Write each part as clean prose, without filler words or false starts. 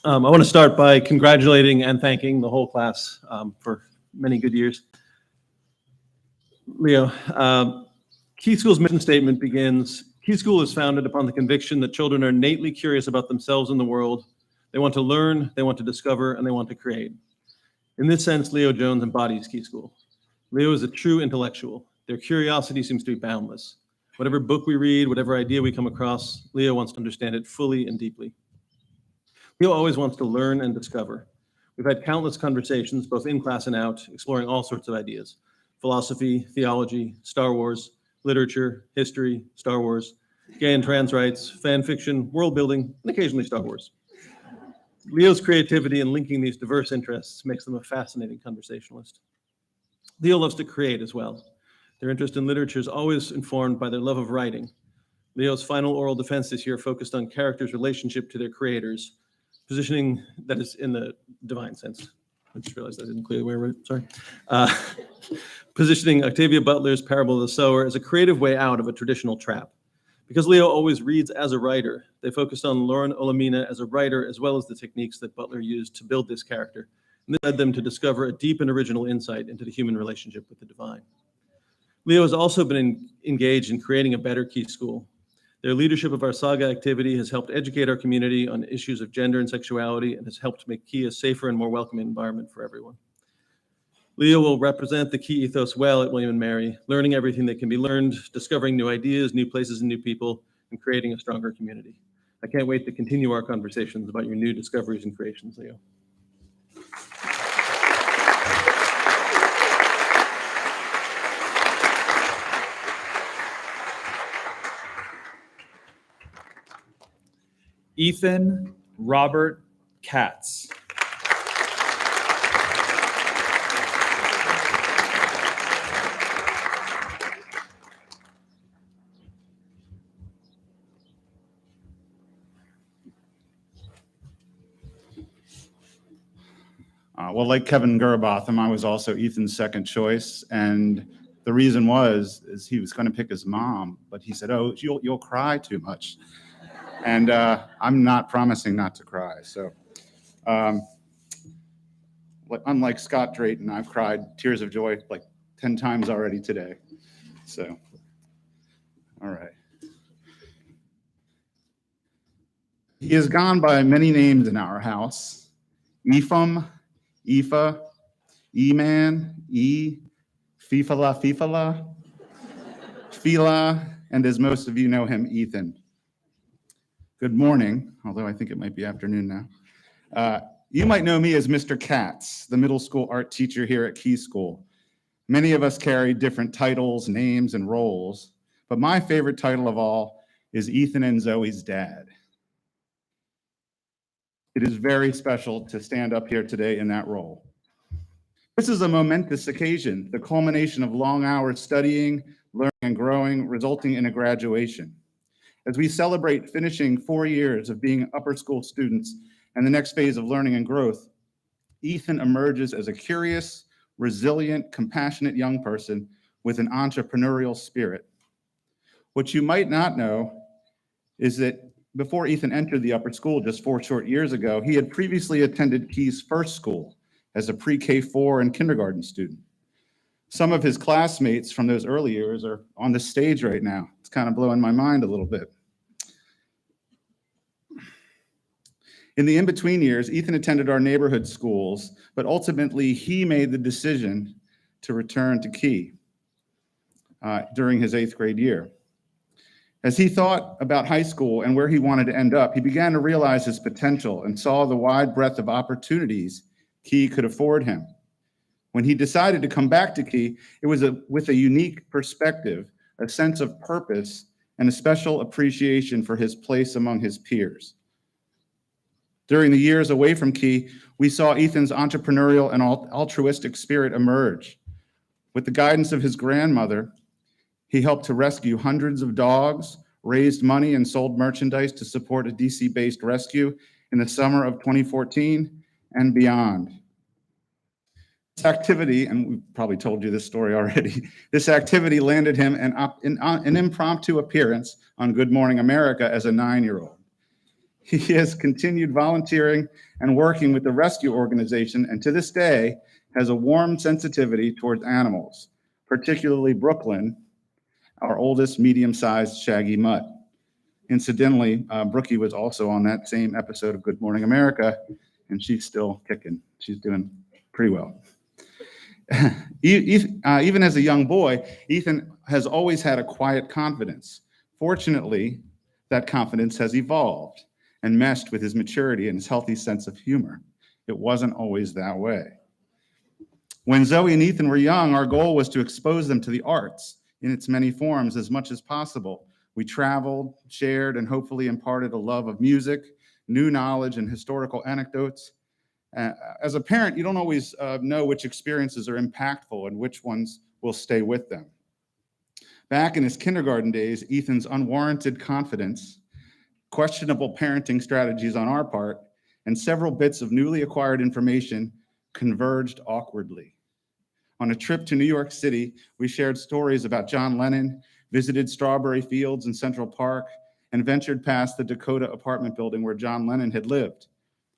I want to start by congratulating and thanking the whole class for many good years. Leo, Key School's mission statement begins, Key School is founded upon the conviction that children are innately curious about themselves and the world. They want to learn, they want to discover, and they want to create. In this sense, Leo Jones embodies Key School. Leo is a true intellectual. Their curiosity seems to be boundless. Whatever book we read, whatever idea we come across, Leo wants to understand it fully and deeply. Leo always wants to learn and discover. We've had countless conversations, both in class and out, exploring all sorts of ideas. Philosophy, theology, Star Wars, literature, history, Star Wars, gay and trans rights, fan fiction, world building, and occasionally Star Wars. Leo's creativity in linking these diverse interests makes them a fascinating conversationalist. Leo loves to create as well. Their interest in literature is always informed by their love of writing. Leo's final oral defense this year focused on characters' relationship to their creators, positioning that is in the divine sense. I just realized I didn't clear the way I wrote it, sorry. Positioning Octavia Butler's Parable of the Sower as a creative way out of a traditional trap. Because Leo always reads as a writer, they focused on Lauren Olamina as a writer, as well as the techniques that Butler used to build this character. And this led them to discover a deep and original insight into the human relationship with the divine. Leo has also been engaged in creating a better Key School. Their leadership of our saga activity has helped educate our community on issues of gender and sexuality and has helped make Key a safer and more welcoming environment for everyone. Leo will represent the Key ethos well at William & Mary, learning everything that can be learned, discovering new ideas, new places and new people, and creating a stronger community. I can't wait to continue our conversations about your new discoveries and creations, Leo. Ethan Robert Katz. Well, like Kevin Gurbotham, I was also Ethan's second choice, and the reason is he was going to pick his mom, but he said, "Oh, you'll cry too much." And I'm not promising not to cry. So unlike Scott Drayton, I've cried tears of joy like 10 times already today. So, all right. He has gone by many names in our house. Ephraim, Aoife, E-Man, Fifala, Fila, and as most of you know him, Ethan. Good morning, although I think it might be afternoon now. You might know me as Mr. Katz, the middle school art teacher here at Key School. Many of us carry different titles, names, and roles, but my favorite title of all is Ethan and Zoe's dad. It is very special to stand up here today in that role. This is a momentous occasion, the culmination of long hours studying, learning, and growing, resulting in a graduation. As we celebrate finishing 4 years of being upper school students and the next phase of learning and growth, Ethan emerges as a curious, resilient, compassionate young person with an entrepreneurial spirit. What you might not know is that before Ethan entered the upper school just 4 short years ago, he had previously attended Key's first school as a pre-K4 and kindergarten student. Some of his classmates from those early years are on the stage right now. It's kind of blowing my mind a little bit. In the in-between years, Ethan attended our neighborhood schools, but ultimately he made the decision to return to Key during his 8th grade year. As he thought about high school and where he wanted to end up, he began to realize his potential and saw the wide breadth of opportunities Key could afford him. When he decided to come back to Key, it was with a unique perspective, a sense of purpose, and a special appreciation for his place among his peers. During the years away from Key, we saw Ethan's entrepreneurial and altruistic spirit emerge. With the guidance of his grandmother, he helped to rescue hundreds of dogs, raised money, and sold merchandise to support a DC-based rescue in the summer of 2014 and beyond. This activity, and we've probably told you this story already, this activity landed him an impromptu appearance on Good Morning America as a 9-year-old. He has continued volunteering and working with the rescue organization, and to this day has a warm sensitivity towards animals, particularly Brooklyn, our oldest medium-sized shaggy mutt. Incidentally, Brookie was also on that same episode of Good Morning America, and she's still kicking. She's doing pretty well. Even as a young boy, Ethan has always had a quiet confidence. Fortunately, that confidence has evolved and meshed with his maturity and his healthy sense of humor. It wasn't always that way. When Zoe and Ethan were young, our goal was to expose them to the arts in its many forms as much as possible. We traveled, shared, and hopefully imparted a love of music, new knowledge, and historical anecdotes. As a parent, you don't always know which experiences are impactful and which ones will stay with them. Back in his kindergarten days, Ethan's unwarranted confidence, questionable parenting strategies on our part, and several bits of newly acquired information converged awkwardly. On a trip to New York City, we shared stories about John Lennon, visited strawberry fields in Central Park, and ventured past the Dakota apartment building where John Lennon had lived.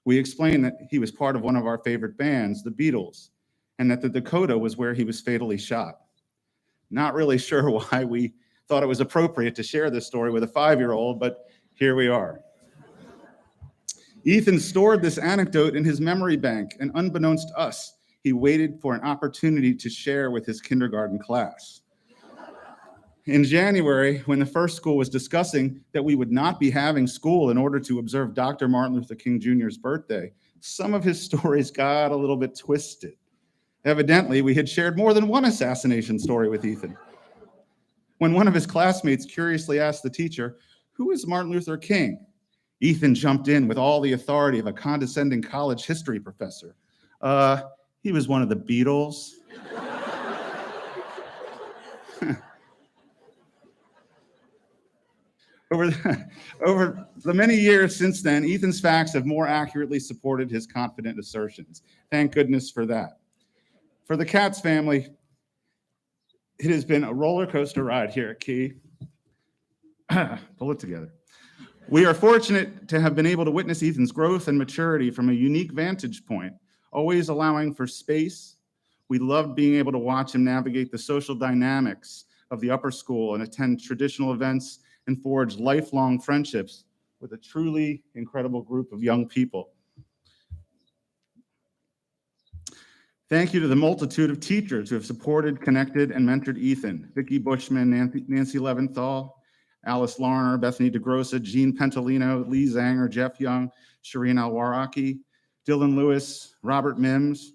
We explained that he was part of one of our favorite bands, the Beatles, and that the Dakota was where he was fatally shot. Not really sure why we thought it was appropriate to share this story with a 5-year-old, but here we are. Ethan stored this anecdote in his memory bank, and unbeknownst to us, he waited for an opportunity to share with his kindergarten class. In January, when the first school was discussing that we would not be having school in order to observe Dr. Martin Luther King Jr.'s birthday, some of his stories got a little bit twisted. Evidently, we had shared more than one assassination story with Ethan. When one of his classmates curiously asked the teacher, "Who is Martin Luther King?" Ethan jumped in with all the authority of a condescending college history professor. He was one of the Beatles. Over the many years since then, Ethan's facts have more accurately supported his confident assertions. Thank goodness for that. For the Katz family, it has been a roller coaster ride here at Key. Pull it together. We are fortunate to have been able to witness Ethan's growth and maturity from a unique vantage point, always allowing for space. We loved being able to watch him navigate the social dynamics of the upper school and attend traditional events and forge lifelong friendships with a truly incredible group of young people. Thank you to the multitude of teachers who have supported, connected, and mentored Ethan: Vicki Bushman, Nancy Leventhal, Alice Larner, Bethany DeGrossa, Jean Pentalino, Lee Zanger, Jeff Young, Shireen Alwaraki, Dylan Lewis, Robert Mims,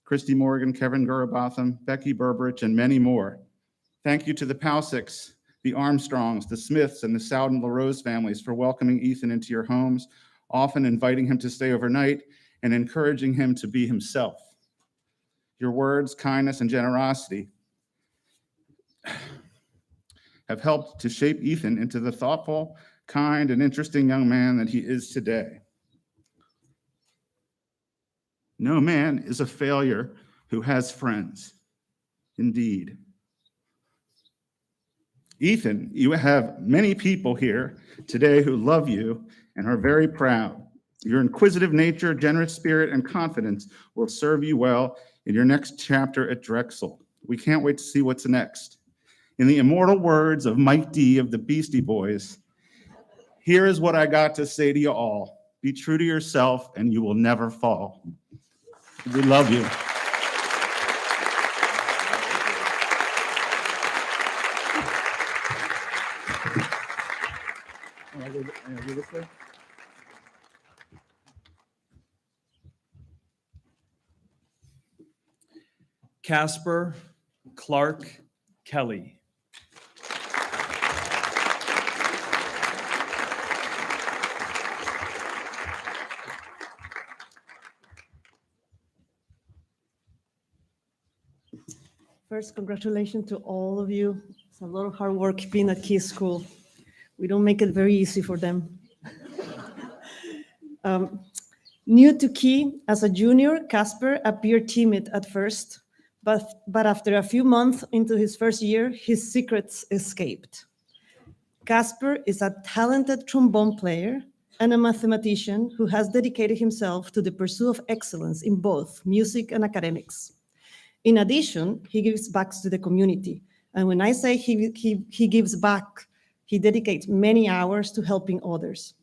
Christy Morgan, Kevin Gurabotham, Becky Berberich, and many more. Thank you to the Pausics, the Armstrongs, the Smiths, and the Sowden LaRose families for welcoming Ethan into your homes, often inviting him to stay overnight and encouraging him to be himself. Your words, kindness, and generosity have helped to shape Ethan into the thoughtful, kind, and interesting young man that he is today. No man is a failure who has friends. Indeed. Ethan, you have many people here today who love you and are very proud. Your inquisitive nature, generous spirit, and confidence will serve you well in your next chapter at Drexel. We can't wait to see what's next. In the immortal words of Mike D of the Beastie Boys, here is what I got to say to you all: be true to yourself and you will never fall. We love you. Casper Clark Kelly. First, congratulations to all of you. It's a lot of hard work being at Key School. We don't make it very easy for them. New to Key, as a junior, Casper appeared timid at first, but after a few months into his first year, his secrets escaped. Casper is a talented trombone player, and a mathematician who has dedicated himself to the pursuit of excellence in both music and academics. In addition, he gives back to the community. And when I say he gives back, he dedicates many hours to helping others.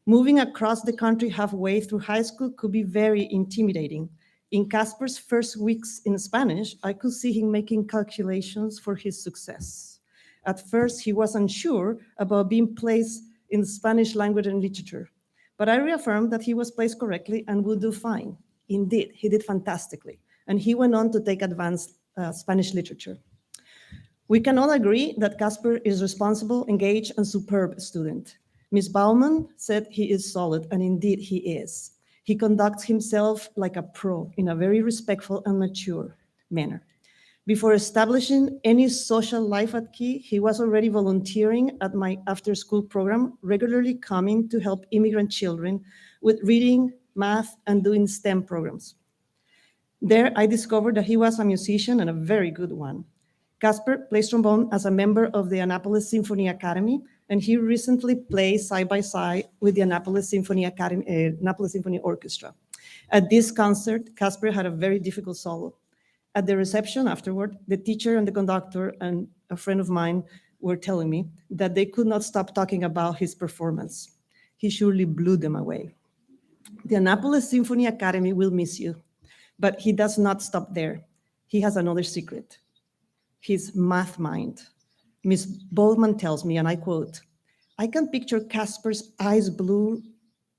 Moving across the country halfway through high school could be very intimidating. In Casper's first weeks in Spanish, I could see him making calculations for his success. At first, he was unsure about being placed in Spanish language and literature, but I reaffirmed that he was placed correctly and would do fine. Indeed, he did fantastically, and he went on to take advanced Spanish literature. We can all agree that Casper is responsible, engaged, and superb student. Ms. Baumann said he is solid, and indeed he is. He conducts himself like a pro in a very respectful and mature manner. Before establishing any social life at Key, he was already volunteering at my after-school program, regularly coming to help immigrant children with reading, math, and doing STEM programs. There, I discovered that he was a musician and a very good one. Casper plays trombone as a member of the Annapolis Symphony Academy, and he recently played side by side with the Annapolis Symphony Orchestra. At this concert, Casper had a very difficult solo. At the reception afterward, the teacher and the conductor and a friend of mine were telling me that they could not stop talking about his performance. He surely blew them away. The Annapolis Symphony Academy will miss you, but he does not stop there. He has another secret, his math mind. Ms. Bowman tells me, and I quote, "I can picture Casper's blue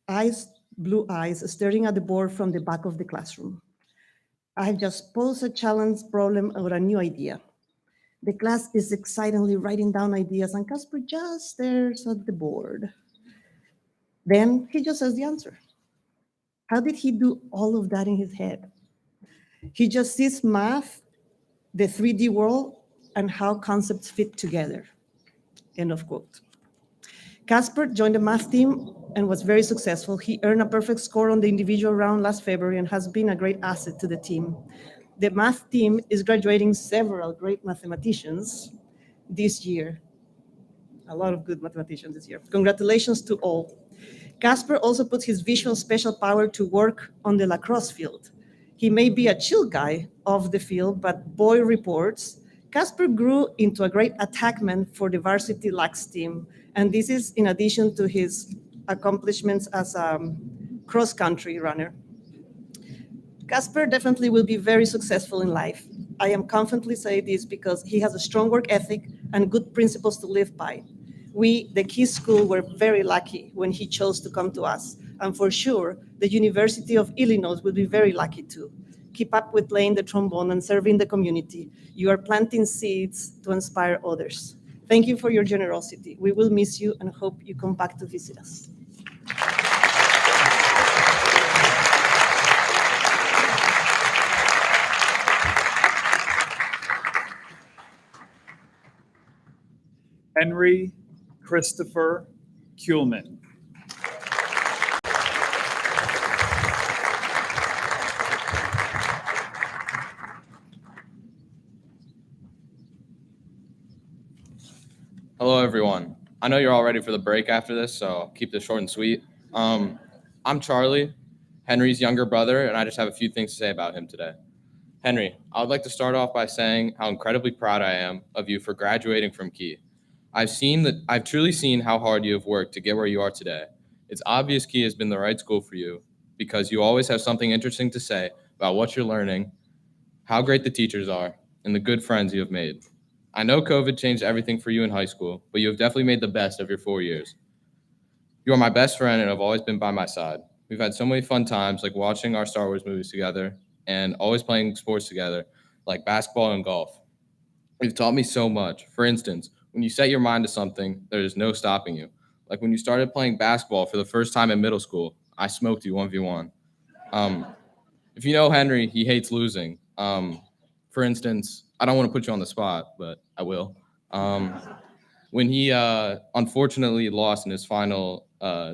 eyes staring at the board from the back of the classroom. I have just posed a challenge problem or a new idea. The class is excitedly writing down ideas, and Casper just stares at the board. Then he just says the answer. How did he do all of that in his head? He just sees math, the 3D world, and how concepts fit together." End of quote. Casper joined the math team and was very successful. He earned a perfect score on the individual round last February and has been a great asset to the team. The math team is graduating several great mathematicians this year. A lot of good mathematicians this year. Congratulations to all. Casper also puts his visual special power to work on the lacrosse field. He may be a chill guy off the field, but boy reports, Casper grew into a great attackman for the varsity lax team, and this is in addition to his accomplishments as a cross-country runner. Casper definitely will be very successful in life. I am confidently saying this because he has a strong work ethic and good principles to live by. We, the Key School, were very lucky when he chose to come to us, and for sure, the University of Illinois will be very lucky too. Keep up with playing the trombone and serving the community. You are planting seeds to inspire others. Thank you for your generosity. We will miss you and hope you come back to visit us. Henry Christopher Kulman. Hello, everyone. I know you're all ready for the break after this, so I'll keep this short and sweet. I'm Charlie, Henry's younger brother, and I just have a few things to say about him today. Henry, I would like to start off by saying how incredibly proud I am of you for graduating from Key. I've truly seen how hard you have worked to get where you are today. It's obvious Key has been the right school for you because you always have something interesting to say about what you're learning, how great the teachers are, and the good friends you have made. I know COVID changed everything for you in high school, but you have definitely made the best of your 4 years. You are my best friend and have always been by my side. We've had so many fun times, like watching our Star Wars movies together and always playing sports together, like basketball and golf. You've taught me so much. For instance, when you set your mind to something, there is no stopping you. Like when you started playing basketball for the first time in middle school, I smoked you 1v1. If you know Henry, he hates losing. For instance, I don't want to put you on the spot, but I will. When he unfortunately lost in his final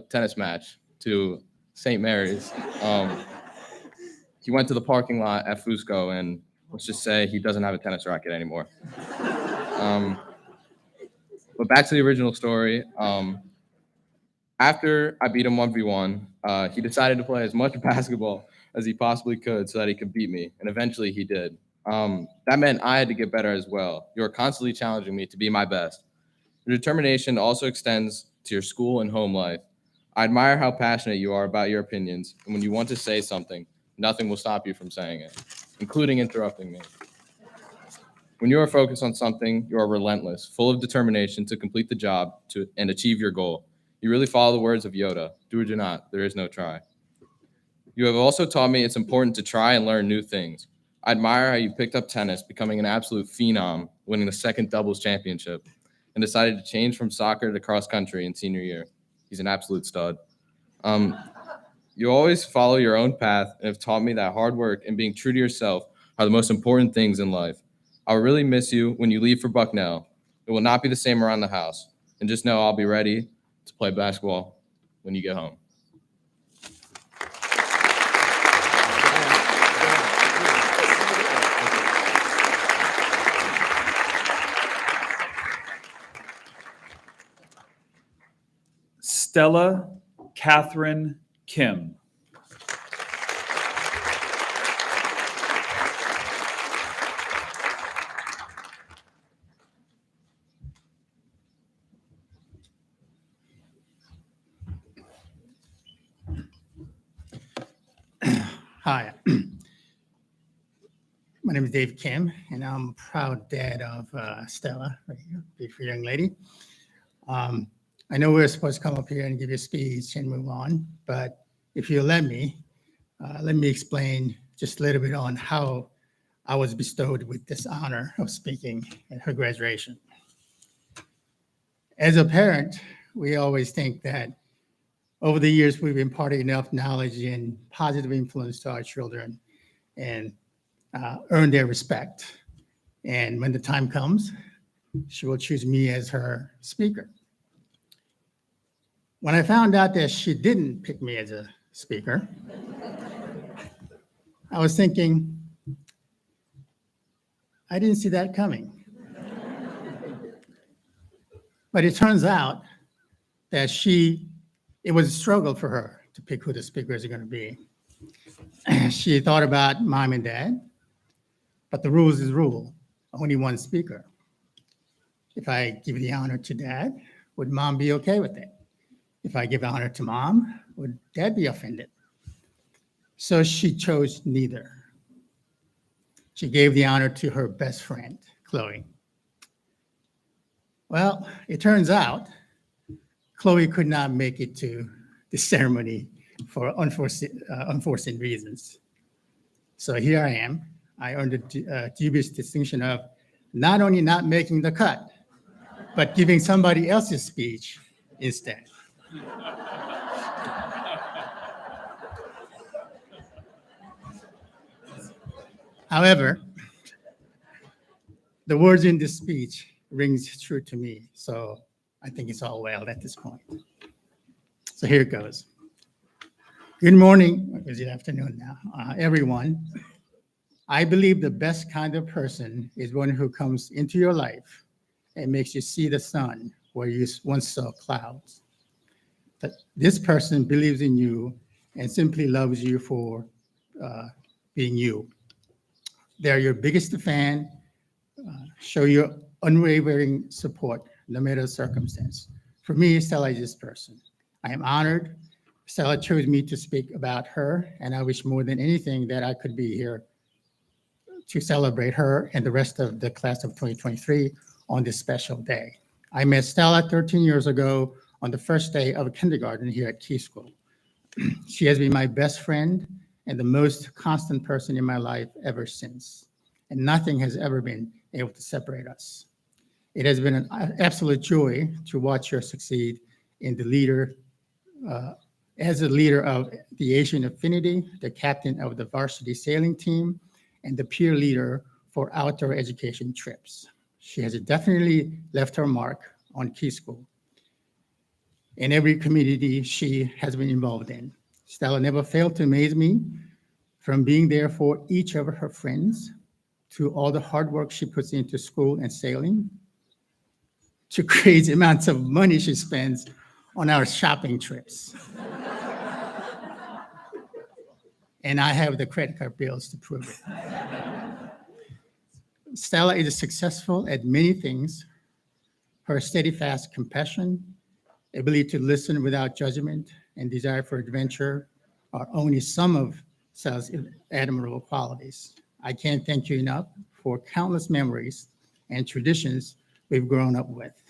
tennis match to St. Mary's, he went to the parking lot at Fusco, and let's just say he doesn't have a tennis racket anymore. But back to the original story. After I beat him 1v1, he decided to play as much basketball as he possibly could so that he could beat me, and eventually he did. That meant I had to get better as well. You are constantly challenging me to be my best. Your determination also extends to your school and home life. I admire how passionate you are about your opinions, and when you want to say something, nothing will stop you from saying it, including interrupting me. When you are focused on something, you are relentless, full of determination to complete the job and achieve your goal. You really follow the words of Yoda, do or do not, there is no try. You have also taught me it's important to try and learn new things. I admire how you picked up tennis, becoming an absolute phenom, winning the second doubles championship, and decided to change from soccer to cross country in senior year. He's an absolute stud. You always follow your own path and have taught me that hard work and being true to yourself are the most important things in life. I will really miss you when you leave for Bucknell. It will not be the same around the house. And just know I'll be ready to play basketball when you get home. Stella Catherine Kim. Hi, my name is Dave Kim, and I'm a proud dad of Stella, right here, beautiful young lady. I know we're supposed to come up here and give you a speech and move on, but if you let me explain just a little bit on how I was bestowed with this honor of speaking at her graduation. As a parent, we always think that over the years, we've imparted enough knowledge and positive influence to our children and earned their respect. And when the time comes, she will choose me as her speaker. When I found out that she didn't pick me as a speaker, I was thinking, I didn't see that coming. But it turns out that it was a struggle for her to pick who the speakers are going to be. She thought about mom and dad, but the rules is rule, only one speaker. If I give the honor to dad, would mom be okay with it? If I give honor to mom, would dad be offended? So she chose neither. She gave the honor to her best friend, Chloe. Well, it turns out Chloe could not make it to the ceremony for unforeseen reasons. So here I am. I earned the dubious distinction of not only not making the cut, but giving somebody else's speech instead. However, the words in this speech rings true to me, so I think it's all well at this point. So here it goes. Good morning, or is it afternoon now, everyone. I believe the best kind of person is one who comes into your life and makes you see the sun where you once saw clouds. That this person believes in you and simply loves you for being you. They're your biggest fan, show your unwavering support no matter the circumstance. For me, Stella is this person. I am honored. Stella chose me to speak about her, and I wish more than anything that I could be here to celebrate her and the rest of the class of 2023 on this special day. I met Stella 13 years ago on the first day of kindergarten here at Key School. She has been my best friend and the most constant person in my life ever since, and nothing has ever been able to separate us. It has been an absolute joy to watch her succeed in the leader, as a leader of the Asian Affinity, the captain of the varsity sailing team, and the peer leader for outdoor education trips. She has definitely left her mark on Key School in every community she has been involved in. Stella never failed to amaze me, from being there for each of her friends, to all the hard work she puts into school and sailing, to crazy amounts of money she spends on our shopping trips. And I have the credit card bills to prove it. Stella is successful at many things. Her steadfast compassion, ability to listen without judgment, and desire for adventure are only some of Stella's admirable qualities. I can't thank you enough for countless memories and traditions we've grown up with.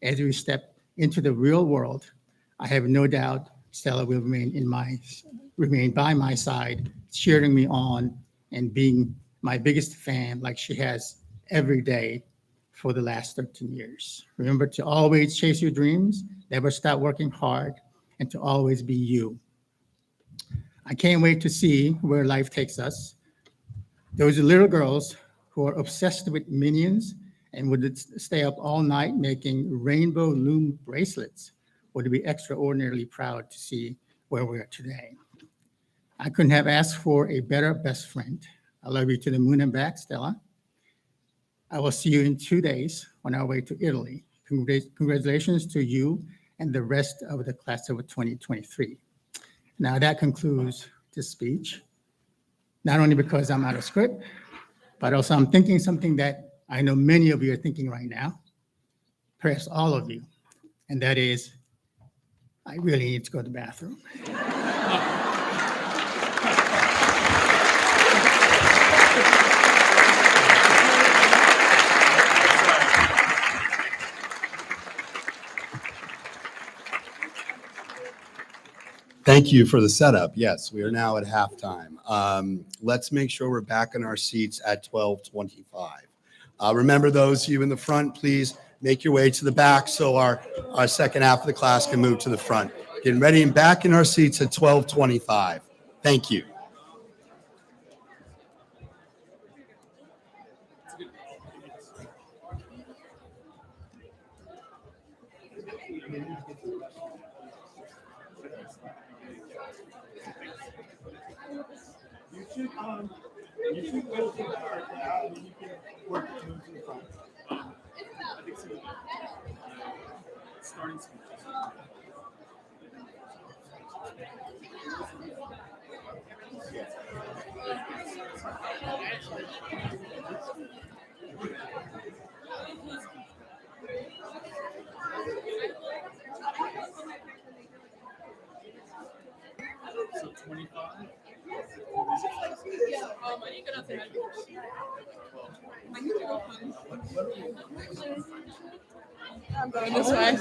As we step into the real world, I have no doubt Stella will remain by my side, cheering me on and being my biggest fan like she has every day for the last 13 years. Remember to always chase your dreams, never stop working hard, and to always be you. I can't wait to see where life takes us. Those little girls who are obsessed with Minions and would stay up all night making rainbow loom bracelets would be extraordinarily proud to see where we are today. I couldn't have asked for a better best friend. I love you to the moon and back, Stella. I will see you in 2 days on our way to Italy. Congratulations to you and the rest of the class of 2023. Now that concludes this speech, not only because I'm out of script, but also I'm thinking something that I know many of you are thinking right now, perhaps all of you, and that is, I really need to go to the bathroom. Thank you for the setup. Yes, we are now at halftime. Let's make sure we're back in our seats at 12:25. Remember, those of you in the front, please make your way to the back so our second half of the class can move to the front. Getting ready and back in our seats at 12:25. Thank you. You should go to the card now, and you can work to move to the front. I think so. Starting speeches. So 25. I'm going this way.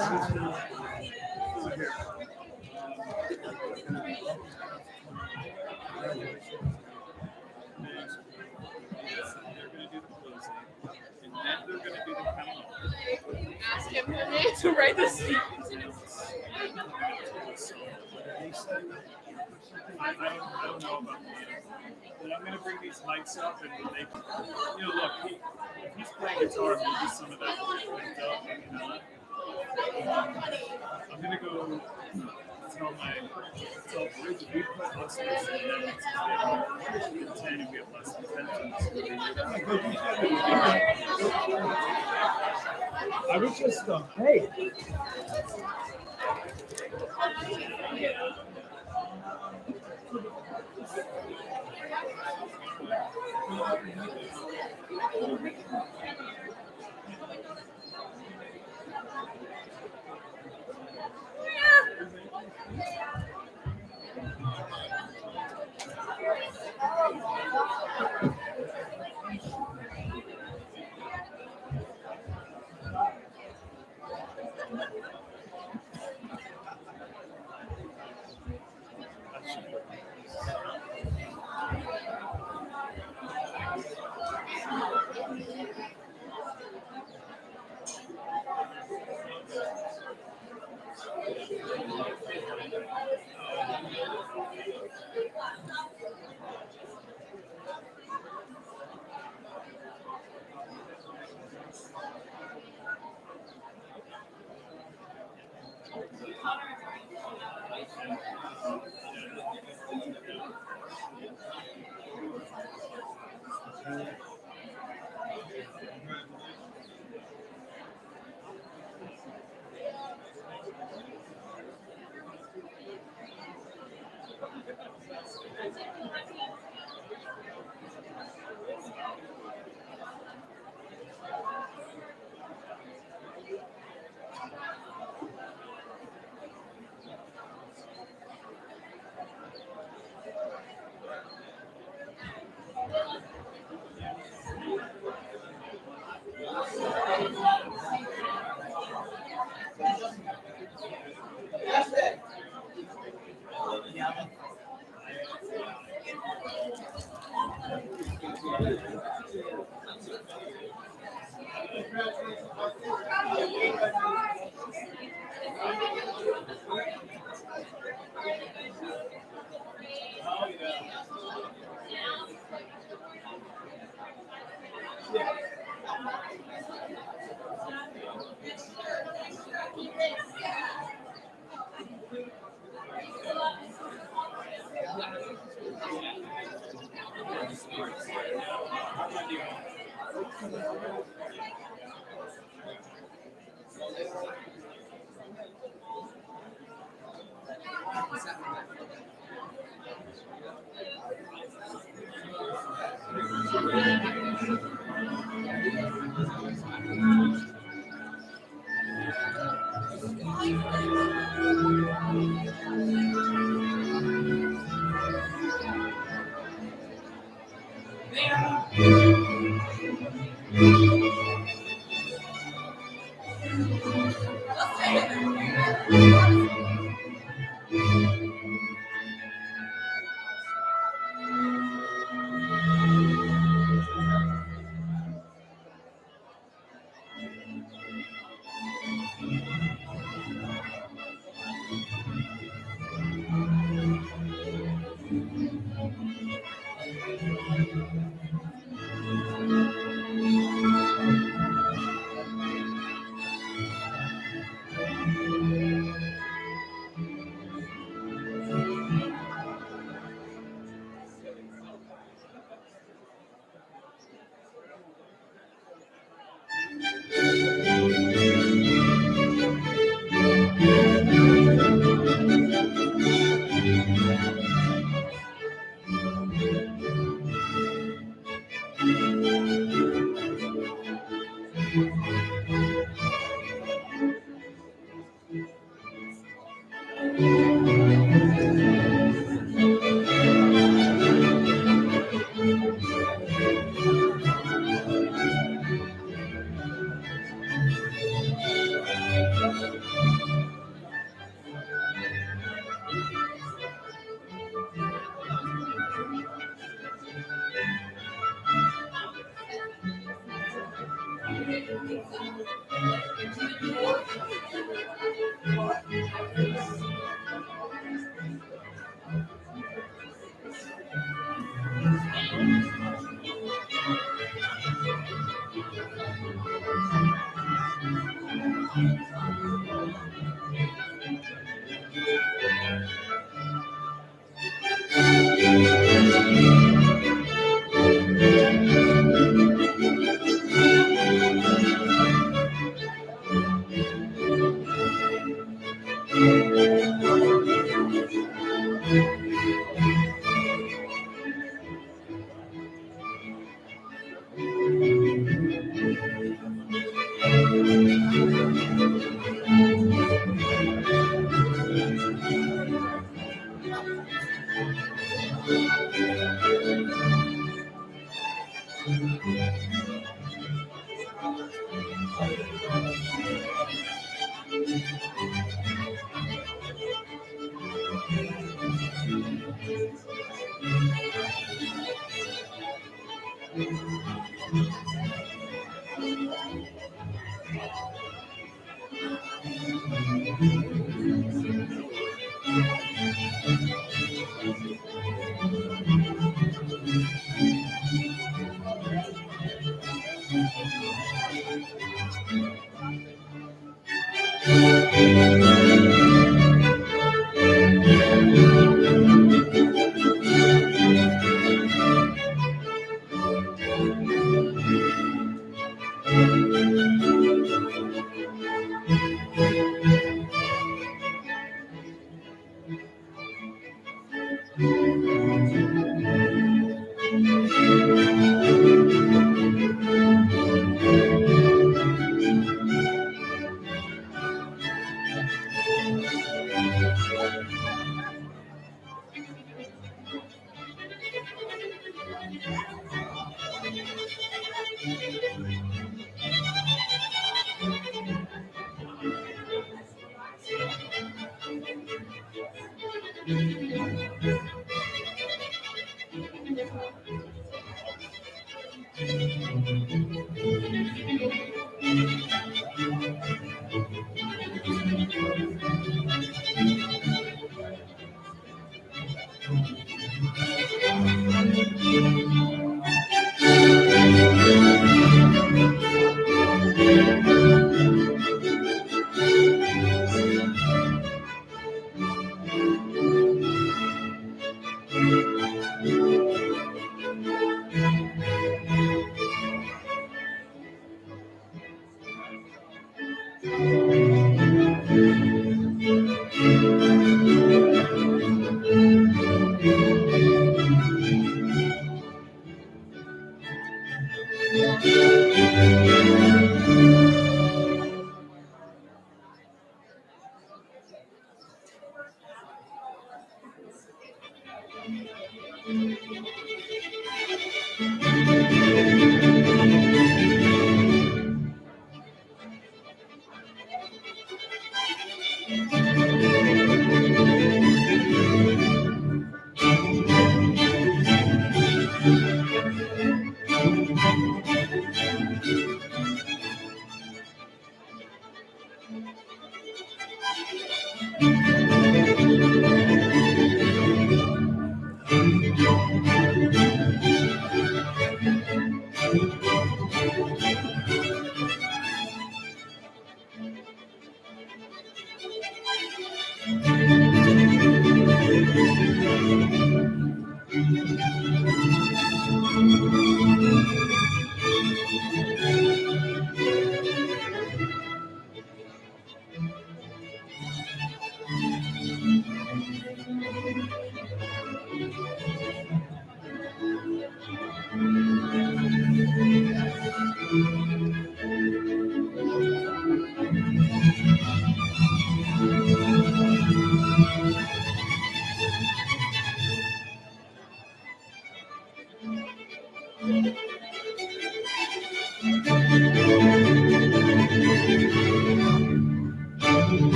Ask him for me to write this. I don't know about that. But I'm going to bring these mics up and they can, look, if he's playing guitar, maybe some of that will be picked up. I'm going to go tell Rick if we put us in that makes it 10 and we have less than 10. I would just, hey.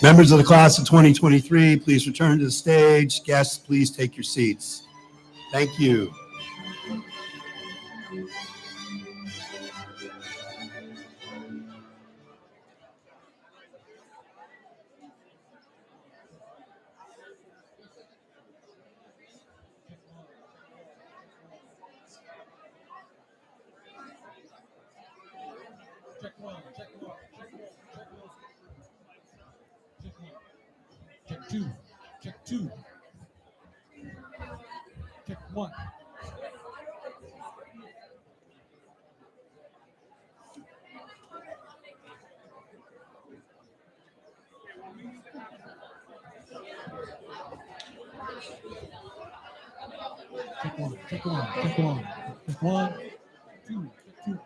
Members of the class of 2023, please return to the stage. Guests, please take your seats. Thank you. Check two. Check two. Check one. Check one. Check one. Check one. Check one. Two. Check two.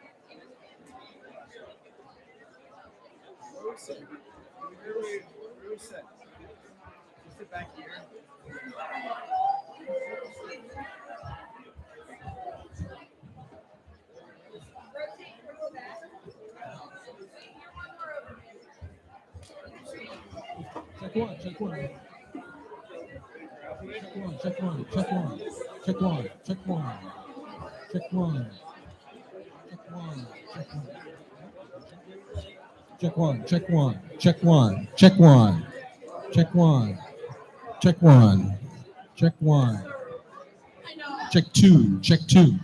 Sit back here. Check one. Check one. Check one. Check one. Check one. Check one. Check one. Check one. Check one. Check one. Check one. Check one. Check one. Check one. Check two. Check two.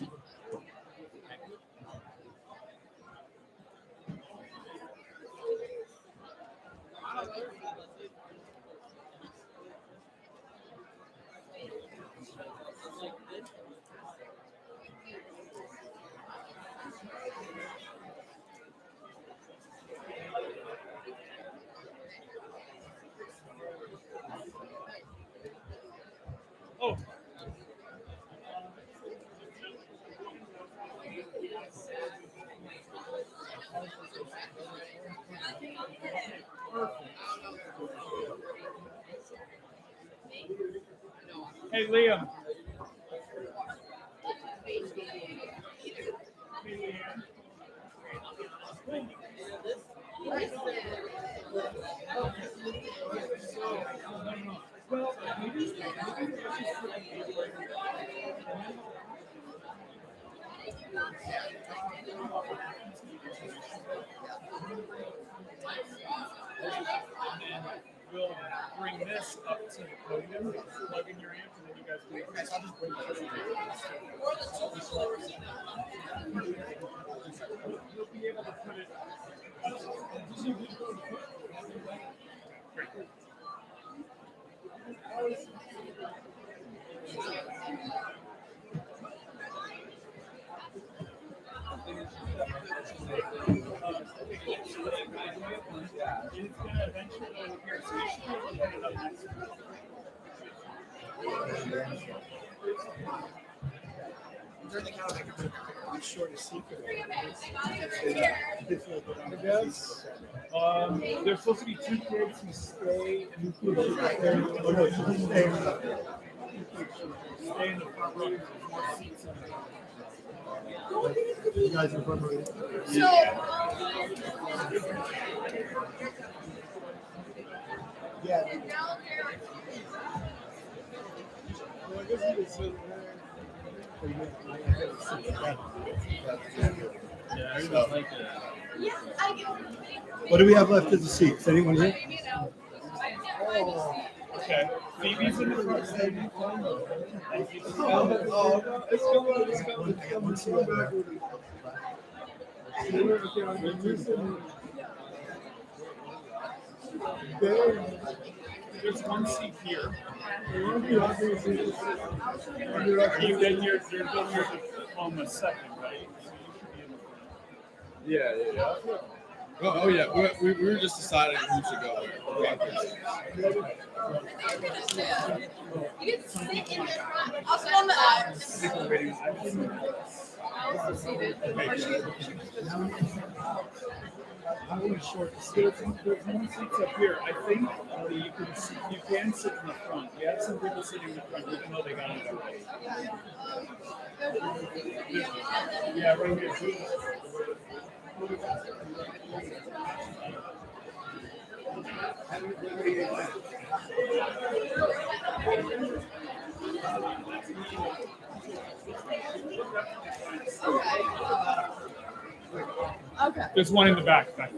Oh. Hey, Liam. We'll bring this up to the podium, plug in your amp, and then you guys do it. I'll just bring this. You'll be able to put it. It's going to eventually go here, so you should be able to put it up next to it. I'm sure to see I guess. There's supposed to be two kids who stay and who stay in the front row. There's more seats in there. You guys are from What do we have left of the seats? Anyone here? Okay. Phoebe's in the front seat. There's one seat here. You've been here almost a second, right? Yeah. Oh yeah. We were just deciding who should go where. You get to sit in the front. I'll sit on the I'll also seated. There's one seat up here. I think you can sit in the front. We have some people sitting in the front, even though they got it right. Yeah, right here. Okay. There's one in the back there.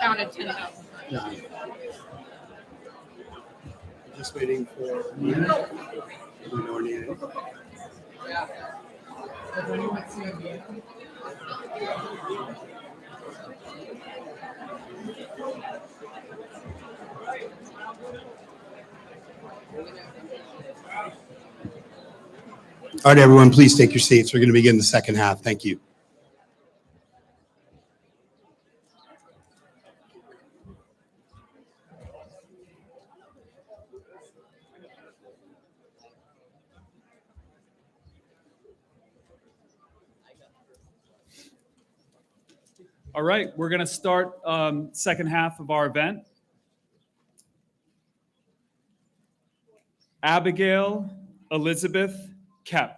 Counted 10,000. Just waiting for. All right, everyone, please take your seats. We're going to begin the second half. Thank you. All right, we're going to start second half of our event. Abigail Elizabeth Cape.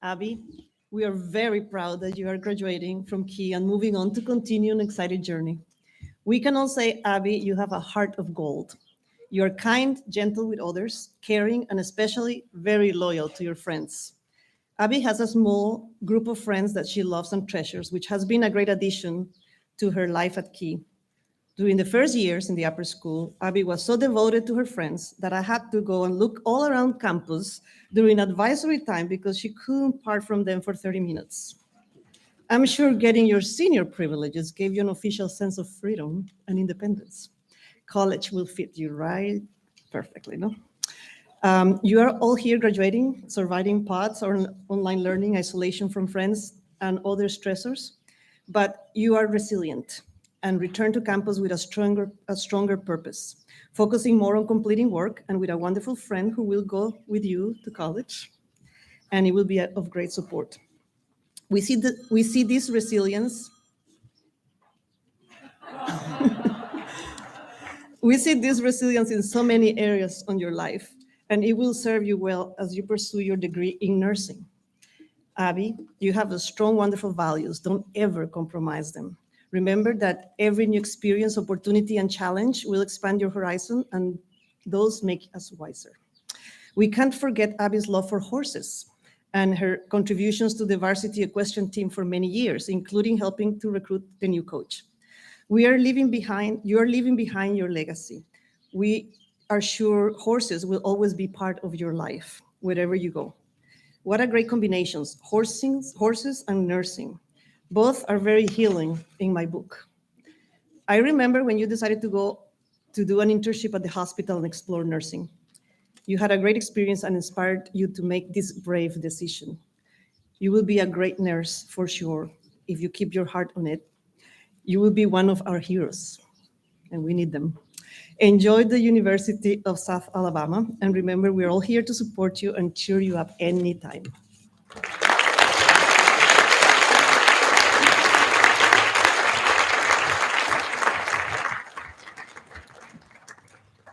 Abby, we are very proud that you are graduating from Key and moving on to continue an exciting journey. We can all say, Abby, you have a heart of gold. You are kind, gentle with others, caring, and especially very loyal to your friends. Abby has a small group of friends that she loves and treasures, which has been a great addition to her life at Key. During the first years in the upper school, Abby was so devoted to her friends that I had to go and look all around campus during advisory time because she couldn't part from them for 30 minutes. I'm sure getting your senior privileges gave you an official sense of freedom and independence. College will fit you right perfectly, no? You are all here graduating, surviving pods or online learning, isolation from friends, and other stressors, but you are resilient and return to campus with a stronger purpose, focusing more on completing work and with a wonderful friend who will go with you to college, and it will be of great support. We see this resilience. We see this resilience in so many areas on your life, and it will serve you well as you pursue your degree in nursing. Abby, you have a strong, wonderful values. Don't ever compromise them. Remember that every new experience, opportunity, and challenge will expand your horizon, and those make us wiser. We can't forget Abby's love for horses and her contributions to the varsity equestrian team for many years, including helping to recruit the new coach. You are leaving behind your legacy. We are sure horses will always be part of your life, wherever you go. What a great combinations, horses and nursing. Both are very healing in my book. I remember when you decided to go to do an internship at the hospital and explore nursing. You had a great experience and inspired you to make this brave decision. You will be a great nurse for sure if you keep your heart on it. You will be one of our heroes, and we need them. Enjoy the University of South Alabama, and remember, we're all here to support you and cheer you up anytime.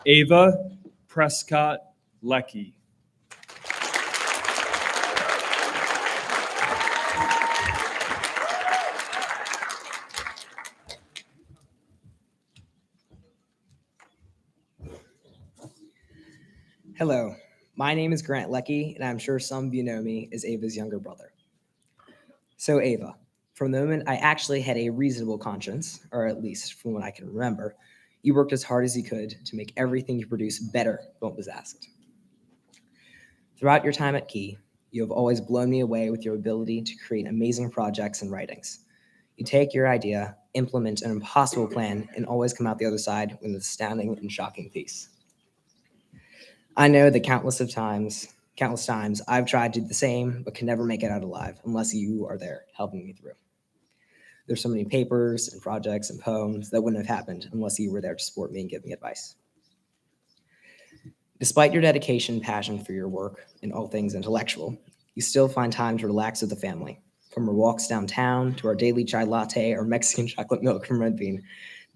Ava Prescott Leckie. Hello, my name is Grant Leckie, and I'm sure some of you know me as Ava's younger brother. So Ava, from the moment I actually had a reasonable conscience, or at least from what I can remember, you worked as hard as you could to make everything you produce better than what was asked. Throughout your time at Key, you have always blown me away with your ability to create amazing projects and writings. You take your idea, implement an impossible plan, and always come out the other side with an astounding and shocking piece. I know that countless times I've tried to do the same, but can never make it out alive unless you are there helping me through. There's so many papers and projects and poems that wouldn't have happened unless you were there to support me and give me advice. Despite your dedication and passion for your work in all things intellectual, you still find time to relax with the family. From our walks downtown to our daily chai latte or Mexican chocolate milk from Red Bean,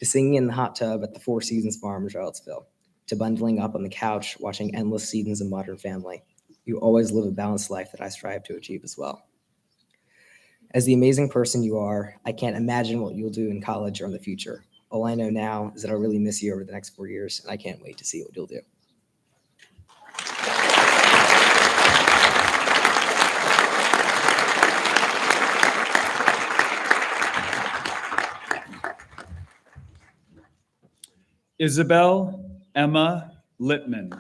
to singing in the hot tub at the Four Seasons Farm in Charlottesville, to bundling up on the couch watching endless seasons of Modern Family. You always live a balanced life that I strive to achieve as well. As the amazing person you are, I can't imagine what you'll do in college or in the future. All I know now is that I'll really miss you over the next 4 years, and I can't wait to see what you'll do. Isabel Emma Lippman.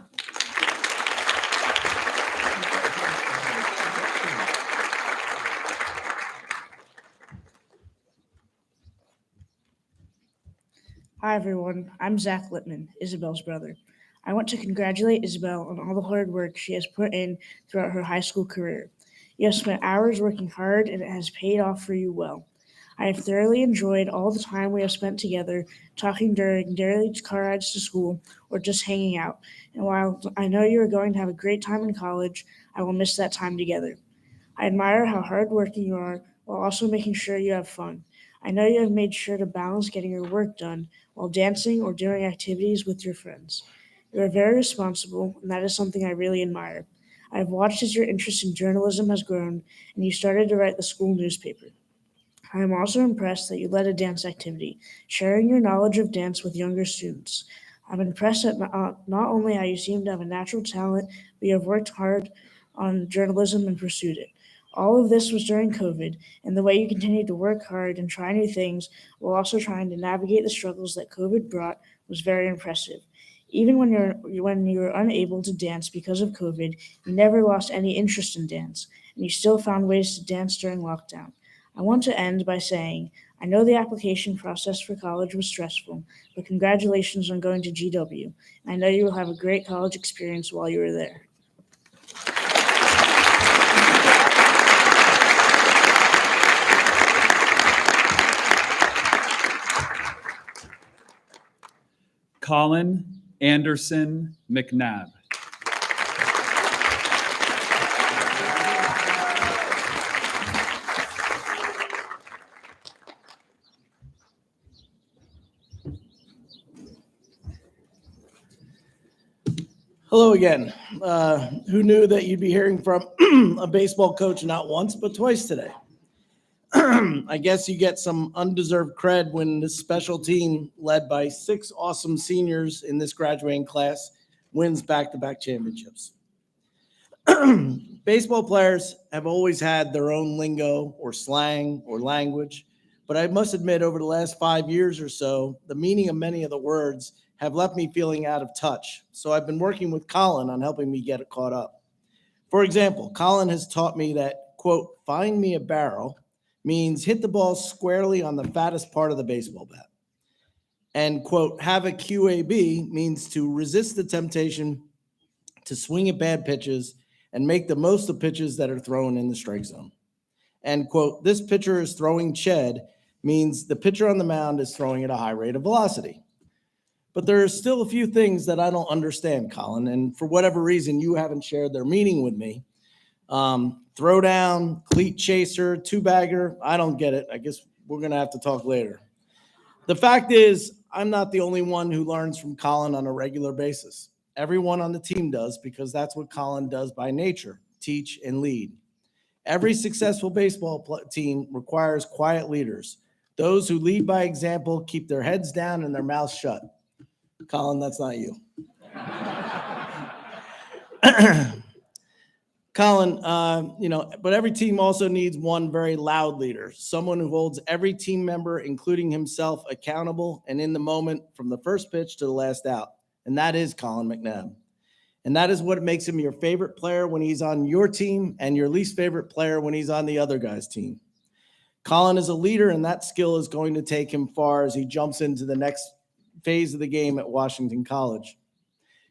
Hi, everyone. I'm Zach Lippman, Isabel's brother. I want to congratulate Isabel on all the hard work she has put in throughout her high school career. You have spent hours working hard, and it has paid off for you well. I have thoroughly enjoyed all the time we have spent together, talking during daily car rides to school or just hanging out. And while I know you are going to have a great time in college, I will miss that time together. I admire how hardworking you are while also making sure you have fun. I know you have made sure to balance getting your work done while dancing or doing activities with your friends. You are very responsible, and that is something I really admire. I have watched as your interest in journalism has grown, and you started to write the school newspaper. I am also impressed that you led a dance activity, sharing your knowledge of dance with younger students. I'm impressed at not only how you seem to have a natural talent, but you have worked hard on journalism and pursued it. All of this was during COVID, and the way you continued to work hard and try new things while also trying to navigate the struggles that COVID brought was very impressive. Even when you were unable to dance because of COVID, you never lost any interest in dance, and you still found ways to dance during lockdown. I want to end by saying, I know the application process for college was stressful, but congratulations on going to GW, and I know you will have a great college experience while you are there. Colin Anderson McNabb. Hello again. Who knew that you'd be hearing from a baseball coach not once, but twice today? I guess you get some undeserved cred when this special team, led by 6 awesome seniors in this graduating class, wins back-to-back championships. Baseball players have always had their own lingo or slang or language, but I must admit over the last 5 years or so, the meaning of many of the words have left me feeling out of touch. So I've been working with Colin on helping me get it caught up. For example, Colin has taught me that, quote, find me a barrel means hit the ball squarely on the fattest part of the baseball bat. And, quote, have a QAB means to resist the temptation to swing at bad pitches and make the most of pitches that are thrown in the strike zone. And, quote, this pitcher is throwing Ched means the pitcher on the mound is throwing at a high rate of velocity. But there are still a few things that I don't understand, Colin, and for whatever reason, you haven't shared their meaning with me. Throw down, cleat chaser, 2-bagger, I don't get it. I guess we're going to have to talk later. The fact is, I'm not the only one who learns from Colin on a regular basis. Everyone on the team does, because that's what Colin does by nature, teach and lead. Every successful baseball team requires quiet leaders. Those who lead by example keep their heads down and their mouths shut. Colin, that's not you. Colin, but every team also needs one very loud leader, someone who holds every team member, including himself, accountable and in the moment from the first pitch to the last out. And that is Colin McNabb. And that is what makes him your favorite player when he's on your team and your least favorite player when he's on the other guy's team. Colin is a leader, and that skill is going to take him far as he jumps into the next phase of the game at Washington College.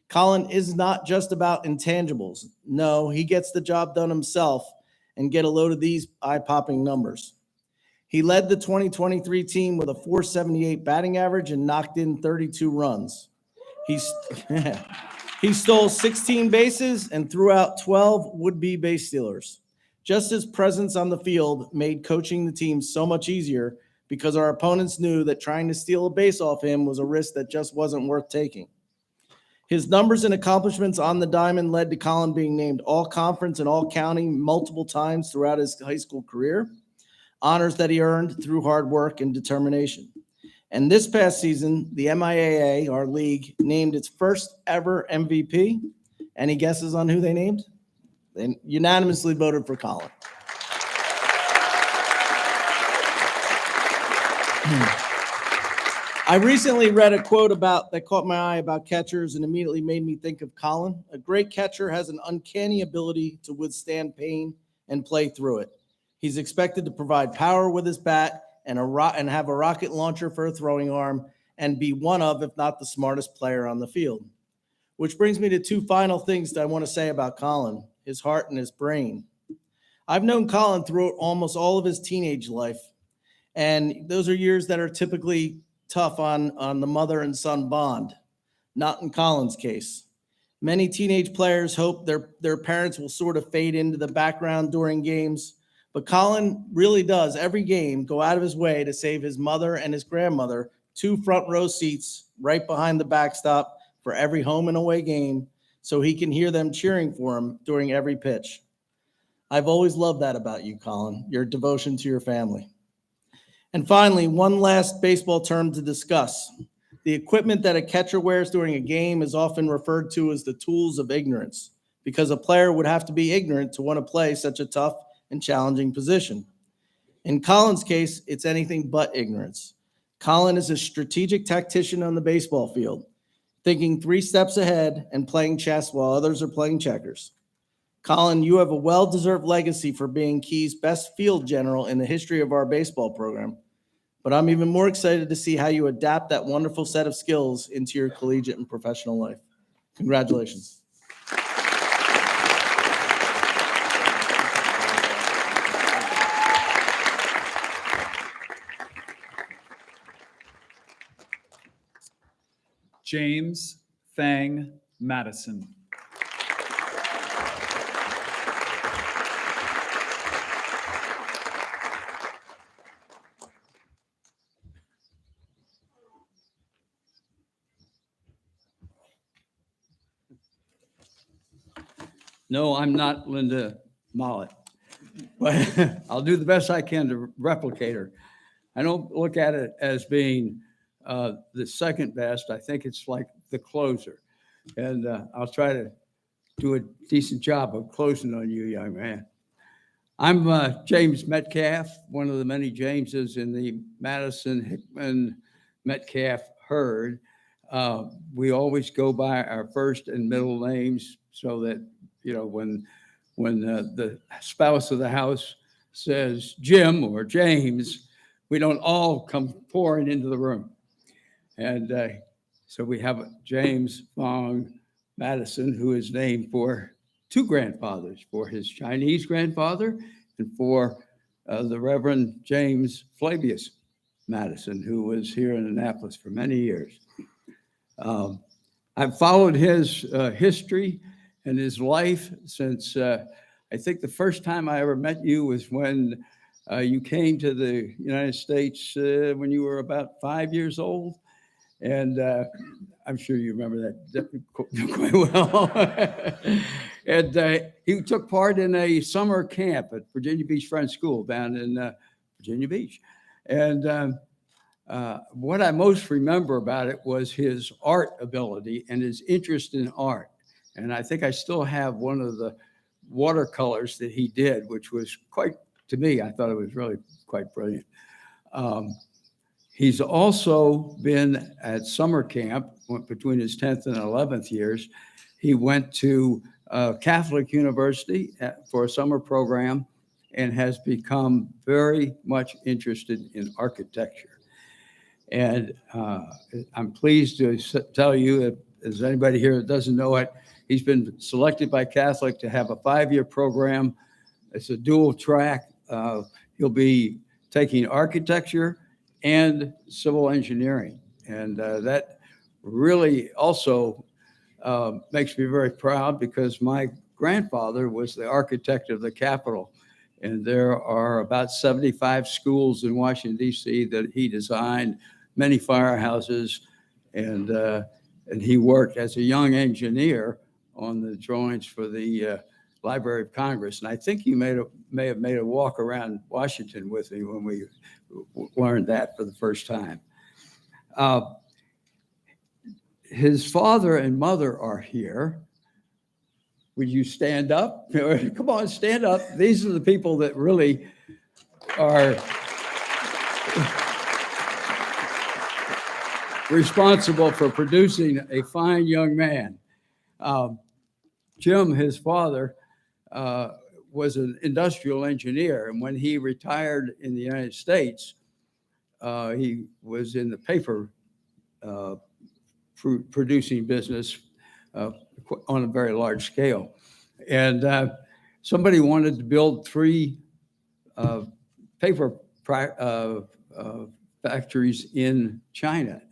Colin is not just about intangibles. No, he gets the job done himself and get a load of these eye-popping numbers. He led the 2023 team with a .478 batting average and knocked in 32 runs. He stole 16 bases and threw out 12 would-be base stealers. Just his presence on the field made coaching the team so much easier because our opponents knew that trying to steal a base off him was a risk that just wasn't worth taking. His numbers and accomplishments on the diamond led to Colin being named All-Conference and All-County multiple times throughout his high school career, honors that he earned through hard work and determination. And this past season, the MIAA, our league, named its first ever MVP. Any guesses on who they named? They unanimously voted for Colin. I recently read a quote that caught my eye about catchers and immediately made me think of Colin. A great catcher has an uncanny ability to withstand pain and play through it. He's expected to provide power with his bat and have a rocket launcher for a throwing arm and be one of, if not the smartest player on the field. Which brings me to two final things that I want to say about Colin, his heart and his brain. I've known Colin throughout almost all of his teenage life, and those are years that are typically tough on the mother and son bond. Not in Colin's case. Many teenage players hope their parents will sort of fade into the background during games, but Colin really does every game go out of his way to save his mother and his grandmother 2 front row seats right behind the backstop for every home and away game so he can hear them cheering for him during every pitch. I've always loved that about you, Colin, your devotion to your family. And finally, one last baseball term to discuss. The equipment that a catcher wears during a game is often referred to as the tools of ignorance, because a player would have to be ignorant to want to play such a tough and challenging position. In Colin's case, it's anything but ignorance. Colin is a strategic tactician on the baseball field, thinking 3 steps ahead and playing chess while others are playing checkers. Colin, you have a well-deserved legacy for being Key's best field general in the history of our baseball program. But I'm even more excited to see how you adapt that wonderful set of skills into your collegiate and professional life. Congratulations. James Fang Madison. No, I'm not Linda Mollett, but I'll do the best I can to replicate her. I don't look at it as being the second best. I think it's like the closer. And I'll try to do a decent job of closing on you, young man. I'm James Metcalf, one of the many Jameses in the Madison Hickman Metcalf herd. We always go by our first and middle names so that, you know, when the spouse of the house says Jim or James, we don't all come pouring into the room. And so we have James Fang Madison, who is named for 2 grandfathers, for his Chinese grandfather and for the Reverend James Flavius Madison, who was here in Annapolis for many years. I've followed his history and his life since I think the first time I ever met you was when you came to the United States when you were about 5 years old. And I'm sure you remember that quite well. And he took part in a summer camp at Virginia Beach Friends School down in Virginia Beach. And what I most remember about it was his art ability and his interest in art. And I think I still have one of the watercolors that he did, which was quite, to me, I thought it was really quite brilliant. He's also been at summer camp between his 10th and 11th years. He went to Catholic University for a summer program and has become very much interested in architecture. And I'm pleased to tell you, if there's anybody here that doesn't know it, he's been selected by Catholic to have a 5-year program. It's a dual track. He'll be taking architecture and civil engineering. And that really also makes me very proud because my grandfather was the architect of the Capitol. And there are about 75 schools in Washington, D.C. that he designed, many firehouses. And And he worked as a young engineer on the drawings for the Library of Congress. And I think he may have made a walk around Washington with me when we learned that for the first time. His father and mother are here. Would you stand up? Come on, stand up. These are the people that really are responsible for producing a fine young man. Jim, his father, was an industrial engineer, and when he retired in the United States, he was in the paper producing business on a very large scale. And somebody wanted to build 3 paper factories in China.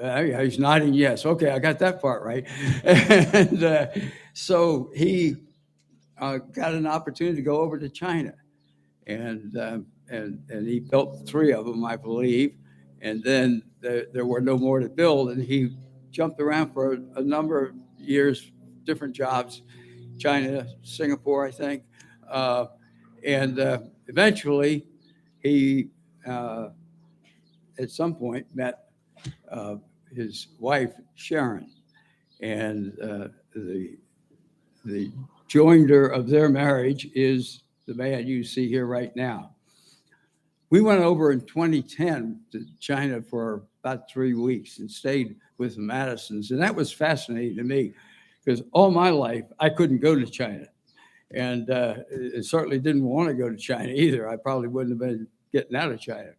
Yeah, he's nodding yes. Okay, I got that part right. And so he got an opportunity to go over to China, and he built 3 of them, I believe. And then there were no more to build, and he jumped around for a number of years, different jobs, China, Singapore, I think. And eventually he, at some point, met his wife, Sharon. And the joinder of their marriage is the man you see here right now. We went over in 2010 to China for about 3 weeks and stayed with the Madisons. And that was fascinating to me because all my life I couldn't go to China. And certainly didn't want to go to China either. I probably wouldn't have been getting out of China.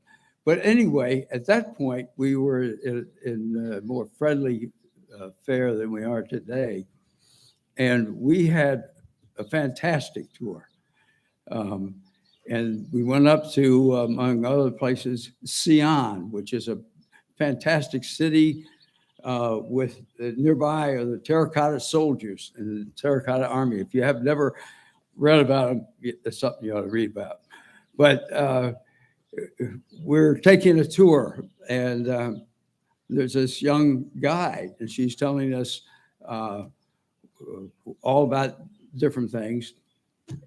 But anyway, at that point, we were in a more friendly fare than we are today. And we had a fantastic tour. And we went up to, among other places, Xi'an, which is a fantastic city with nearby are the terracotta soldiers and the terracotta army. If you have never read about them, it's something you ought to read about. But we're taking a tour, and there's this young guide, and she's telling us all about different things.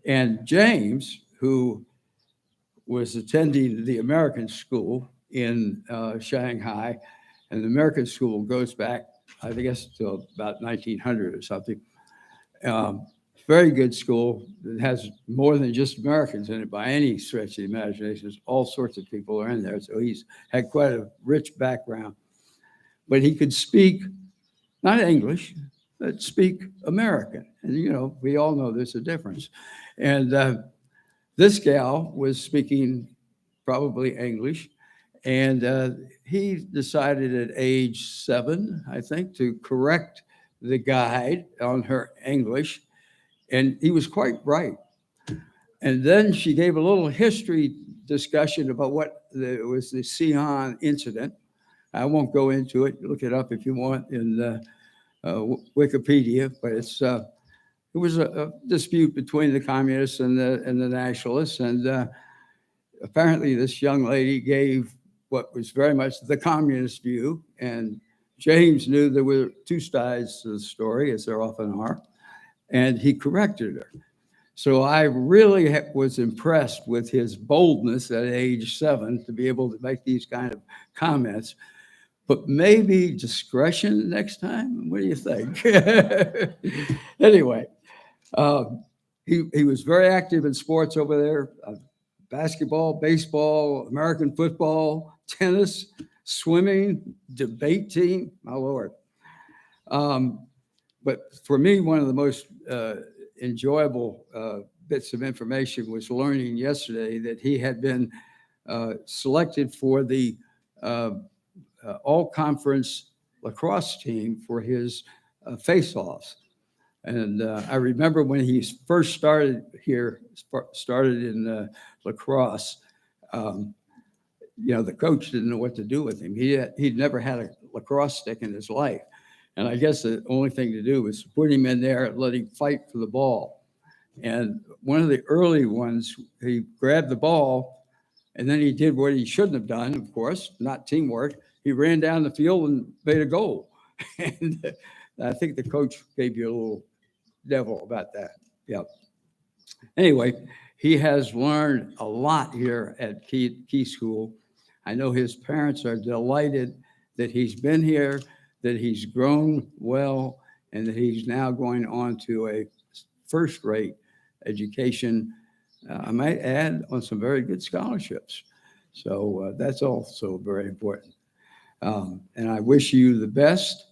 And James, who was attending the American school in Shanghai, and the American school goes back, I guess, to about 1900 or something. Very good school. It has more than just Americans in it by any stretch of the imagination. All sorts of people are in there. So he's had quite a rich background. But he could speak, not English, but speak American. And, you know, we all know there's a difference. And this gal was speaking probably English. And he decided at age 7, I think, to correct the guide on her English. And he was quite right. And then she gave a little history discussion about what was the Xi'an incident. I won't go into it. Look it up if you want in Wikipedia. But it was a dispute between the communists and the nationalists. And apparently this young lady gave what was very much the communist view. And James knew there were 2 sides to the story, as there often are. And he corrected her. So I really was impressed with his boldness at age 7 to be able to make these kind of comments. But maybe discretion next time? What do you think? Anyway, he was very active in sports over there. Basketball, baseball, American football, tennis, swimming, debate team, my Lord. But for me, one of the most enjoyable bits of information was learning yesterday that he had been selected for the all-conference lacrosse team for his face-offs. And I remember when he first started in lacrosse, you know, the coach didn't know what to do with him. He'd never had a lacrosse stick in his life. And I guess the only thing to do was put him in there and let him fight for the ball. And one of the early ones, he grabbed the ball, and then he did what he shouldn't have done, of course, not teamwork. he ran down the field and made a goal. And I think the coach gave you a little devil about that. Yep. Anyway, he has learned a lot here at Key School. I know his parents are delighted that he's been here, that he's grown well, and that he's now going on to a first-rate education. I might add on some very good scholarships. So that's also very important. And I wish you the best.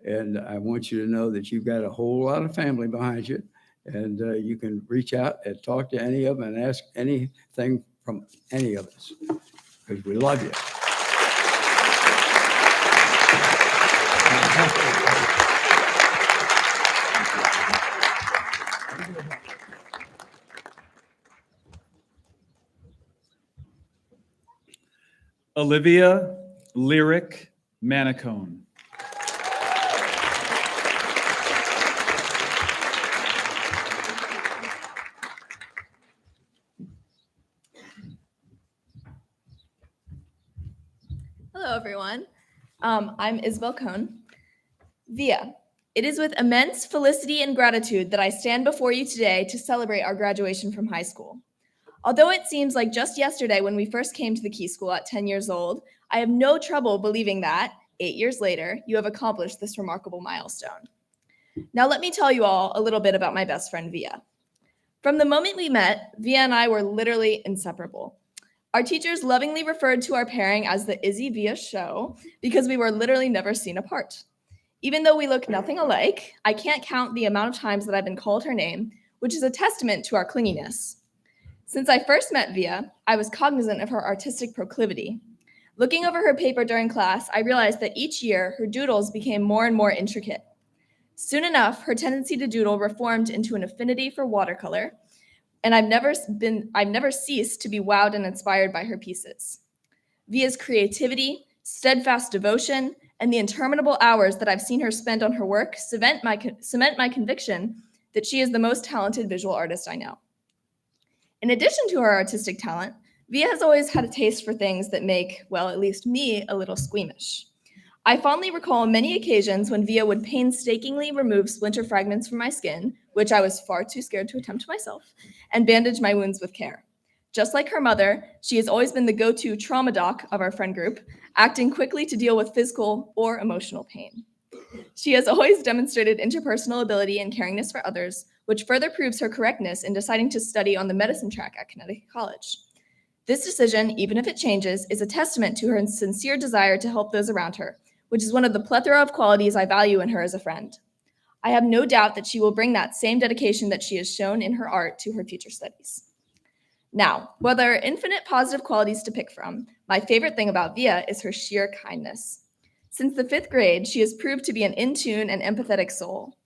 And I want you to know that you've got a whole lot of family behind you. And you can reach out and talk to any of them and ask anything from any of us, because we love you. Olivia Lyric Manicone. Hello, everyone. I'm Isabel Cohn. Via, it is with immense felicity and gratitude that I stand before you today to celebrate our graduation from high school. Although it seems like just yesterday when we first came to the Key School at 10 years old, I have no trouble believing that, 8 years later, you have accomplished this remarkable milestone. Now let me tell you all a little bit about my best friend, Via. From the moment we met, Via and I were literally inseparable. Our teachers lovingly referred to our pairing as the Izzy Via show because we were literally never seen apart. Even though we look nothing alike, I can't count the amount of times that I've been called her name, which is a testament to our clinginess. Since I first met Via, I was cognizant of her artistic proclivity. Looking over her paper during class, I realized that each year her doodles became more and more intricate. Soon enough, her tendency to doodle reformed into an affinity for watercolor, and I've never ceased to be wowed and inspired by her pieces. Via's creativity, steadfast devotion, and the interminable hours that I've seen her spend on her work cement my conviction that she is the most talented visual artist I know. In addition to her artistic talent, Via has always had a taste for things that make, well, at least me, a little squeamish. I fondly recall many occasions when Via would painstakingly remove splinter fragments from my skin, which I was far too scared to attempt myself, and bandage my wounds with care. Just like her mother, she has always been the go-to trauma doc of our friend group, acting quickly to deal with physical or emotional pain. She has always demonstrated interpersonal ability and caringness for others, which further proves her correctness in deciding to study on the medicine track at Connecticut College. This decision, even if it changes, is a testament to her sincere desire to help those around her, which is one of the plethora of qualities I value in her as a friend. I have no doubt that she will bring that same dedication that she has shown in her art to her future studies. Now, while there are infinite positive qualities to pick from, my favorite thing about Via is her sheer kindness. Since the 5th grade, she has proved to be an in-tune and empathetic soul.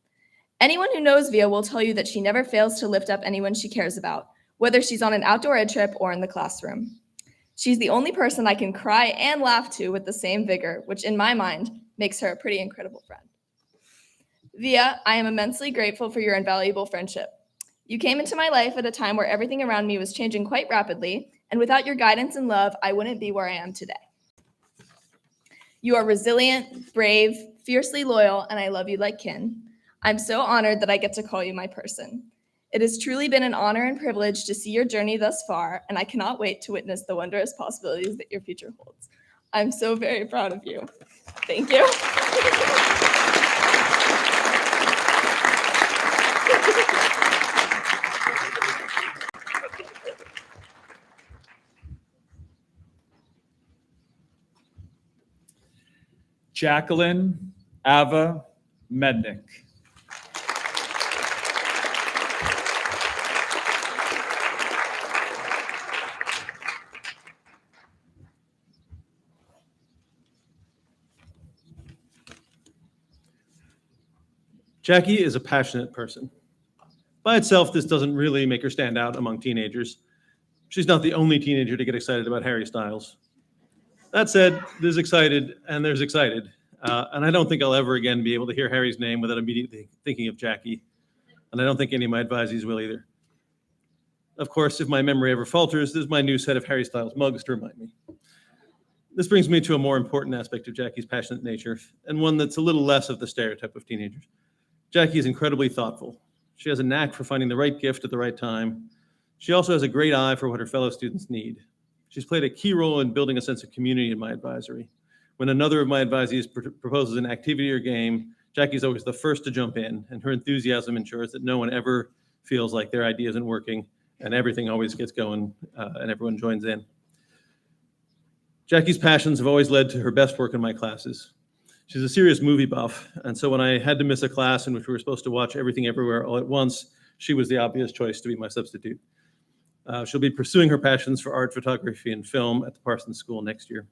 Anyone who knows Via will tell you that she never fails to lift up anyone she cares about, whether she's on an outdoor ed trip or in the classroom. She's the only person I can cry and laugh to with the same vigor, which in my mind makes her a pretty incredible friend. Via, I am immensely grateful for your invaluable friendship. You came into my life at a time where everything around me was changing quite rapidly, and without your guidance and love, I wouldn't be where I am today. You are resilient, brave, fiercely loyal, and I love you like kin. I'm so honored that I get to call you my person. It has truly been an honor and privilege to see your journey thus far, and I cannot wait to witness the wondrous possibilities that your future holds. I'm so very proud of you. Thank you. Jacqueline Ava Mednick. Jackie is a passionate person. By itself, this doesn't really make her stand out among teenagers. She's not the only teenager to get excited about Harry Styles. That said, there's excited and there's excited. And I don't think I'll ever again be able to hear Harry's name without immediately thinking of Jackie. And I don't think any of my advisees will either. Of course, if my memory ever falters, there's my new set of Harry Styles mugs to remind me. This brings me to a more important aspect of Jackie's passionate nature, and one that's a little less of the stereotype of teenagers. Jackie is incredibly thoughtful. She has a knack for finding the right gift at the right time. She also has a great eye for what her fellow students need. She's played a key role in building a sense of community in my advisory. When another of my advisees proposes an activity or game, Jackie's always the first to jump in, and her enthusiasm ensures that no one ever feels like their idea isn't working, and everything always gets going, and everyone joins in. Jackie's passions have always led to her best work in my classes. She's a serious movie buff, and so when I had to miss a class in which we were supposed to watch Everything Everywhere All at Once, she was the obvious choice to be my substitute. She'll be pursuing her passions for art, photography, and film at the Parsons School next year.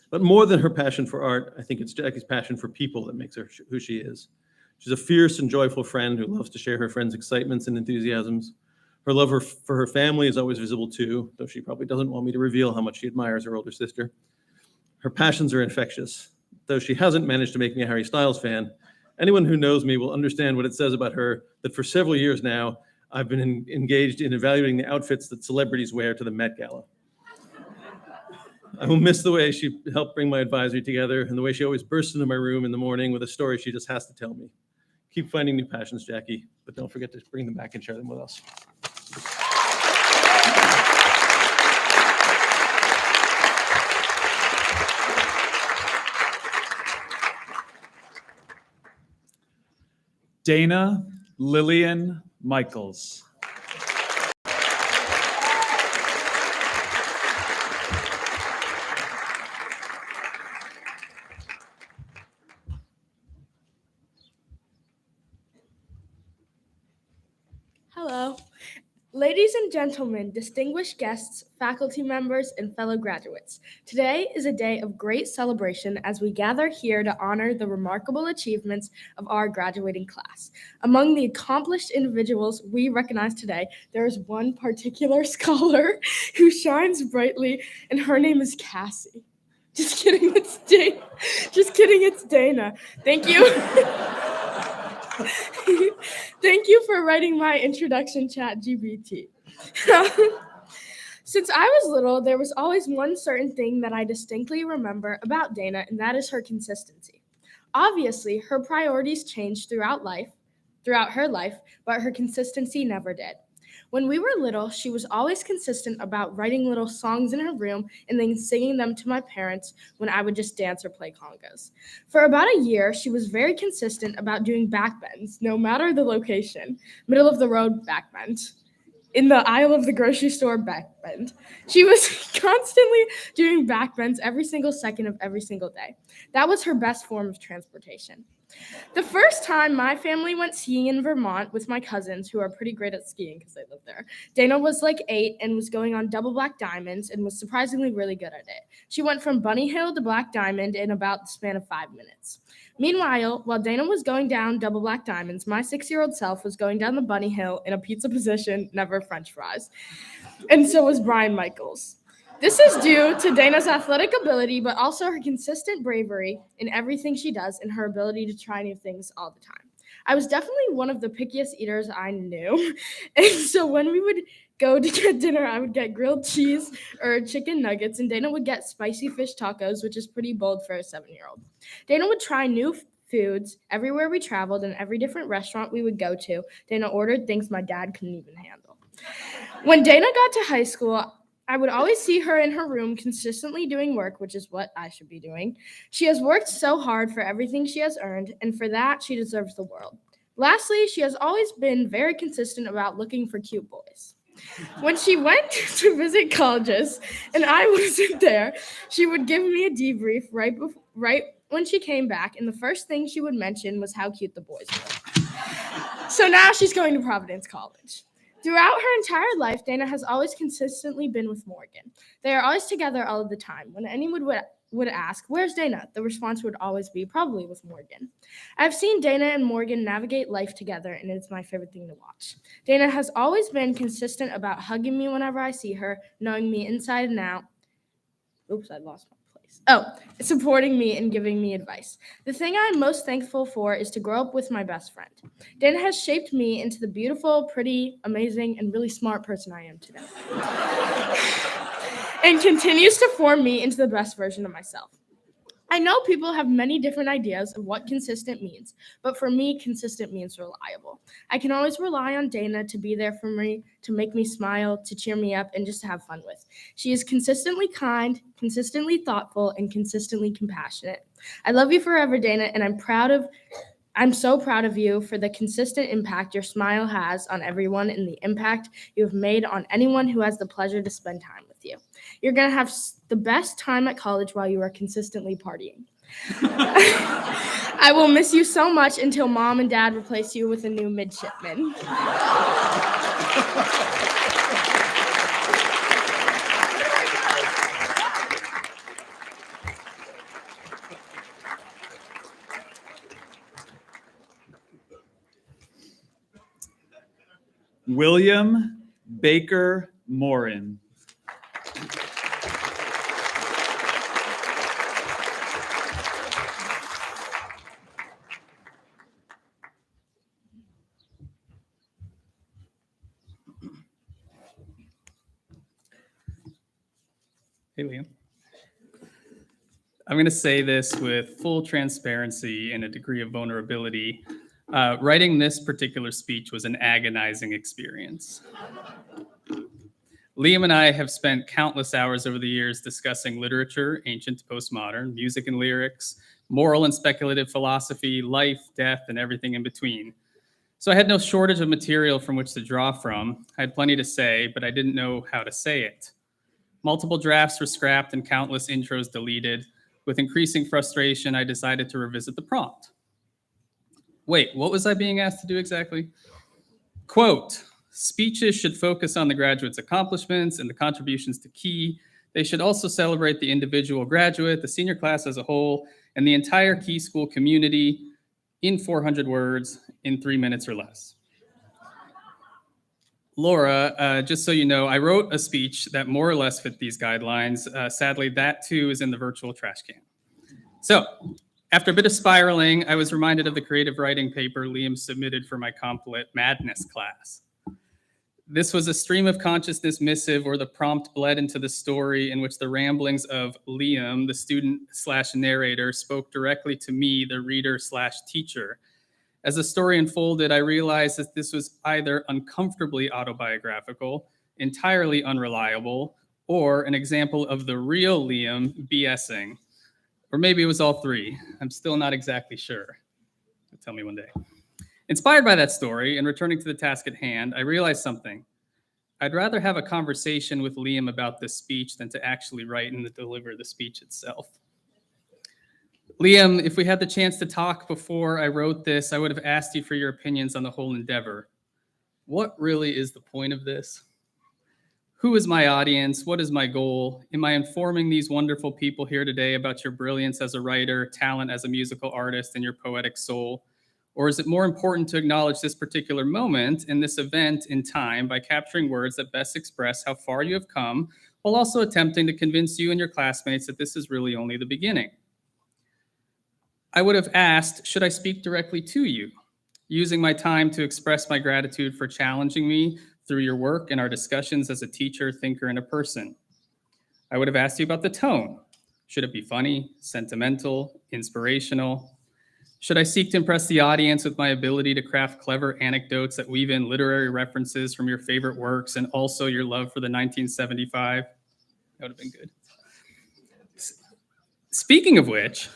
But more than her passion for art, I think it's Jackie's passion for people that makes her who she is. She's a fierce and joyful friend who loves to share her friends' excitements and enthusiasms. Her love for her family is always visible too, though she probably doesn't want me to reveal how much she admires her older sister. Her passions are infectious. Though she hasn't managed to make me a Harry Styles fan, anyone who knows me will understand what it says about her that for several years now, I've been engaged in evaluating the outfits that celebrities wear to the Met Gala. I will miss the way she helped bring my advisory together and the way she always bursts into my room in the morning with a story she just has to tell me. Keep finding new passions, Jackie, but don't forget to bring them back and share them with us. Dana Lillian Michaels. Hello. Ladies and gentlemen, distinguished guests, faculty members, and fellow graduates, today is a day of great celebration as we gather here to honor the remarkable achievements of our graduating class. Among the accomplished individuals we recognize today, there is one particular scholar who shines brightly, and her name is Cassie. Just kidding, it's Dana. Just kidding, it's Dana. Thank you. Thank you for writing my introduction, ChatGPT. Since I was little, there was always one certain thing that I distinctly remember about Dana, and that is her consistency. Obviously, her priorities changed throughout her life, but her consistency never did. When we were little, she was always consistent about writing little songs in her room and then singing them to my parents when I would just dance or play congas. For about a year, she was very consistent about doing backbends, no matter the location. Middle of the road, backbend. In the aisle of the grocery store, backbend. She was constantly doing backbends every single second of every single day. That was her best form of transportation. The first time my family went skiing in Vermont with my cousins, who are pretty great at skiing because they live there, Dana was like 8 and was going on double black diamonds and was surprisingly really good at it. She went from Bunny Hill to Black Diamond in about the span of 5 minutes. Meanwhile, while Dana was going down double black diamonds, my 6-year-old self was going down the Bunny Hill in a pizza position, never French fries. And so was Brian Michaels. This is due to Dana's athletic ability, but also her consistent bravery in everything she does and her ability to try new things all the time. I was definitely one of the pickiest eaters I knew. And so when we would go to get dinner, I would get grilled cheese or chicken nuggets, and Dana would get spicy fish tacos, which is pretty bold for a 7-year-old. Dana would try new foods everywhere we traveled and every different restaurant we would go to. Dana ordered things my dad couldn't even handle. When Dana got to high school, I would always see her in her room consistently doing work, which is what I should be doing. She has worked so hard for everything she has earned, and for that, she deserves the world. Lastly, she has always been very consistent about looking for cute boys. When she went to visit colleges and I wasn't there, she would give me a debrief right when she came back, and the first thing she would mention was how cute the boys were. So now she's going to Providence College. Throughout her entire life, Dana has always consistently been with Morgan. They are always together all of the time. When anyone would ask, "Where's Dana?" the response would always be, "Probably with Morgan." I've seen Dana and Morgan navigate life together, and it's my favorite thing to watch. Dana has always been consistent about hugging me whenever I see her, knowing me inside and out. Oops, I lost my place. Supporting me and giving me advice. The thing I'm most thankful for is to grow up with my best friend. Dana has shaped me into the beautiful, pretty, amazing, and really smart person I am today. and continues to form me into the best version of myself. I know people have many different ideas of what consistent means, but for me, consistent means reliable. I can always rely on Dana to be there for me, to make me smile, to cheer me up, and just to have fun with. She is consistently kind, consistently thoughtful, and consistently compassionate. I love you forever, Dana, and I'm so proud of you for the consistent impact your smile has on everyone and the impact you have made on anyone who has the pleasure to spend time with you. You're going to have the best time at college while you are consistently partying. I will miss you so much until Mom and Dad replace you with a new midshipman. William Baker Morin. Hey, Liam. I'm going to say this with full transparency and a degree of vulnerability. Writing this particular speech was an agonizing experience. Liam and I have spent countless hours over the years discussing literature, ancient to postmodern, music and lyrics, moral and speculative philosophy, life, death, and everything in between. So I had no shortage of material from which to draw from. I had plenty to say, but I didn't know how to say it. Multiple drafts were scrapped and countless intros deleted. With increasing frustration, I decided to revisit the prompt. Wait, what was I being asked to do exactly? Quote, speeches should focus on the graduate's accomplishments and the contributions to Key. They should also celebrate the individual graduate, the senior class as a whole, and the entire Key School community in 400 words in 3 minutes or less. Laura, just so you know, I wrote a speech that more or less fit these guidelines. Sadly, that too is in the virtual trash can. So, after a bit of spiraling, I was reminded of the creative writing paper Liam submitted for my Complet Madness class. This was a stream of consciousness missive where the prompt bled into the story in which the ramblings of Liam, the student/narrator, spoke directly to me, the reader/teacher. As the story unfolded, I realized that this was either uncomfortably autobiographical, entirely unreliable, or an example of the real Liam BSing. Or maybe it was all three. I'm still not exactly sure. Tell me one day. Inspired by that story and returning to the task at hand, I realized something. I'd rather have a conversation with Liam about this speech than to actually write and deliver the speech itself. Liam, if we had the chance to talk before I wrote this, I would have asked you for your opinions on the whole endeavor. What really is the point of this? Who is my audience? What is my goal? Am I informing these wonderful people here today about your brilliance as a writer, talent as a musical artist, and your poetic soul? Or is it more important to acknowledge this particular moment and this event in time by capturing words that best express how far you have come, while also attempting to convince you and your classmates that this is really only the beginning? I would have asked, should I speak directly to you, using my time to express my gratitude for challenging me through your work and our discussions as a teacher, thinker, and a person? I would have asked you about the tone. Should it be funny, sentimental, inspirational? Should I seek to impress the audience with my ability to craft clever anecdotes that weave in literary references from your favorite works and also your love for the 1975? That would have been good. Speaking of which,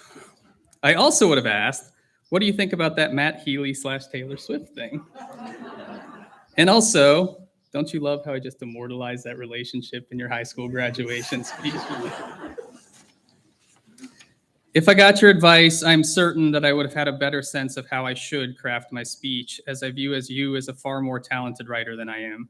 I also would have asked, what do you think about that Matt Healy/Taylor Swift thing? And also, don't you love how I just immortalized that relationship in your high school graduation speech? If I got your advice, I'm certain that I would have had a better sense of how I should craft my speech, as I view you as a far more talented writer than I am.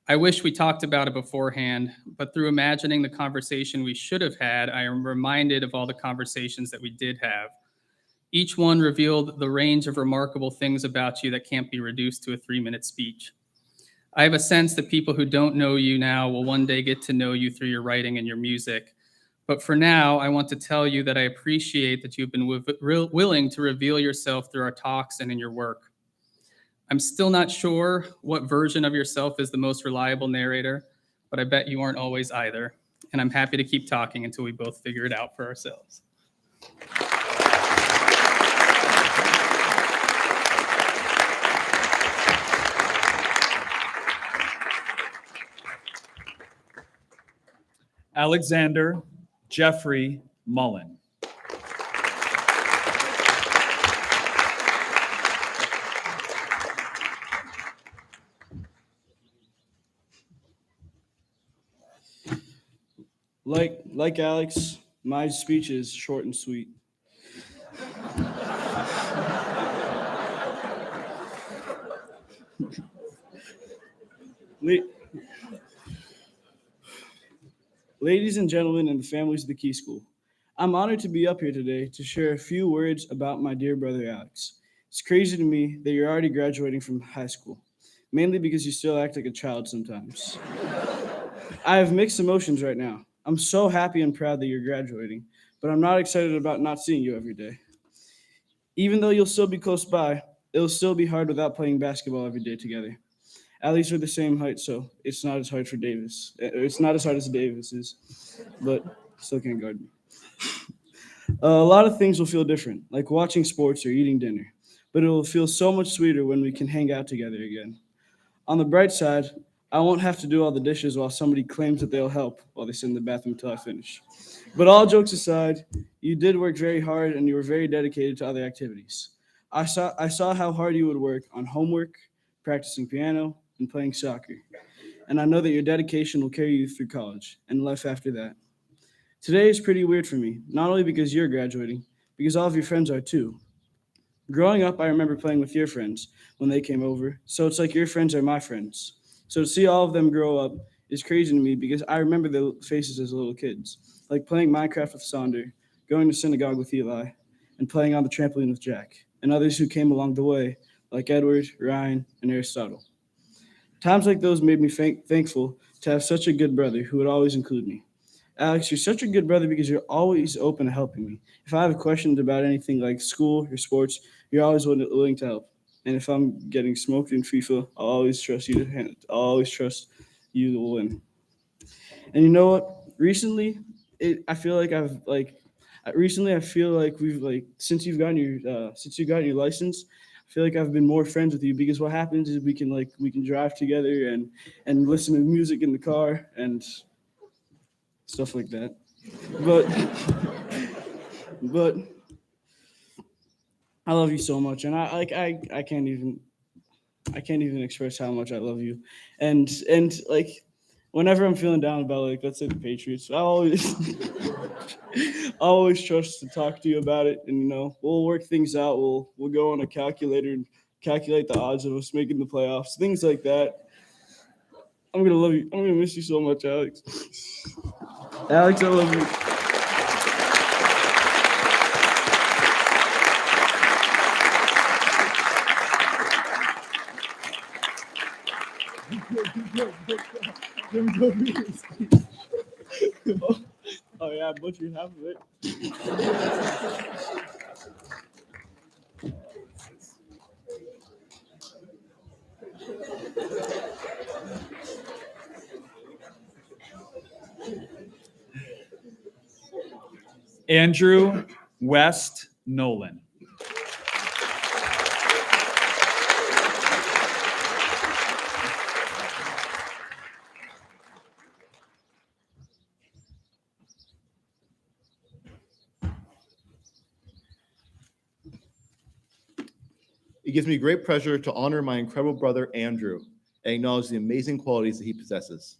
I wish we talked about it beforehand, but through imagining the conversation we should have had, I am reminded of all the conversations that we did have. Each one revealed the range of remarkable things about you that can't be reduced to a 3-minute speech. I have a sense that people who don't know you now will one day get to know you through your writing and your music. But for now, I want to tell you that I appreciate that you've been willing to reveal yourself through our talks and in your work. I'm still not sure what version of yourself is the most reliable narrator, but I bet you aren't always either. and I'm happy to keep talking until we both figure it out for ourselves. Alexander Jeffrey Mullen. Like Alex, my speech is short and sweet. Ladies and gentlemen and the families of the Key School, I'm honored to be up here today to share a few words about my dear brother Alex. It's crazy to me that you're already graduating from high school, mainly because you still act like a child sometimes. I have mixed emotions right now. I'm so happy and proud that you're graduating, but I'm not excited about not seeing you every day. Even though you'll still be close by, it'll still be hard without playing basketball every day together. At least we're the same height, so it's not as hard for Davis. It's not as hard as Davis is, but still can't guard me. A lot of things will feel different, like watching sports or eating dinner, but it will feel so much sweeter when we can hang out together again. On the bright side, I won't have to do all the dishes while somebody claims that they'll help while they sit in the bathroom until I finish. But all jokes aside, you did work very hard and you were very dedicated to other activities. I saw how hard you would work on homework, practicing piano, and playing soccer. And I know that your dedication will carry you through college and life after that. Today is pretty weird for me, not only because you're graduating, because all of your friends are too. Growing up, I remember playing with your friends when they came over, so it's like your friends are my friends. So to see all of them grow up is crazy to me because I remember their faces as little kids, like playing Minecraft with Sonder, going to synagogue with Eli, and playing on the trampoline with Jack, and others who came along the way, like Edward, Ryan, and Aristotle. Times like those made me thankful to have such a good brother who would always include me. Alex, you're such a good brother because you're always open to helping me. If I have questions about anything like school or sports, you're always willing to help. And if I'm getting smoked in FIFA, I'll always trust you to handle it. I'll always trust you to win. And you know what? Recently, I feel like we've since you've gotten your license, I feel like I've been more friends with you because what happens is we can drive together and listen to music in the car and stuff like that. But I love you so much, and I can't even express how much I love you. And like whenever I'm feeling down about let's say the Patriots, I always trust to talk to you about it, and we'll work things out. We'll go on a calculator and calculate the odds of us making the playoffs, things like that. I'm gonna love you. I'm gonna miss you so much, Alex. Alex, I love you. Oh yeah, I butchered half of it. Andrew West Nolan. It gives me great pleasure to honor my incredible brother, Andrew, and acknowledge the amazing qualities that he possesses.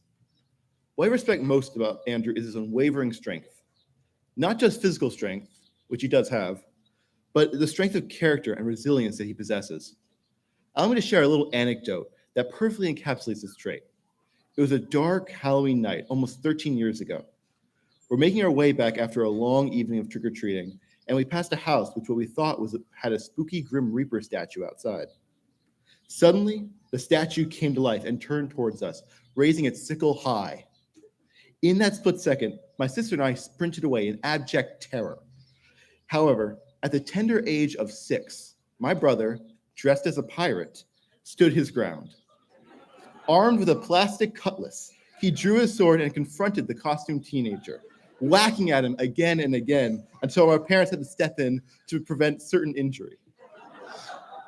What I respect most about Andrew is his unwavering strength. Not just physical strength, which he does have, but the strength of character and resilience that he possesses. I'm going to share a little anecdote that perfectly encapsulates this trait. It was a dark Halloween night, almost 13 years ago. We're making our way back after a long evening of trick-or-treating, and we passed a house which what we thought had a spooky Grim Reaper statue outside. Suddenly, the statue came to life and turned towards us, raising its sickle high. In that split second, my sister and I sprinted away in abject terror. However, at the tender age of 6, my brother, dressed as a pirate, stood his ground. Armed with a plastic cutlass, He drew his sword and confronted the costumed teenager, whacking at him again and again until our parents had to step in to prevent certain injury.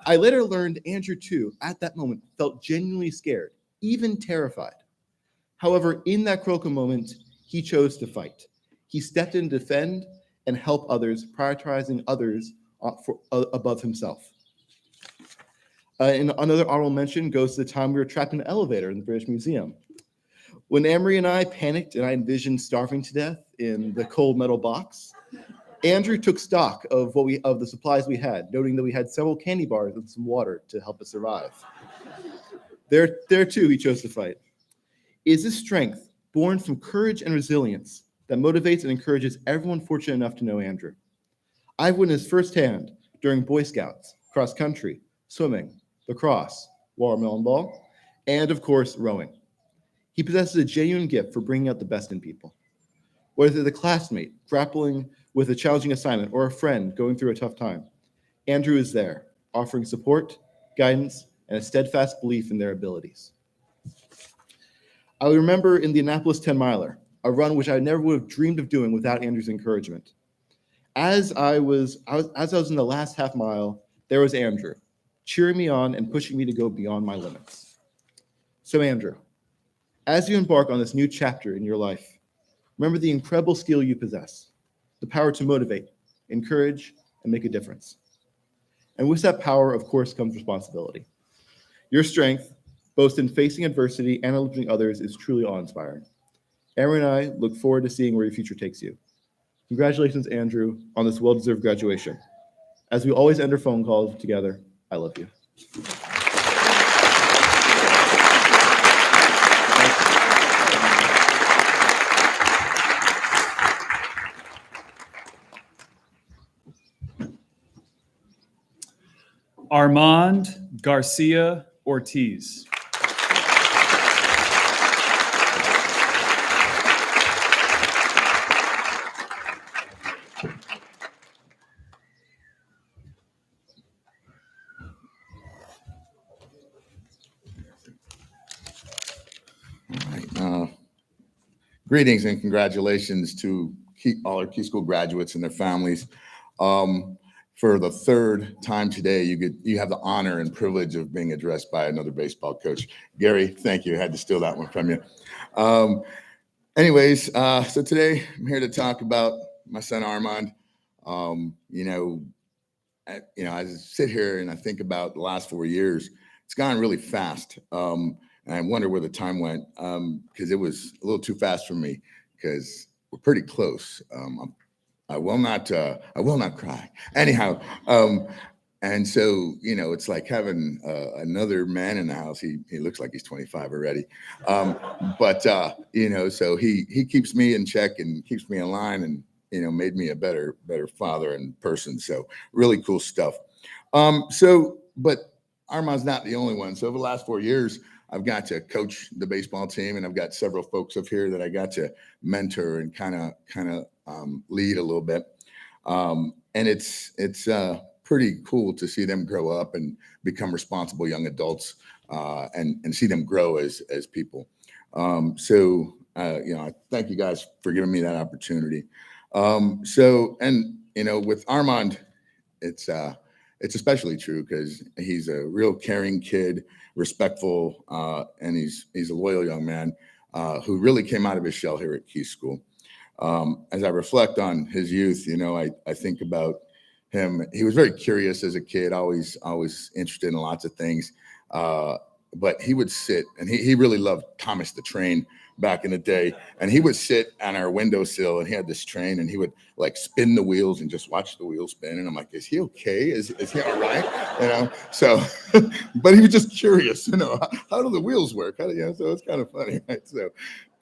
I later learned Andrew, too, at that moment, felt genuinely scared, even terrified. However, in that critical moment, he chose to fight. He stepped in to defend and help others, prioritizing others above himself. And another honorable mention goes to the time we were trapped in an elevator in the British Museum. When Amory and I panicked and I envisioned starving to death in the cold metal box, Andrew took stock of the supplies we had, noting that we had several candy bars and some water to help us survive. There too, he chose to fight. It is this strength, born from courage and resilience, that motivates and encourages everyone fortunate enough to know Andrew. I've witnessed firsthand during Boy Scouts, cross country, swimming, lacrosse, watermelon ball, and of course, rowing. He possesses a genuine gift for bringing out the best in people. Whether the classmate grappling with a challenging assignment or a friend going through a tough time, Andrew is there, offering support, guidance, and a steadfast belief in their abilities. I remember in the Annapolis 10-miler, a run which I never would have dreamed of doing without Andrew's encouragement. As I was in the last half mile, there was Andrew, cheering me on and pushing me to go beyond my limits. So Andrew, as you embark on this new chapter in your life, remember the incredible skill you possess, the power to motivate, encourage, and make a difference. And with that power, of course, comes responsibility. Your strength, both in facing adversity and uplifting others, is truly awe-inspiring. Aaron and I look forward to seeing where your future takes you. Congratulations, Andrew, on this well-deserved graduation. As we always end our phone calls together, I love you. Armand Garcia Ortiz. Greetings and congratulations to all our Key School graduates and their families. For the third time today, you have the honor and privilege of being addressed by another baseball coach. Gary, thank you. I had to steal that one from you. So today I'm here to talk about my son Armand. As I sit here and I think about the last 4 years, it's gone really fast. And I wonder where the time went because it was a little too fast for me because we're pretty close. I will not cry. Anyhow, and so, it's like having another man in the house. He looks like he's 25 already. So he keeps me in check and keeps me in line and, made me a better father and person. So really cool stuff. But Armand's not the only one. So over the last 4 years, I've got to coach the baseball team, and I've got several folks up here that I got to mentor and kind of lead a little bit. And it's pretty cool to see them grow up and become responsible young adults and see them grow as people. I thank you guys for giving me that opportunity. With Armand, it's especially true because he's a real caring kid, respectful, and he's a loyal young man who really came out of his shell here at Key School. As I reflect on his youth, I think about him. He was very curious as a kid, always interested in lots of things. But he would sit, and he really loved Thomas the Train back in the day. And he would sit on our windowsill, and he had this train, and he would like spin the wheels and just watch the wheels spin. And I'm like, is he okay? Is he all right? So, but he was just curious, how do the wheels work? So it's kind of funny, right? So,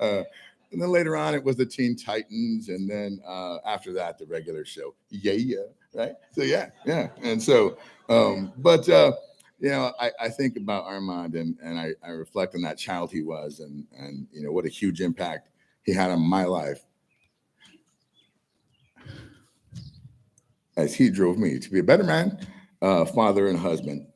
and then later on, it was the Teen Titans. And then after that, the regular show. Yeah. Right. So, yeah. And so, I think about Armand and I reflect on that child he was and what a huge impact he had on my life as he drove me to be a better man, father, and husband.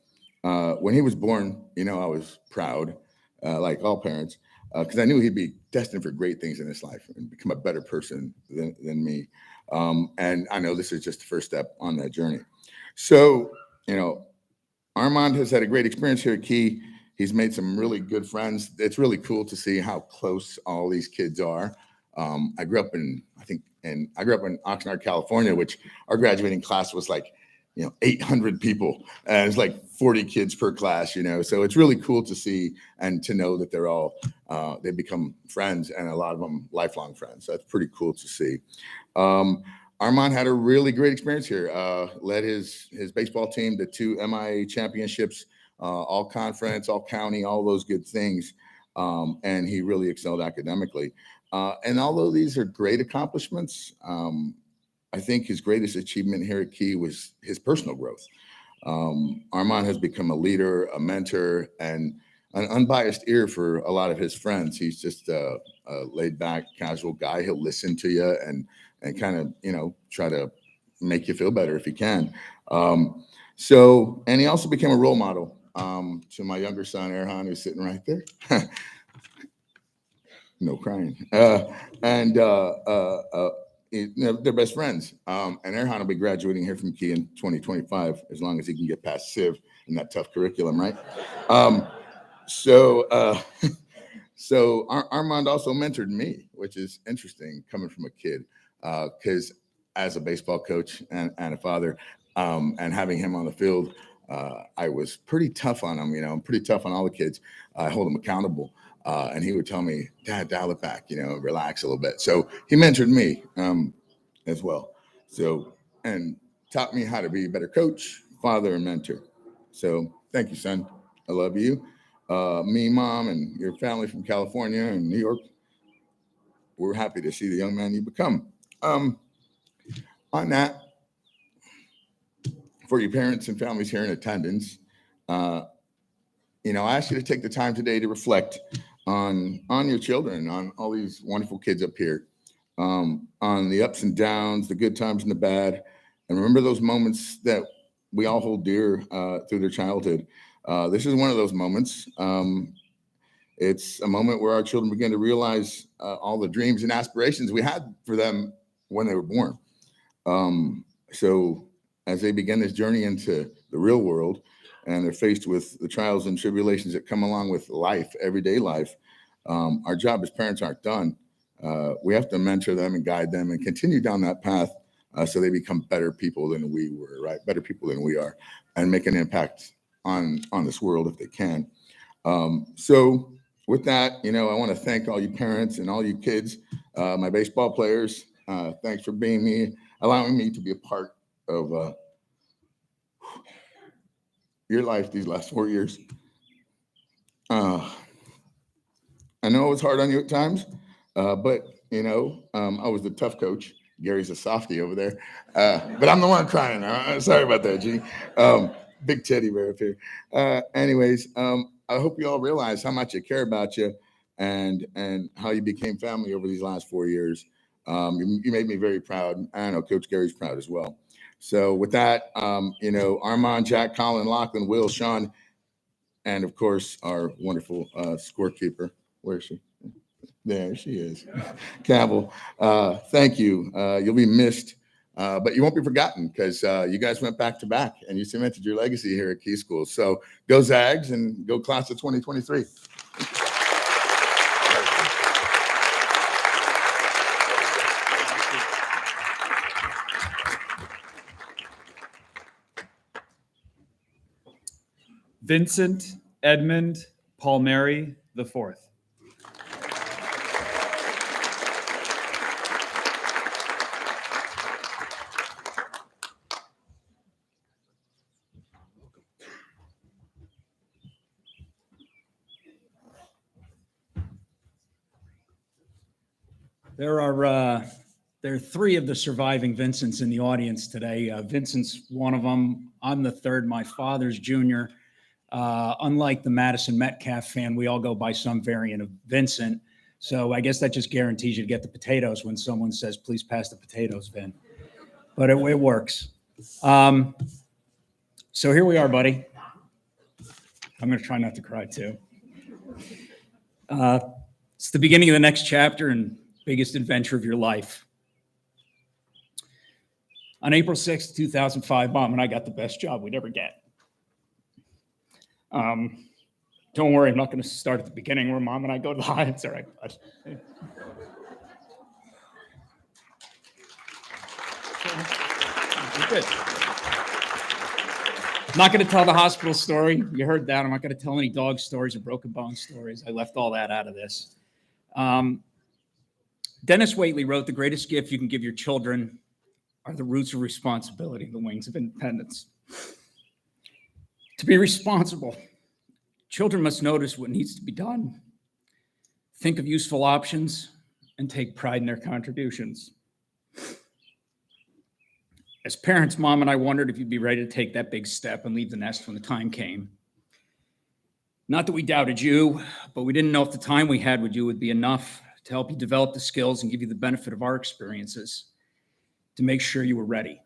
When he was born, I was proud, like all parents. because I knew he'd be destined for great things in his life and become a better person than me. And I know this is just the first step on that journey. So, Armand has had a great experience here at Key. He's made some really good friends. It's really cool to see how close all these kids are. I grew up in Oxnard, California, which our graduating class was like, 800 people, and it's like 40 kids per class, so it's really cool to see and to know that they're all, they become friends, and a lot of them lifelong friends. So that's pretty cool to see. Armand had a really great experience here, led his baseball team to 2 MIA championships, all conference, all county, all those good things. And he really excelled academically. And although these are great accomplishments, I think his greatest achievement here at Key was his personal growth. Armand has become a leader, a mentor, and an unbiased ear for a lot of his friends. He's just a laid back, casual guy. He'll listen to you and kind of, try to make you feel better if he can. And he also became a role model to my younger son, Erhan, who's sitting right there. No crying. They're best friends. And Erhan will be graduating here from Key in 2025, as long as he can get past Civ and that tough curriculum, right? So Armand also mentored me, which is interesting coming from a kid, because as a baseball coach and a father, and having him on the field, I was pretty tough on him. I'm pretty tough on all the kids. I hold them accountable. And he would tell me, Dad, dial it back, relax a little bit. So he mentored me as well. So, and taught me how to be a better coach, father, and mentor. So thank you, son. I love you. Me, Mom, and your family from California and New York, we're happy to see the young man you become. On that, for your parents and families here in attendance, I ask you to take the time today to reflect on your children, on all these wonderful kids up here, on the ups and downs, the good times and the bad, and remember those moments that we all hold dear through their childhood. This is one of those moments. It's a moment where our children begin to realize all the dreams and aspirations we had for them when they were born. So as they begin this journey into the real world, and they're faced with the trials and tribulations that come along with life, everyday life, our job as parents aren't done. We have to mentor them and guide them and continue down that path so they become better people than we were, right? Better people than we are, and make an impact on this world if they can. So with that, I want to thank all you parents and all you kids, my baseball players. Thanks for allowing me to be a part of your life these last 4 years. I know it was hard on you at times, but I was the tough coach. Gary's a softie over there, but I'm the one crying. Sorry about that, G. Big teddy bear up here. Anyways, I hope you all realize how much I care about you and how you became family over these last 4 years. You made me very proud. I know Coach Gary's proud as well. So with that, Armand, Jack, Colin, Lachlan, Will, Sean, and of course, our wonderful scorekeeper. Where is she? There she is. Campbell, thank you. You'll be missed, but you won't be forgotten because you guys went back to back and you cemented your legacy here at Key School. So go Zags and go class of 2023. Vincent Edmund Palmieri IV. There are 3 of the surviving Vincents in the audience today. Vincent's one of them. I'm the third. My father's junior. Unlike the Madison Metcalf fan, we all go by some variant of Vincent. So I guess that just guarantees you to get the potatoes when someone says, please pass the potatoes, Vin. But it works. So here we are, buddy. I'm going to try not to cry too. It's the beginning of the next chapter and biggest adventure of your life. On April 6th, 2005, Mom and I got the best job we'd ever get. Don't worry, I'm not going to start at the beginning where Mom and I go to the high. It's all right, bud. You're good. I'm not going to tell the hospital story. You heard that. I'm not going to tell any dog stories or broken bone stories. I left all that out of this. Dennis Waitley wrote, "The greatest gift you can give your children are the roots of responsibility, the wings of independence." To be responsible, children must notice what needs to be done, think of useful options, and take pride in their contributions. As parents, Mom and I wondered if you'd be ready to take that big step and leave the nest when the time came. Not that we doubted you, but we didn't know if the time we had with you would be enough to help you develop the skills and give you the benefit of our experiences to make sure you were ready.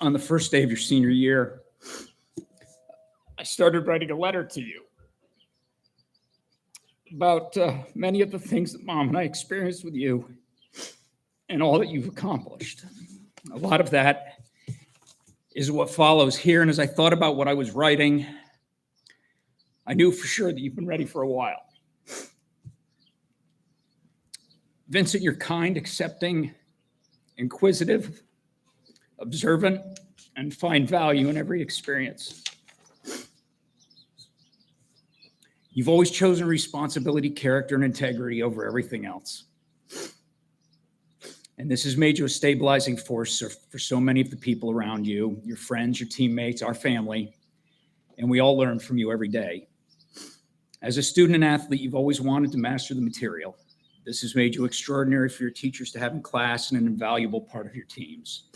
On the first day of your senior year, I started writing a letter to you about many of the things that Mom and I experienced with you and all that you've accomplished. A lot of that is what follows here. And as I thought about what I was writing, I knew for sure that you've been ready for a while. Vincent, you're kind, accepting, inquisitive, observant, and find value in every experience. You've always chosen responsibility, character, and integrity over everything else. And this has made you a stabilizing force for so many of the people around you, your friends, your teammates, our family, and we all learn from you every day. As a student and athlete, you've always wanted to master the material. This has made you extraordinary for your teachers to have in class and an invaluable part of your teams.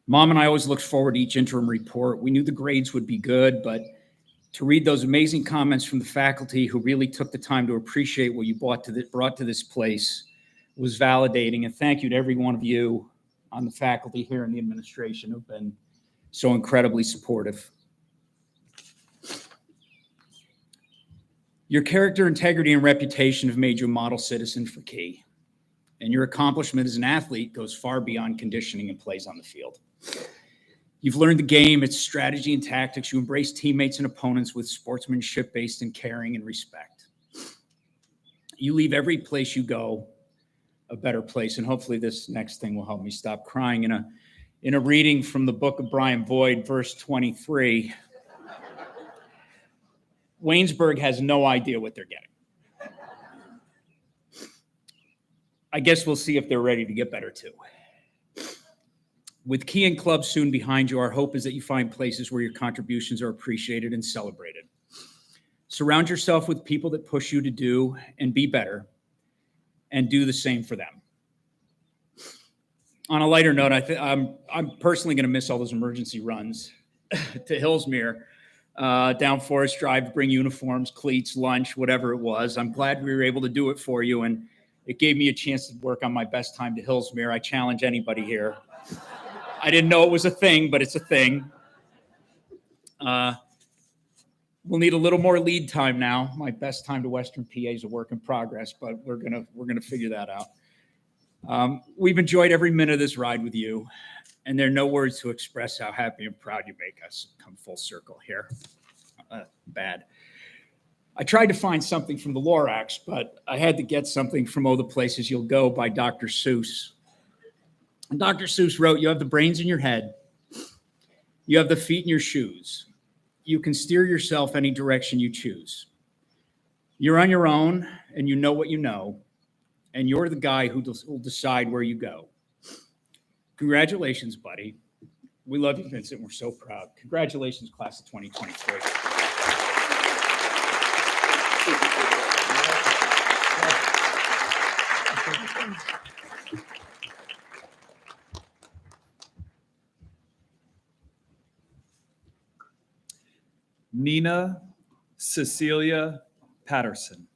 Mom and I always looked forward to each interim report. We knew the grades would be good, but to read those amazing comments from the faculty who really took the time to appreciate what you brought to this place was validating. And thank you to every one of you on the faculty here and the administration who've been so incredibly supportive. Your character, integrity, and reputation have made you a model citizen for Key. And your accomplishment as an athlete goes far beyond conditioning and plays on the field. You've learned the game, its strategy and tactics. You embrace teammates and opponents with sportsmanship based in caring and respect. You leave every place you go a better place. And hopefully this next thing will help me stop crying. In a reading from the book of Brian Boyd, verse 23, Waynesburg has no idea what they're getting. I guess we'll see if they're ready to get better too. With Key and Club soon behind you, our hope is that you find places where your contributions are appreciated and celebrated. Surround yourself with people that push you to do and be better, and do the same for them. On a lighter note, I'm personally going to miss all those emergency runs to Hillsmere, down Forest Drive to bring uniforms, cleats, lunch, whatever it was. I'm glad we were able to do it for you, and it gave me a chance to work on my best time to Hillsmere. I challenge anybody here. I didn't know it was a thing, but it's a thing. We'll need a little more lead time now. My best time to Western PA is a work in progress, but we're gonna figure that out. We've enjoyed every minute of this ride with you, and there are no words to express how happy and proud you make us come full circle here. Bad. I tried to find something from the Lorax, but I had to get something from Oh, the Places You'll Go by Dr. Seuss. And Dr. Seuss wrote, "You have the brains in your head. You have the feet in your shoes. You can steer yourself any direction you choose. You're on your own, and you know what you know, and you're the guy who will decide where you go." Congratulations, buddy. We love you, Vincent. We're so proud. Congratulations, class of 2023. Nina Cecilia Patterson.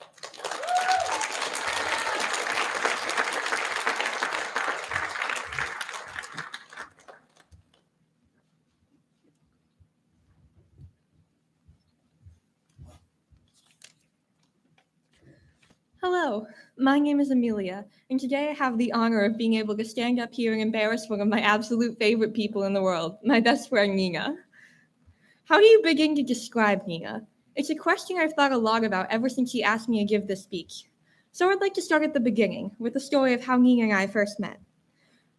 My name is Amelia, and today I have the honor of being able to stand up here and embarrass one of my absolute favorite people in the world, my best friend Nina. How do you begin to describe Nina? It's a question I've thought a lot about ever since she asked me to give this speech. So I'd like to start at the beginning, with the story of how Nina and I first met.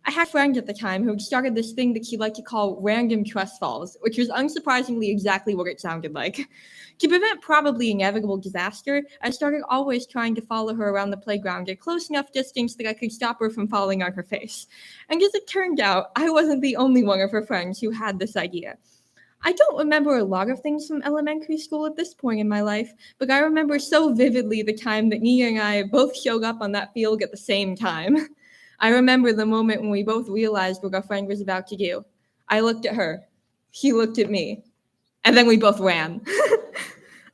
I had a friend at the time who had started this thing that she liked to call random trust falls, which was unsurprisingly exactly what it sounded like. To prevent probably inevitable disaster, I started always trying to follow her around the playground at close enough distance that I could stop her from falling on her face. And as it turned out, I wasn't the only one of her friends who had this idea. I don't remember a lot of things from elementary school at this point in my life, but I remember so vividly the time that Nina and I both showed up on that field at the same time. I remember the moment when we both realized what our friend was about to do. I looked at her, she looked at me, and then we both ran.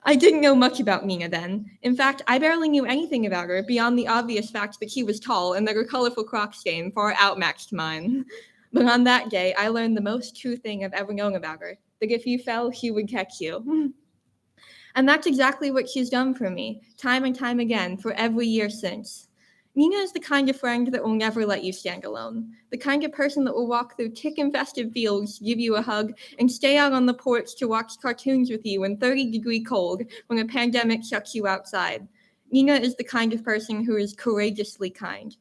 I didn't know much about Nina then. In fact, I barely knew anything about her beyond the obvious fact that she was tall and that her colorful Croc stain far outmatched mine. But on that day, I learned the most true thing I've ever known about her, that if you fell, she would catch you. And that's exactly what she's done for me, time and time again, for every year since. Nina is the kind of friend that will never let you stand alone, the kind of person that will walk through tick-infested fields, give you a hug, and stay out on the porch to watch cartoons with you in 30-degree cold when a pandemic shuts you outside. Nina is the kind of person who is courageously kind.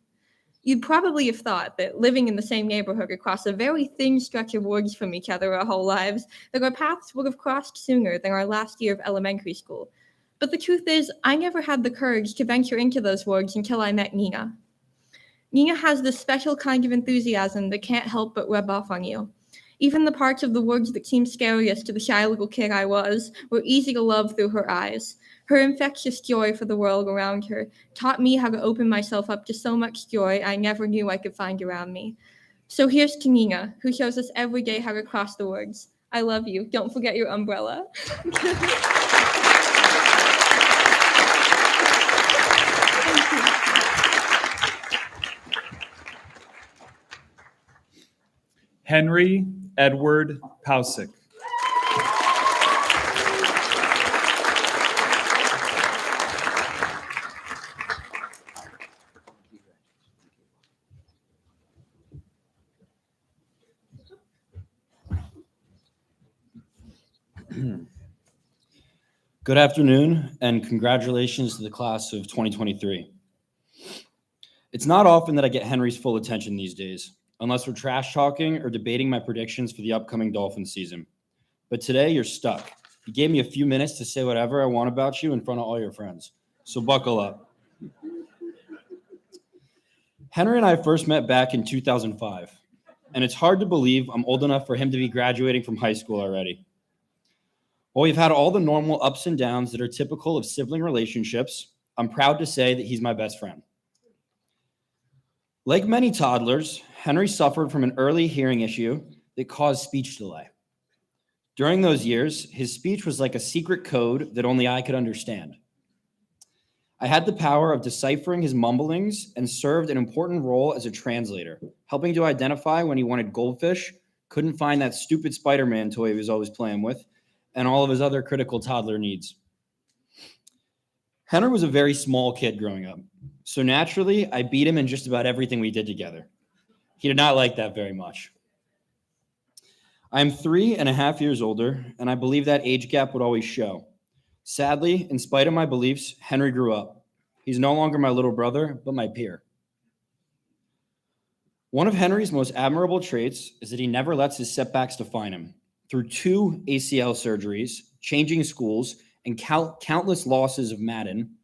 You'd probably have thought that living in the same neighborhood across a very thin stretch of woods from each other our whole lives, that our paths would have crossed sooner than our last year of elementary school. But the truth is, I never had the courage to venture into those woods until I met Nina. Nina has this special kind of enthusiasm that can't help but rub off on you. Even the parts of the woods that seemed scariest to the shy little kid I was were easy to love through her eyes. Her infectious joy for the world around her taught me how to open myself up to so much joy I never knew I could find around me. So here's to Nina, who shows us every day how to cross the woods. I love you. Don't forget your umbrella. Henry Edward Pausic. Good afternoon, and congratulations to the class of 2023. It's not often that I get Henry's full attention these days, unless we're trash talking or debating my predictions for the upcoming Dolphins season. But today, you're stuck. You gave me a few minutes to say whatever I want about you in front of all your friends, so buckle up. Henry and I first met back in 2005, and it's hard to believe I'm old enough for him to be graduating from high school already. While we've had all the normal ups and downs that are typical of sibling relationships, I'm proud to say that he's my best friend. Like many toddlers, Henry suffered from an early hearing issue that caused speech delay. During those years, his speech was like a secret code that only I could understand. I had the power of deciphering his mumblings and served an important role as a translator, helping to identify when he wanted goldfish, couldn't find that stupid Spider-Man toy he was always playing with, and all of his other critical toddler needs. Henry was a very small kid growing up, so naturally, I beat him in just about everything we did together. He did not like that very much. I'm 3.5 years older, and I believe that age gap would always show. Sadly, in spite of my beliefs, Henry grew up. He's no longer my little brother, but my peer. One of Henry's most admirable traits is that he never lets his setbacks define him. Through 2 ACL surgeries, changing schools, and countless losses of Madden,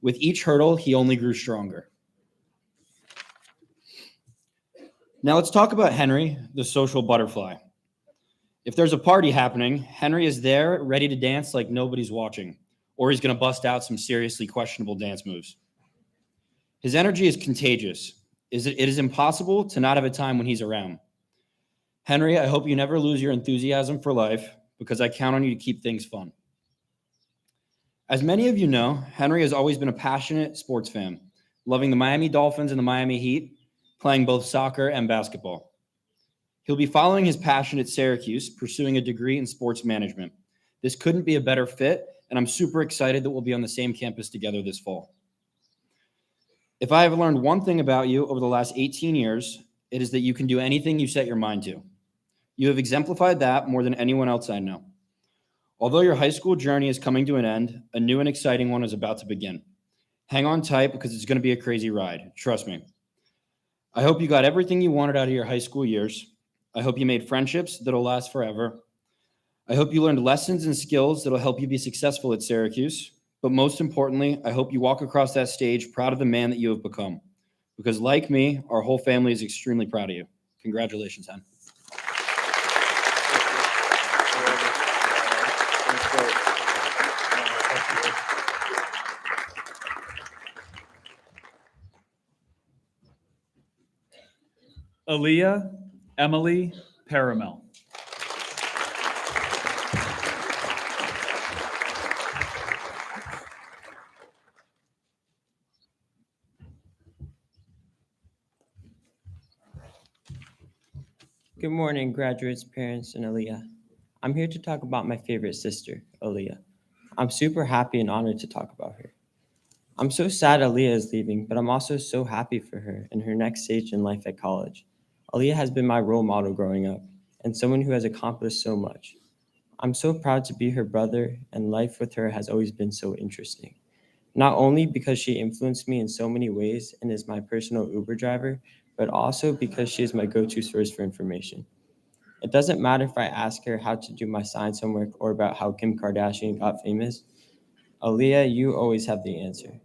with each hurdle, he only grew stronger. Now let's talk about Henry, the social butterfly. If there's a party happening, Henry is there, ready to dance like nobody's watching, or he's going to bust out some seriously questionable dance moves. His energy is contagious. It is impossible to not have a time when he's around. Henry, I hope you never lose your enthusiasm for life, because I count on you to keep things fun. As many of you know, Henry has always been a passionate sports fan, loving the Miami Dolphins and the Miami Heat, playing both soccer and basketball. He'll be following his passion at Syracuse, pursuing a degree in sports management. This couldn't be a better fit, and I'm super excited that we'll be on the same campus together this fall. If I have learned one thing about you over the last 18 years, it is that you can do anything you set your mind to. You have exemplified that more than anyone else I know. Although your high school journey is coming to an end, a new and exciting one is about to begin. Hang on tight because it's going to be a crazy ride. Trust me. I hope you got everything you wanted out of your high school years. I hope you made friendships that'll last forever. I hope you learned lessons and skills that'll help you be successful at Syracuse. But most importantly, I hope you walk across that stage proud of the man that you have become. Because like me, our whole family is extremely proud of you. Congratulations, Hen. Aaliyah Emily Paramount. Good morning, graduates, parents, and Aaliyah. I'm here to talk about my favorite sister, Aaliyah. I'm super happy and honored to talk about her. I'm so sad Aaliyah is leaving, but I'm also so happy for her in her next stage in life at college. Aaliyah has been my role model growing up and someone who has accomplished so much. I'm so proud to be her brother, and life with her has always been so interesting. Not only because she influenced me in so many ways and is my personal Uber driver, but also because she is my go-to source for information. It doesn't matter if I ask her how to do my science homework or about how Kim Kardashian got famous. Aaliyah, you always have the answer.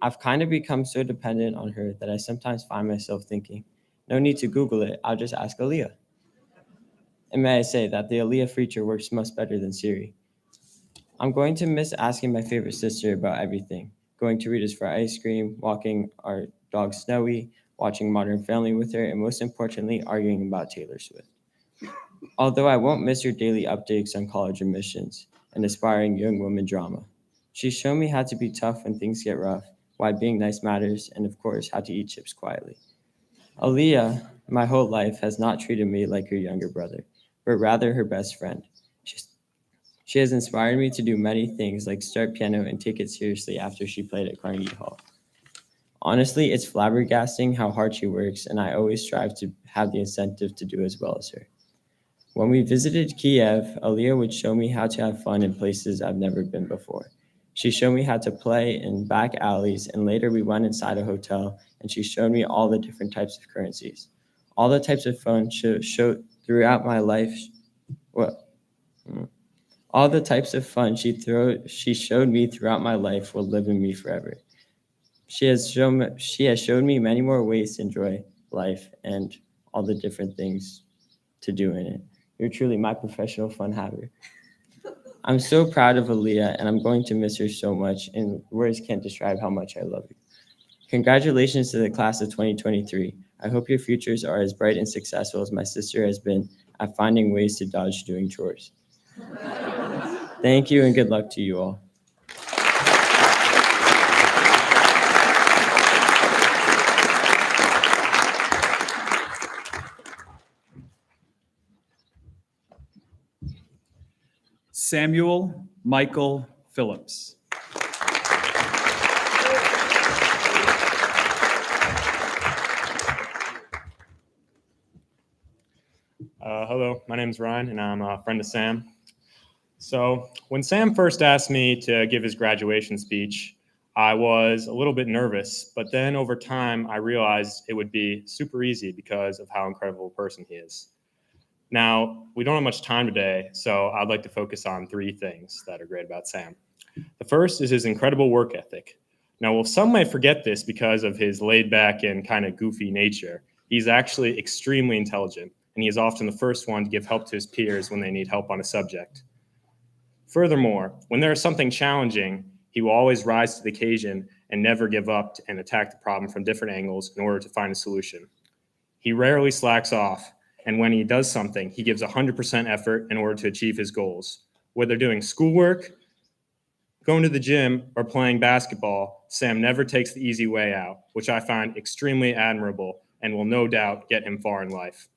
I've kind of become so dependent on her that I sometimes find myself thinking, no need to Google it, I'll just ask Aaliyah. And may I say that the Aaliyah feature works much better than Siri. I'm going to miss asking my favorite sister about everything, going to Rita's for ice cream, walking our dog Snowy, watching Modern Family with her, and most importantly, arguing about Taylor Swift. Although I won't miss her daily updates on college admissions and aspiring young woman drama. She's shown me how to be tough when things get rough, why being nice matters, and of course, how to eat chips quietly. Aaliyah, my whole life, has not treated me like her younger brother, but rather her best friend. She has inspired me to do many things like start piano and take it seriously after she played at Carnegie Hall. Honestly, it's flabbergasting how hard she works, and I always strive to have the incentive to do as well as her. When we visited Kiev, Aaliyah would show me how to have fun in places I've never been before. She showed me how to play in back alleys, and later we went inside a hotel, and she showed me all the different types of currencies. All the types of fun showed throughout my life. All the types of fun she showed me throughout my life will live in me forever. She has shown me many more ways to enjoy life and all the different things to do in it. You're truly my professional fun haver. I'm so proud of Aaliyah, and I'm going to miss her so much, and words can't describe how much I love her. Congratulations to the class of 2023. I hope your futures are as bright and successful as my sister has been at finding ways to dodge doing chores. Thank you, and good luck to you all. Samuel Michael Phillips. Hello, my name is Ryan, and I'm a friend of Sam. So when Sam first asked me to give his graduation speech, I was a little bit nervous, but then over time, I realized it would be super easy because of how incredible a person he is. Now, we don't have much time today, so I'd like to focus on three things that are great about Sam. The first is his incredible work ethic. Now, while some might forget this because of his laid-back and kind of goofy nature, he's actually extremely intelligent, and he is often the first one to give help to his peers when they need help on a subject. Furthermore, when there is something challenging, he will always rise to the occasion and never give up and attack the problem from different angles in order to find a solution. He rarely slacks off, and when he does something, he gives 100% effort in order to achieve his goals. Whether doing schoolwork, going to the gym, or playing basketball, Sam never takes the easy way out, which I find extremely admirable and will no doubt get him far in life.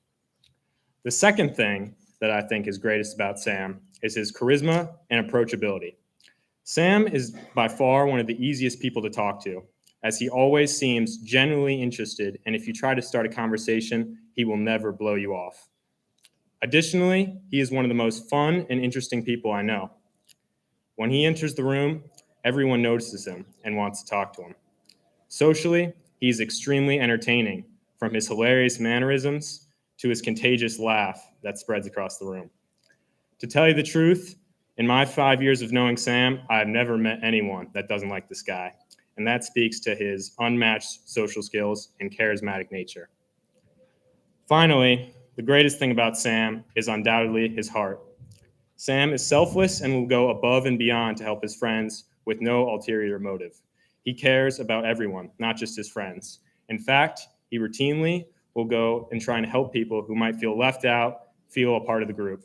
The second thing that I think is greatest about Sam is his charisma and approachability. Sam is by far one of the easiest people to talk to. as he always seems genuinely interested, and if you try to start a conversation, he will never blow you off. Additionally, he is one of the most fun and interesting people I know. When he enters the room, everyone notices him and wants to talk to him. Socially, he is extremely entertaining, from his hilarious mannerisms to his contagious laugh that spreads across the room. To tell you the truth, in my 5 years of knowing Sam, I have never met anyone that doesn't like this guy, and that speaks to his unmatched social skills and charismatic nature. Finally, the greatest thing about Sam is undoubtedly his heart. Sam is selfless and will go above and beyond to help his friends with no ulterior motive. He cares about everyone, not just his friends. In fact, he routinely will go and try and help people who might feel left out, feel a part of the group.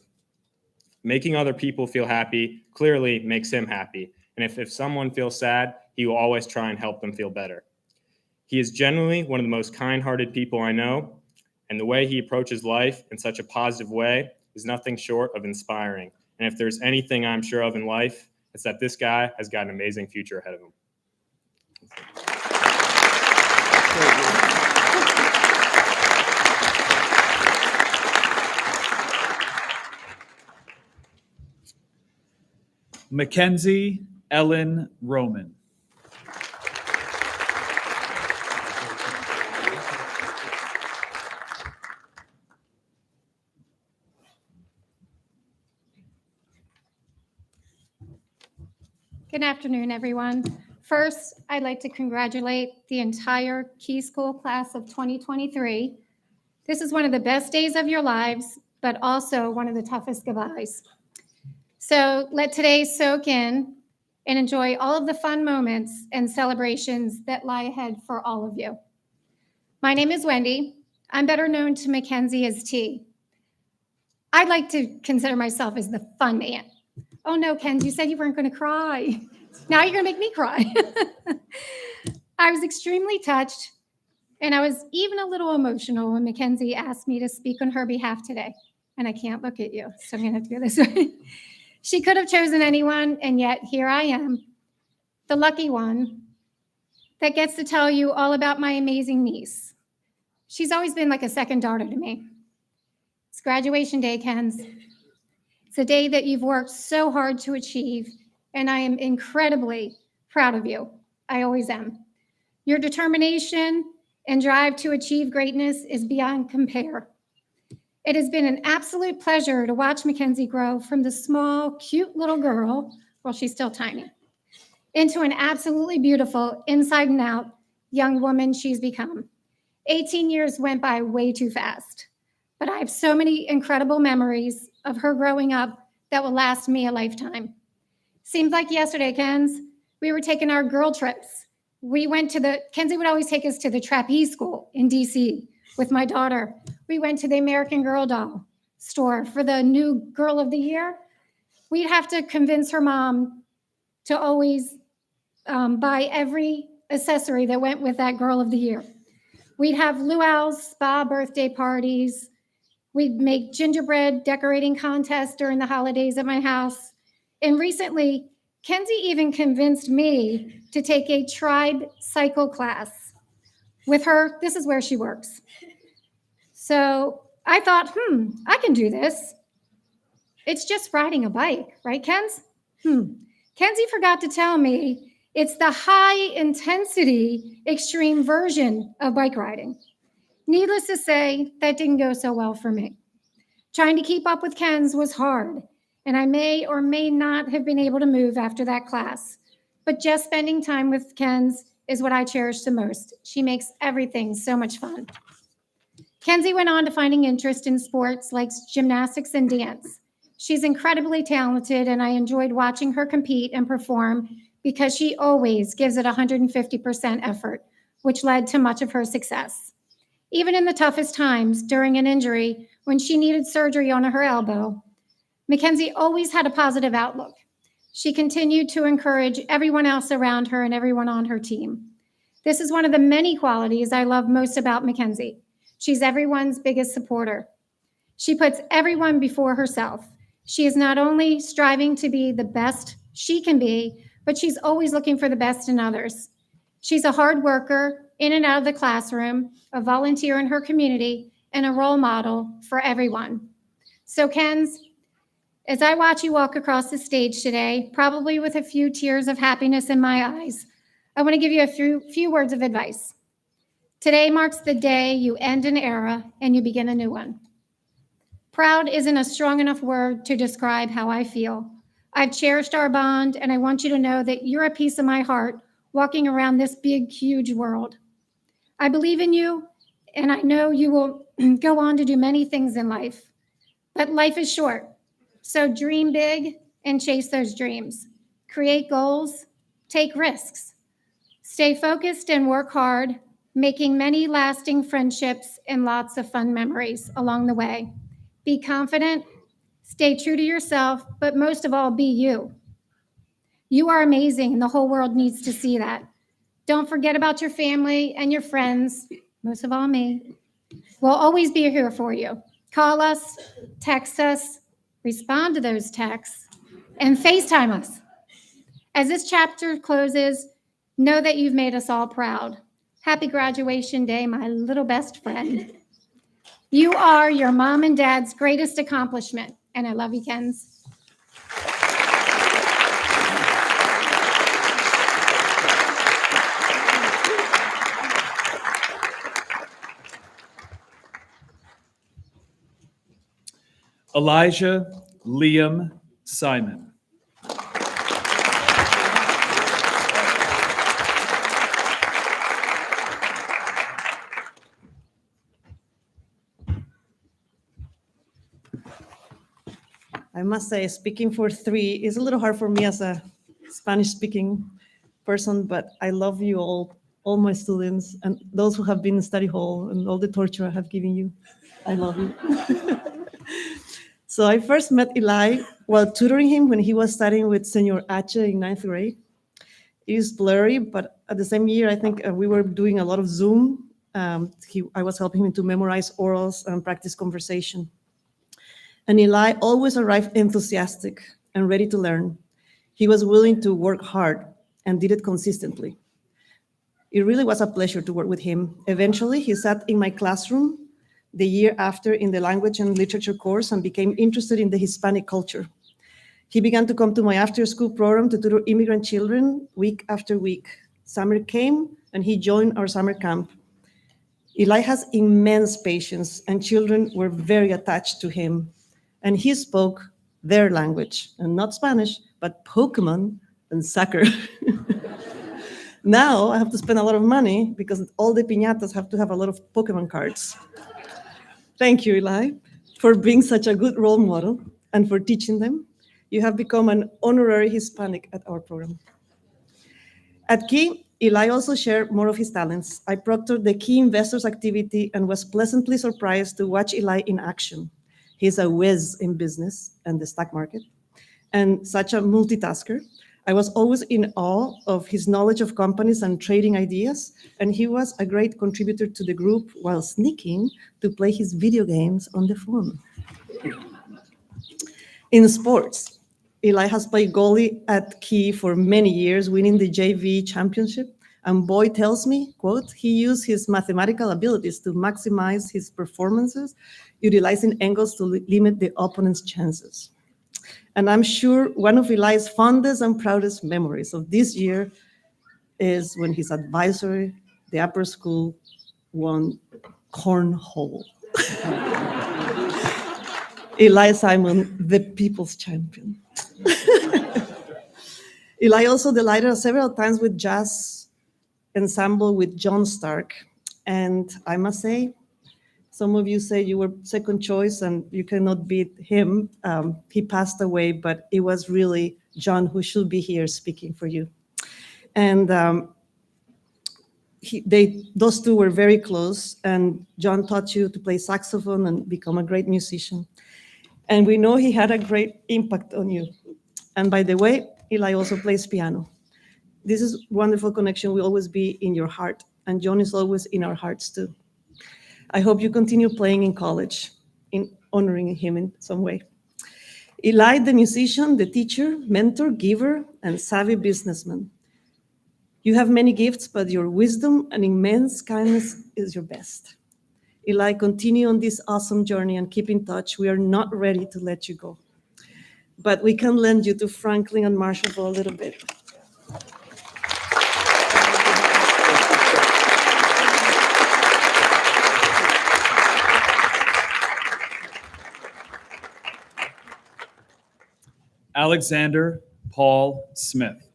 Making other people feel happy clearly makes him happy. And if someone feels sad, he will always try and help them feel better. He is generally one of the most kind-hearted people I know, and the way he approaches life in such a positive way is nothing short of inspiring. And if there's anything I'm sure of in life, it's that this guy has got an amazing future ahead of him. Mackenzie Ellen Roman. Good afternoon, everyone. First, I'd like to congratulate the entire Key School class of 2023. This is one of the best days of your lives, but also one of the toughest goodbyes. So let today soak in and enjoy all of the fun moments and celebrations that lie ahead for all of you. My name is Wendy. I'm better known to Mackenzie as T. I'd like to consider myself as the fun aunt. Oh no, Ken, you said you weren't going to cry. Now you're going to make me cry. I was extremely touched, and I was even a little emotional when Mackenzie asked me to speak on her behalf today. And I can't look at you, so I'm going to have to go this way. She could have chosen anyone, and yet here I am, the lucky one that gets to tell you all about my amazing niece. She's always been like a second daughter to me. It's graduation day, Ken's. It's a day that you've worked so hard to achieve, and I am incredibly proud of you. I always am. Your determination and drive to achieve greatness is beyond compare. It has been an absolute pleasure to watch Mackenzie grow from the small, cute little girl, well, she's still tiny, into an absolutely beautiful, inside and out young woman she's become. 18 years went by way too fast, but I have so many incredible memories of her growing up that will last me a lifetime. Seems like yesterday, Kenz, we were taking our girl trips. We went to Kenzie would always take us to the trapeze school in DC with my daughter. We went to the American Girl doll store for the new Girl of the Year. We'd have to convince her mom to always buy every accessory that went with that Girl of the Year. We'd have luau's spa birthday parties. We'd make gingerbread decorating contests during the holidays at my house. And recently, Kenzie even convinced me to take a tribe cycle class with her. This is where she works. So I thought, I can do this. It's just riding a bike, right, Kenz? Kenzie forgot to tell me it's the high intensity extreme version of bike riding. Needless to say, that didn't go so well for me. Trying to keep up with Ken's was hard, and I may or may not have been able to move after that class. But just spending time with Ken's is what I cherish the most. She makes everything so much fun. Kenzie went on to finding interest in sports like gymnastics and dance. She's incredibly talented, and I enjoyed watching her compete and perform because she always gives it 150% effort, which led to much of her success. Even in the toughest times during an injury, when she needed surgery on her elbow, Mackenzie always had a positive outlook. She continued to encourage everyone else around her and everyone on her team. This is one of the many qualities I love most about Mackenzie. She's everyone's biggest supporter. She puts everyone before herself. She is not only striving to be the best she can be, but she's always looking for the best in others. She's a hard worker, in and out of the classroom, a volunteer in her community, and a role model for everyone. So Kenz, as I watch you walk across the stage today, probably with a few tears of happiness in my eyes, I want to give you a few words of advice. Today marks the day you end an era and you begin a new one. Proud isn't a strong enough word to describe how I feel. I've cherished our bond, and I want you to know that you're a piece of my heart walking around this big, huge world. I believe in you, and I know you will go on to do many things in life. But life is short, so dream big and chase those dreams. Create goals, take risks. Stay focused and work hard, making many lasting friendships and lots of fun memories along the way. Be confident, stay true to yourself, but most of all, be you. You are amazing, and the whole world needs to see that. Don't forget about your family and your friends, most of all me. We'll always be here for you. Call us, text us, respond to those texts, and FaceTime us. As this chapter closes, know that you've made us all proud. Happy graduation day, my little best friend. You are your mom and dad's greatest accomplishment, and I love you, Kenz. Elijah Liam Simon. I must say, speaking for three is a little hard for me as a Spanish-speaking person, but I love you all my students, and those who have been in study hall, and all the torture I have given you. I love you. So I first met Eli while tutoring him when he was studying with Senor H in 9th grade. It is blurry, but at the same year, I think we were doing a lot of Zoom. I was helping him to memorize orals and practice conversation. And Eli always arrived enthusiastic and ready to learn. He was willing to work hard and did it consistently. It really was a pleasure to work with him. Eventually, he sat in my classroom the year after in the language and literature course and became interested in the Hispanic culture. He began to come to my after-school program to tutor immigrant children week after week. Summer came and he joined our summer camp. Eli has immense patience and children were very attached to him. And he spoke their language, and not Spanish, but Pokemon and soccer. Now I have to spend a lot of money because all the piñatas have to have a lot of Pokemon cards. Thank you, Eli, for being such a good role model and for teaching them. You have become an honorary Hispanic at our program. At Key, Eli also shared more of his talents. I proctored the Key Investors activity and was pleasantly surprised to watch Eli in action. He's a whiz in business and the stock market, and such a multitasker. I was always in awe of his knowledge of companies and trading ideas, and he was a great contributor to the group while sneaking to play his video games on the phone. In sports, Eli has played goalie at Key for many years, winning the JV championship. And Boy tells me, quote, he used his mathematical abilities to maximize his performances, utilizing angles to limit the opponent's chances. And I'm sure one of Eli's fondest and proudest memories of this year is when his advisor, the upper school, won cornhole. Eli Simon, the people's champion. Eli also delighted us several times with jazz ensemble with John Stark. And I must say, some of you say you were second choice and you cannot beat him. He passed away, but it was really John who should be here speaking for you. And those two were very close, and John taught you to play saxophone and become a great musician. And we know he had a great impact on you. And by the way, Eli also plays piano. This is wonderful connection will always be in your heart, and John is always in our hearts too. I hope you continue playing in college, in honoring him in some way. Eli, the musician, the teacher, mentor, giver, and savvy businessman. You have many gifts, but your wisdom and immense kindness is your best. Eli, continue on this awesome journey and keep in touch. We are not ready to let you go, but we can lend you to Franklin and Marshallville a little bit. Alexander Paul Smith.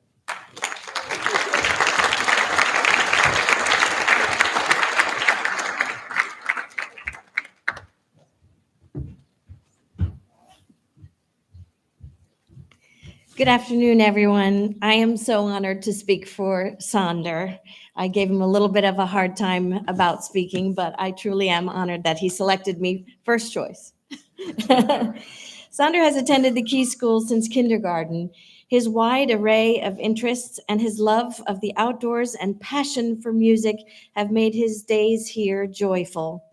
Good afternoon, everyone. I am so honored to speak for Sonder. I gave him a little bit of a hard time about speaking, but I truly am honored that he selected me first choice. Sonder has attended the Key School since kindergarten. His wide array of interests and his love of the outdoors and passion for music have made his days here joyful.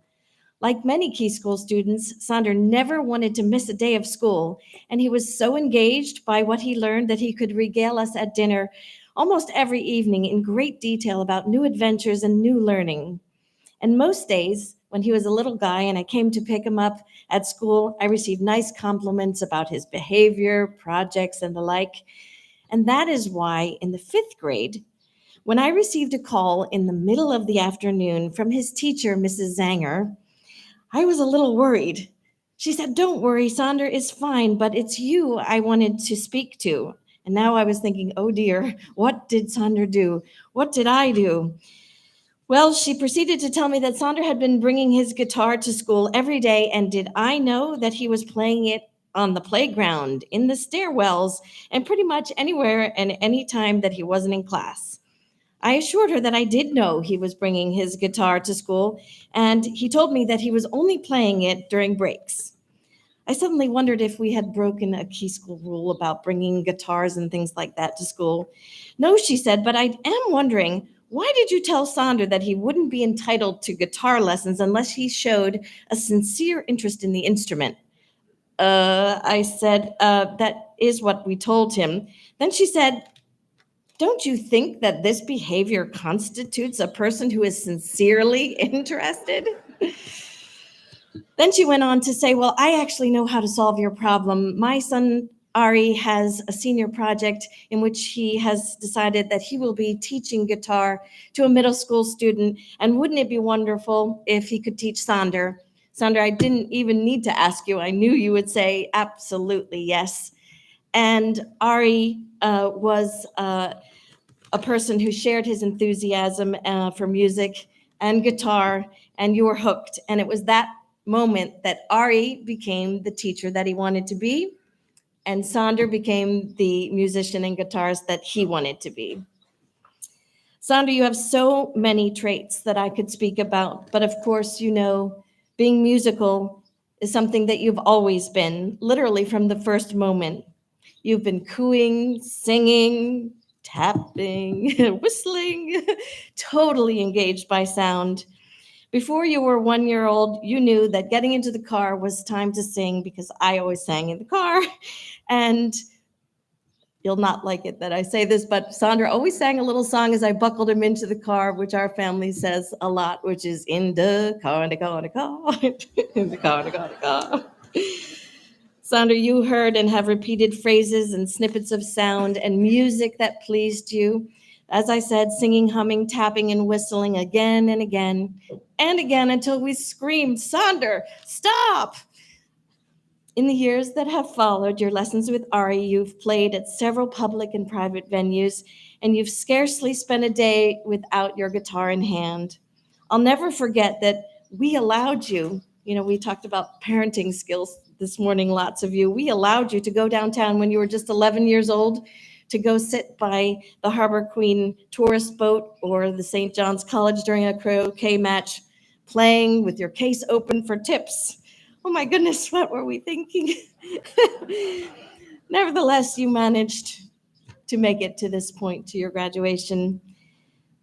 Like many Key School students, Sonder never wanted to miss a day of school, and he was so engaged by what he learned that he could regale us at dinner almost every evening in great detail about new adventures and new learning. And most days, when he was a little guy and I came to pick him up at school, I received nice compliments about his behavior, projects, and the like. And that is why in the 5th grade, when I received a call in the middle of the afternoon from his teacher, Mrs. Zanger, I was a little worried. She said, "Don't worry, Sonder is fine, but it's you I wanted to speak to." And now I was thinking, oh dear, what did Sonder do? What did I do? Well, she proceeded to tell me that Sonder had been bringing his guitar to school every day, and did I know that he was playing it on the playground, in the stairwells, and pretty much anywhere and any time that he wasn't in class. I assured her that I did know he was bringing his guitar to school, and he told me that he was only playing it during breaks. I suddenly wondered if we had broken a Key School rule about bringing guitars and things like that to school. No, she said, but I am wondering, why did you tell Sonder that he wouldn't be entitled to guitar lessons unless he showed a sincere interest in the instrument? I said, that is what we told him. Then she said, don't you think that this behavior constitutes a person who is sincerely interested? Then she went on to say, well, I actually know how to solve your problem. My son, Ari, has a senior project in which he has decided that he will be teaching guitar to a middle school student. And wouldn't it be wonderful if he could teach Sonder? Sonder, I didn't even need to ask you. I knew you would say absolutely yes. And Ari was a person who shared his enthusiasm for music and guitar, and you were hooked. And it was that moment that Ari became the teacher that he wanted to be, and Sonder became the musician and guitarist that he wanted to be. Sonder, you have so many traits that I could speak about, but of course, you know, being musical is something that you've always been, literally from the first moment. You've been cooing, singing, tapping, whistling, totally engaged by sound. Before you were 1 year old, you knew that getting into the car was time to sing, because I always sang in the car. And you'll not like it that I say this, but Sonder always sang a little song as I buckled him into the car, which our family says a lot, which is in the car, in the car, in the car, in the car, in the car, in the car. Sonder, you heard and have repeated phrases and snippets of sound and music that pleased you. As I said, singing, humming, tapping, and whistling again and again and again until we screamed, Sonder, stop! In the years that have followed your lessons with Ari, you've played at several public and private venues, and you've scarcely spent a day without your guitar in hand. I'll never forget that we allowed you, we talked about parenting skills this morning, lots of you. We allowed you to go downtown when you were just 11 years old to go sit by the Harbor Queen tourist boat or the St. John's College during a croquet match, playing with your case open for tips. Oh my goodness, what were we thinking? Nevertheless, you managed to make it to this point, to your graduation.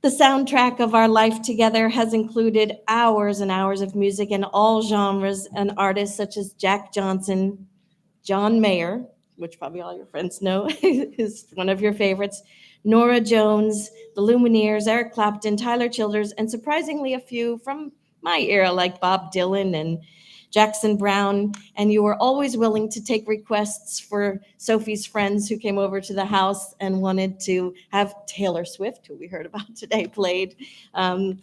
The soundtrack of our life together has included hours and hours of music in all genres and artists such as Jack Johnson, John Mayer, which probably all your friends know is one of your favorites, Nora Jones, the Lumineers, Eric Clapton, Tyler Childers, and surprisingly a few from my era like Bob Dylan and Jackson Brown. And you were always willing to take requests for Sophie's friends who came over to the house and wanted to have Taylor Swift, who we heard about today, played. I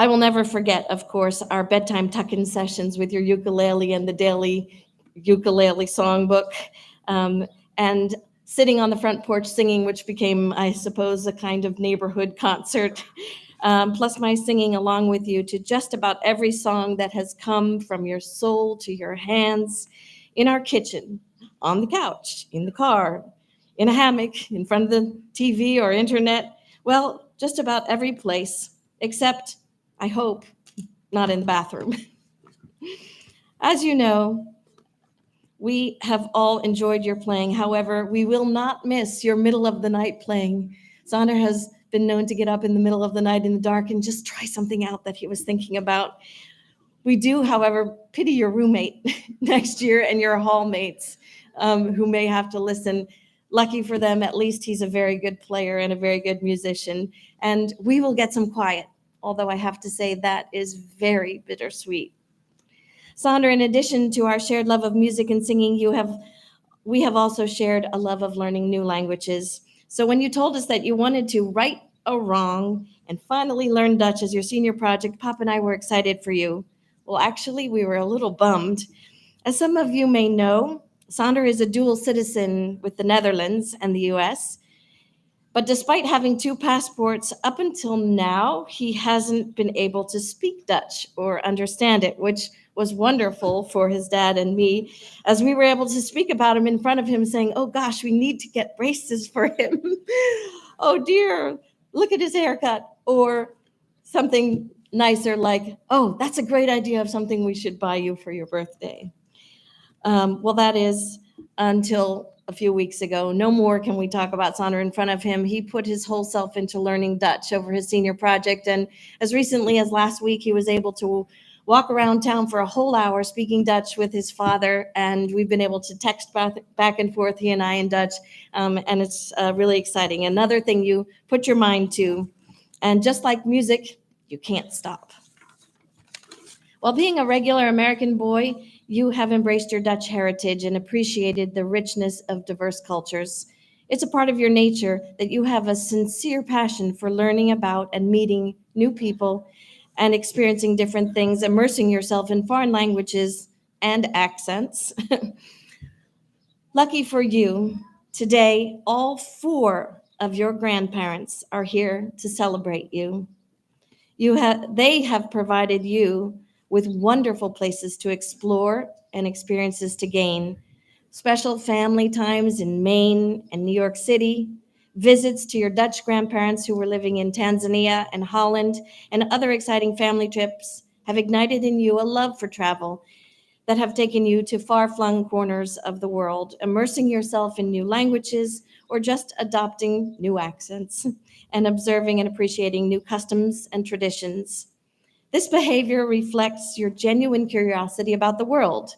will never forget, of course, our bedtime tuck-in sessions with your ukulele and the daily ukulele songbook, and sitting on the front porch singing, which became, I suppose, a kind of neighborhood concert, plus my singing along with you to just about every song that has come from your soul to your hands, in our kitchen, on the couch, in the car, in a hammock, in front of the TV or internet, well, just about every place, except, I hope, not in the bathroom. As you know, we have all enjoyed your playing. However, we will not miss your middle of the night playing. Sonder has been known to get up in the middle of the night in the dark and just try something out that he was thinking about. We do, however, pity your roommate next year and your hallmates who may have to listen. Lucky for them, at least he's a very good player and a very good musician. And we will get some quiet, although I have to say that is very bittersweet. Sonder, in addition to our shared love of music and singing, we have also shared a love of learning new languages. So when you told us that you wanted to right a wrong and finally learn Dutch as your senior project, Pop and I were excited for you. Well, actually, we were a little bummed. As some of you may know, Sonder is a dual citizen with the Netherlands and the US. But despite having 2 passports, up until now, he hasn't been able to speak Dutch or understand it, which was wonderful for his dad and me, as we were able to speak about him in front of him, saying, oh gosh, we need to get braces for him. Oh dear, look at his haircut. Or something nicer like, oh, that's a great idea of something we should buy you for your birthday. Well, that is until a few weeks ago. No more can we talk about Sonder in front of him. He put his whole self into learning Dutch over his senior project. And as recently as last week, he was able to walk around town for a whole hour speaking Dutch with his father. And we've been able to text back and forth, he and I, in Dutch. And it's really exciting. Another thing you put your mind to. And just like music, you can't stop. While being a regular American boy, you have embraced your Dutch heritage and appreciated the richness of diverse cultures. It's a part of your nature that you have a sincere passion for learning about and meeting new people and experiencing different things, immersing yourself in foreign languages and accents. Lucky for you, today, all 4 of your grandparents are here to celebrate you. They have provided you with wonderful places to explore and experiences to gain. Special family times in Maine and New York City, visits to your Dutch grandparents who were living in Tanzania and Holland, and other exciting family trips have ignited in you a love for travel that have taken you to far-flung corners of the world, immersing yourself in new languages or just adopting new accents and observing and appreciating new customs and traditions. This behavior reflects your genuine curiosity about the world.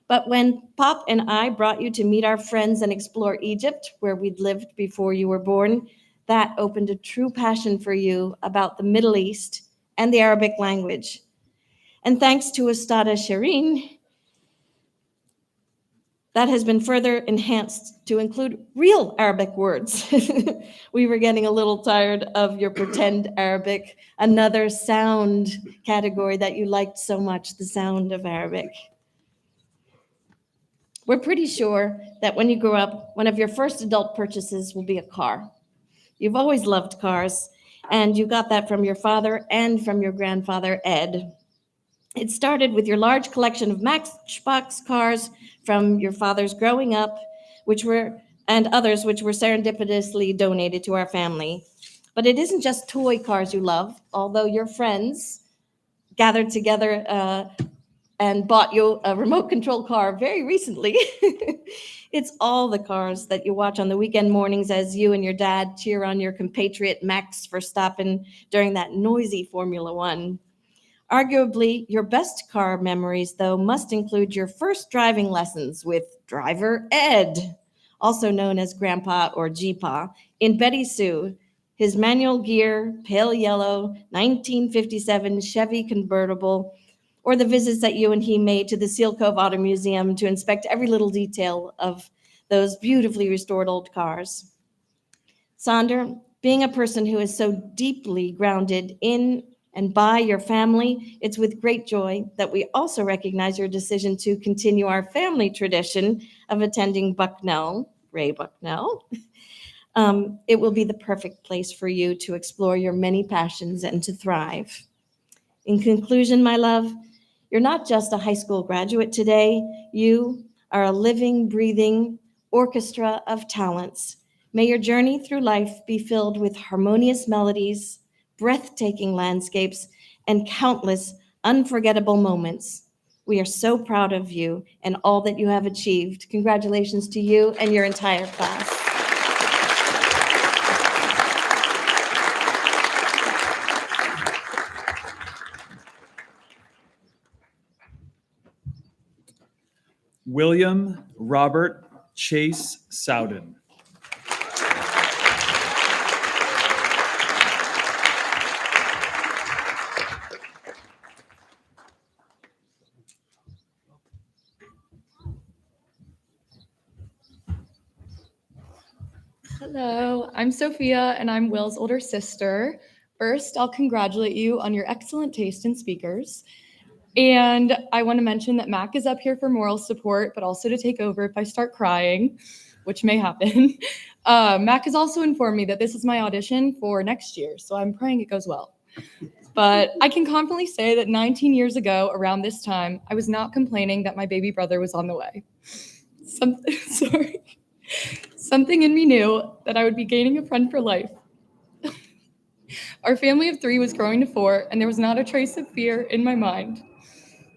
But when Pop and I brought you to meet our friends and explore Egypt, where we'd lived before you were born, that opened a true passion for you about the Middle East and the Arabic language. And thanks to Ustada Shireen, that has been further enhanced to include real Arabic words. We were getting a little tired of your pretend Arabic, another sound category that you liked so much, the sound of Arabic. We're pretty sure that when you grow up, one of your first adult purchases will be a car. You've always loved cars, and you got that from your father and from your grandfather, Ed. It started with your large collection of Matchbox cars from your father's growing up, and others which were serendipitously donated to our family. But it isn't just toy cars you love, although your friends gathered together and bought you a remote control car very recently. It's all the cars that you watch on the weekend mornings as you and your dad cheer on your compatriot Max Verstappen during that noisy Formula One. Arguably, your best car memories, though, must include your first driving lessons with driver Ed also known as Grandpa or G-Pa, in Betty Sue, his manual gear, pale yellow, 1957 Chevy convertible, or the visits that you and he made to the Seal Cove Auto Museum to inspect every little detail of those beautifully restored old cars. Sonder, being a person who is so deeply grounded in and by your family, it's with great joy that we also recognize your decision to continue our family tradition of attending Bucknell, Ray Bucknell. It will be the perfect place for you to explore your many passions and to thrive. In conclusion, my love, you're not just a high school graduate today, you are a living, breathing orchestra of talents. May your journey through life be filled with harmonious melodies, breathtaking landscapes, and countless unforgettable moments. We are so proud of you and all that you have achieved. Congratulations to you and your entire class. William Robert Chase Sowden. Hello, I'm Sophia and I'm Will's older sister. First, I'll congratulate you on your excellent taste in speakers. And I want to mention that Mac is up here for moral support, but also to take over if I start crying, which may happen. Mac has also informed me that this is my audition for next year, so I'm praying it goes well. But I can confidently say that 19 years ago, around this time, I was not complaining that my baby brother was on the way. Something in me knew that I would be gaining a friend for life. Our family of 3 was growing to 4, and there was not a trace of fear in my mind.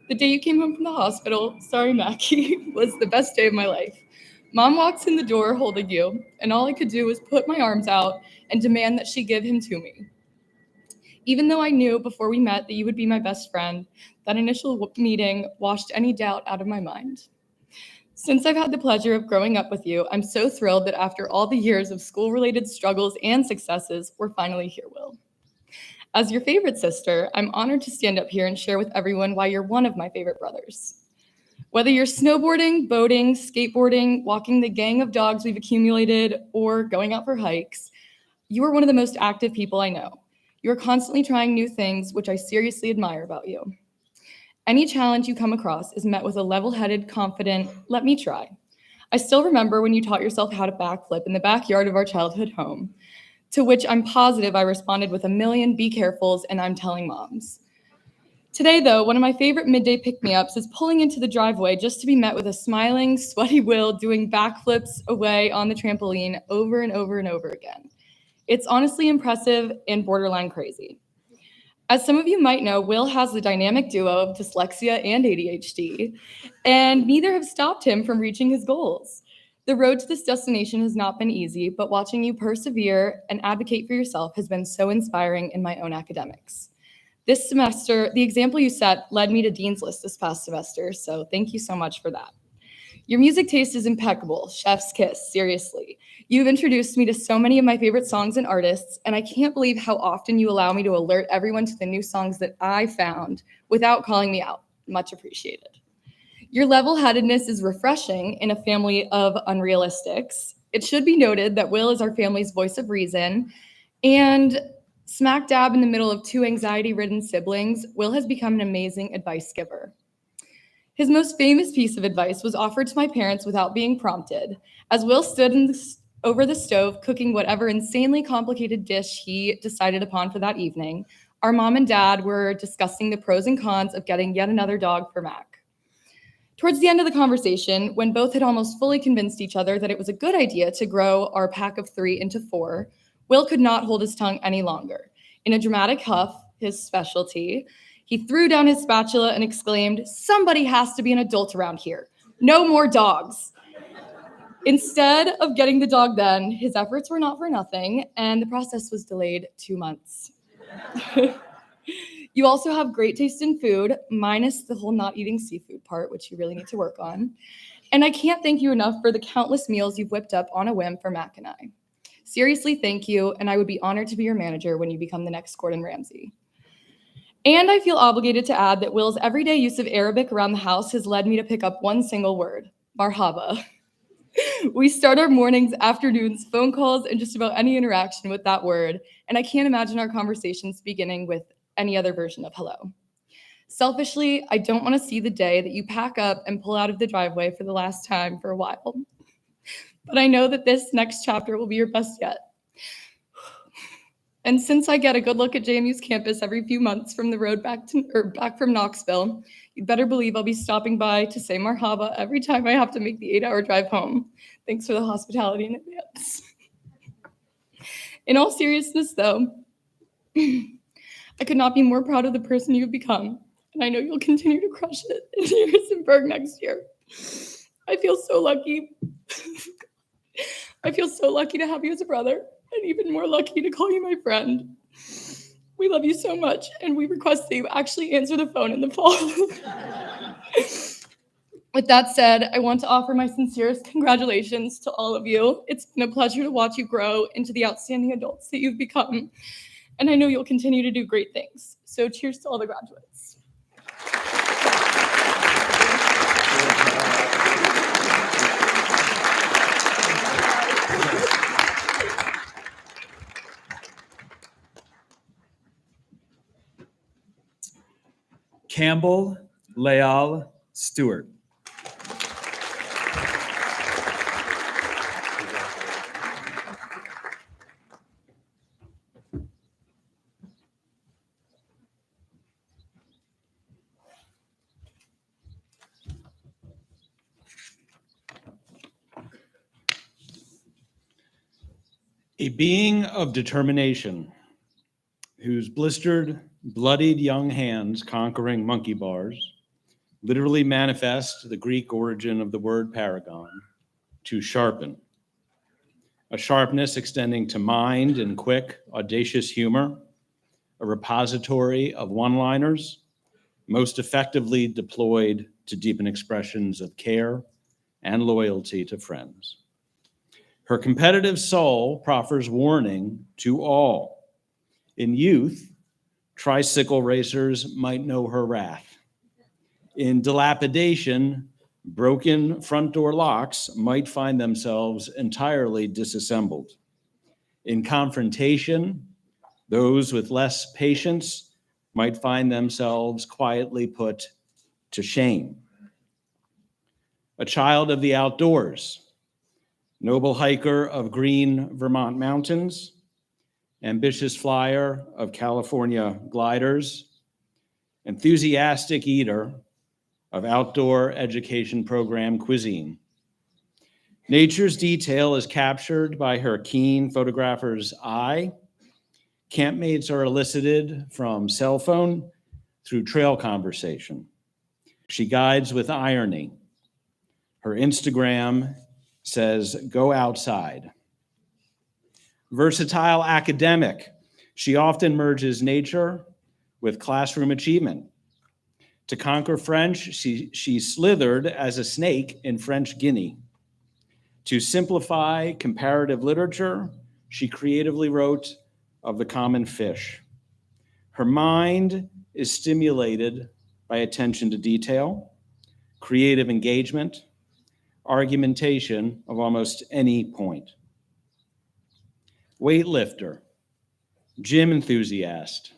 The day you came home from the hospital, sorry, Mackie, was the best day of my life. Mom walks in the door holding you, and all I could do was put my arms out and demand that she give him to me. Even though I knew before we met that you would be my best friend, that initial meeting washed any doubt out of my mind. Since I've had the pleasure of growing up with you, I'm so thrilled that after all the years of school-related struggles and successes, we're finally here, Will. As your favorite sister, I'm honored to stand up here and share with everyone why you're one of my favorite brothers. Whether you're snowboarding, boating, skateboarding, walking the gang of dogs we've accumulated, or going out for hikes, you are one of the most active people I know. You're constantly trying new things, which I seriously admire about you. Any challenge you come across is met with a level-headed, confident, let me try. I still remember when you taught yourself how to backflip in the backyard of our childhood home, to which I'm positive I responded with a million be carefuls and I'm telling moms. Today, though, one of my favorite midday pick-me-ups is pulling into the driveway just to be met with a smiling, sweaty Will doing backflips away on the trampoline over and over and over again. It's honestly impressive and borderline crazy. As some of you might know, Will has the dynamic duo of dyslexia and ADHD, and neither have stopped him from reaching his goals. The road to this destination has not been easy, but watching you persevere and advocate for yourself has been so inspiring in my own academics. This semester, the example you set led me to Dean's List this past semester, so thank you so much for that. Your music taste is impeccable, chef's kiss, seriously. You've introduced me to so many of my favorite songs and artists, and I can't believe how often you allow me to alert everyone to the new songs that I found without calling me out. Much appreciated. Your level-headedness is refreshing in a family of unrealistics. It should be noted that Will is our family's voice of reason, and smack dab in the middle of 2 anxiety-ridden siblings, Will has become an amazing advice giver. His most famous piece of advice was offered to my parents without being prompted. As Will stood over the stove cooking whatever insanely complicated dish he decided upon for that evening, our mom and dad were discussing the pros and cons of getting yet another dog for Mac. Towards the end of the conversation, when both had almost fully convinced each other that it was a good idea to grow our pack of 3 into 4, Will could not hold his tongue any longer. In a dramatic huff, his specialty, he threw down his spatula and exclaimed, "Somebody has to be an adult around here. No more dogs." Instead of getting the dog then, his efforts were not for nothing, and the process was delayed 2 months. You also have great taste in food, minus the whole not eating seafood part, which you really need to work on. And I can't thank you enough for the countless meals you've whipped up on a whim for Mac and I. Seriously, thank you, and I would be honored to be your manager when you become the next Gordon Ramsay. And I feel obligated to add that Will's everyday use of Arabic around the house has led me to pick up one single word, marhaba. We start our mornings, afternoons, phone calls, and just about any interaction with that word, and I can't imagine our conversations beginning with any other version of hello. Selfishly, I don't want to see the day that you pack up and pull out of the driveway for the last time for a while. But I know that this next chapter will be your best yet. And since I get a good look at JMU's campus every few months from the road back from Knoxville, you'd better believe I'll be stopping by to say marhaba every time I have to make the 8-hour drive home. Thanks for the hospitality in advance. In all seriousness, though, I could not be more proud of the person you've become, and I know you'll continue to crush it in Harrisonburg next year. I feel so lucky. I feel so lucky to have you as a brother, and even more lucky to call you my friend. We love you so much, and we request that you actually answer the phone in the fall. With that said, I want to offer my sincerest congratulations to all of you. It's been a pleasure to watch you grow into the outstanding adults that you've become, and I know you'll continue to do great things. So cheers to all the graduates. Campbell Leal Stewart. A being of determination, whose blistered, bloodied young hands conquering monkey bars literally manifest the Greek origin of the word paragon, to sharpen. A sharpness extending to mind and quick, audacious humor, a repository of one-liners, most effectively deployed to deepen expressions of care and loyalty to friends. Her competitive soul proffers warning to all. In youth, tricycle racers might know her wrath. In dilapidation, broken front door locks might find themselves entirely disassembled. In confrontation, those with less patience might find themselves quietly put to shame. A child of the outdoors, noble hiker of green Vermont mountains, ambitious flyer of California gliders, enthusiastic eater of outdoor education program cuisine. Nature's detail is captured by her keen photographer's eye. Campmates are elicited from cell phone through trail conversation. She guides with irony. Her Instagram says, "Go outside." Versatile academic, she often merges nature with classroom achievement. To conquer French, she slithered as a snake in French Guinea. To simplify comparative literature, she creatively wrote of the common fish. Her mind is stimulated by attention to detail, creative engagement, argumentation of almost any point. Weightlifter, gym enthusiast,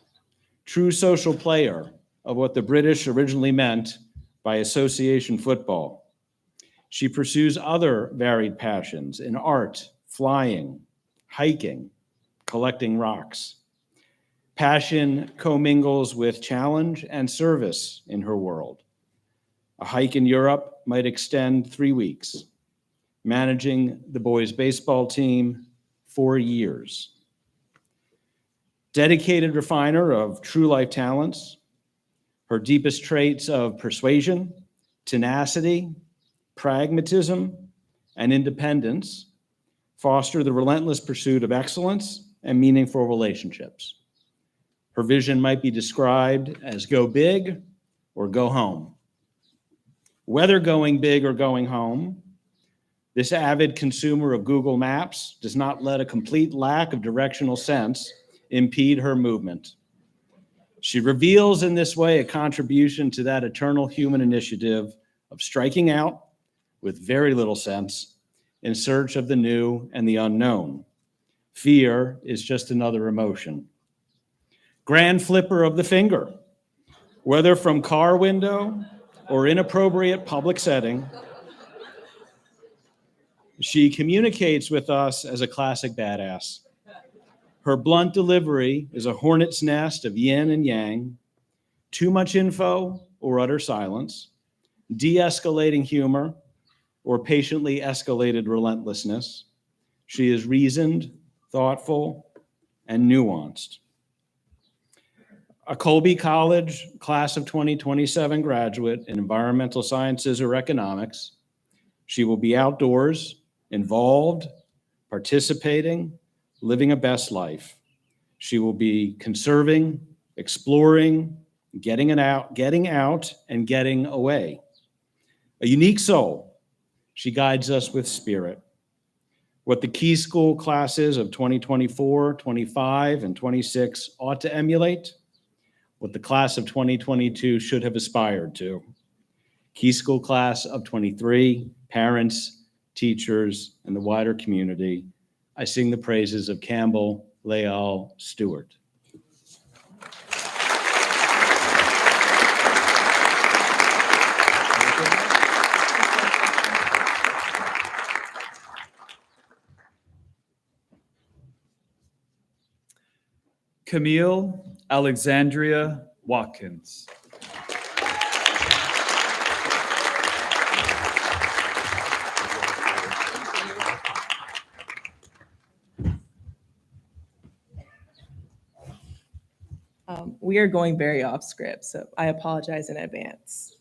true social player of what the British originally meant by association football. She pursues other varied passions in art, flying, hiking, collecting rocks. Passion commingles with challenge and service in her world. A hike in Europe might extend 3 weeks, managing the boys' baseball team for years. Dedicated refiner of true life talents, her deepest traits of persuasion, tenacity, pragmatism, and independence foster the relentless pursuit of excellence and meaningful relationships. Her vision might be described as go big or go home. whether going big or going home. This avid consumer of Google Maps does not let a complete lack of directional sense impede her movement. She reveals in this way a contribution to that eternal human initiative of striking out with very little sense in search of the new and the unknown. Fear is just another emotion. Grand flipper of the finger, whether from car window or inappropriate public setting, she communicates with us as a classic badass. Her blunt delivery is a hornet's nest of yin and yang, too much info or utter silence, de-escalating humor or patiently escalated relentlessness. She is reasoned, thoughtful, and nuanced. A Colby College class of 2027 graduate in environmental sciences or economics, she will be outdoors, involved, participating, living a best life. She will be conserving, exploring, getting out, and getting away. A unique soul, she guides us with spirit. What the Key School classes of 2024, 25, and 26 ought to emulate, what the class of 2022 should have aspired to. Key School class of 23, parents, teachers, and the wider community, I sing the praises of Campbell Leal Stewart. Camille Alexandria Watkins. We are going very off script, so I apologize in advance.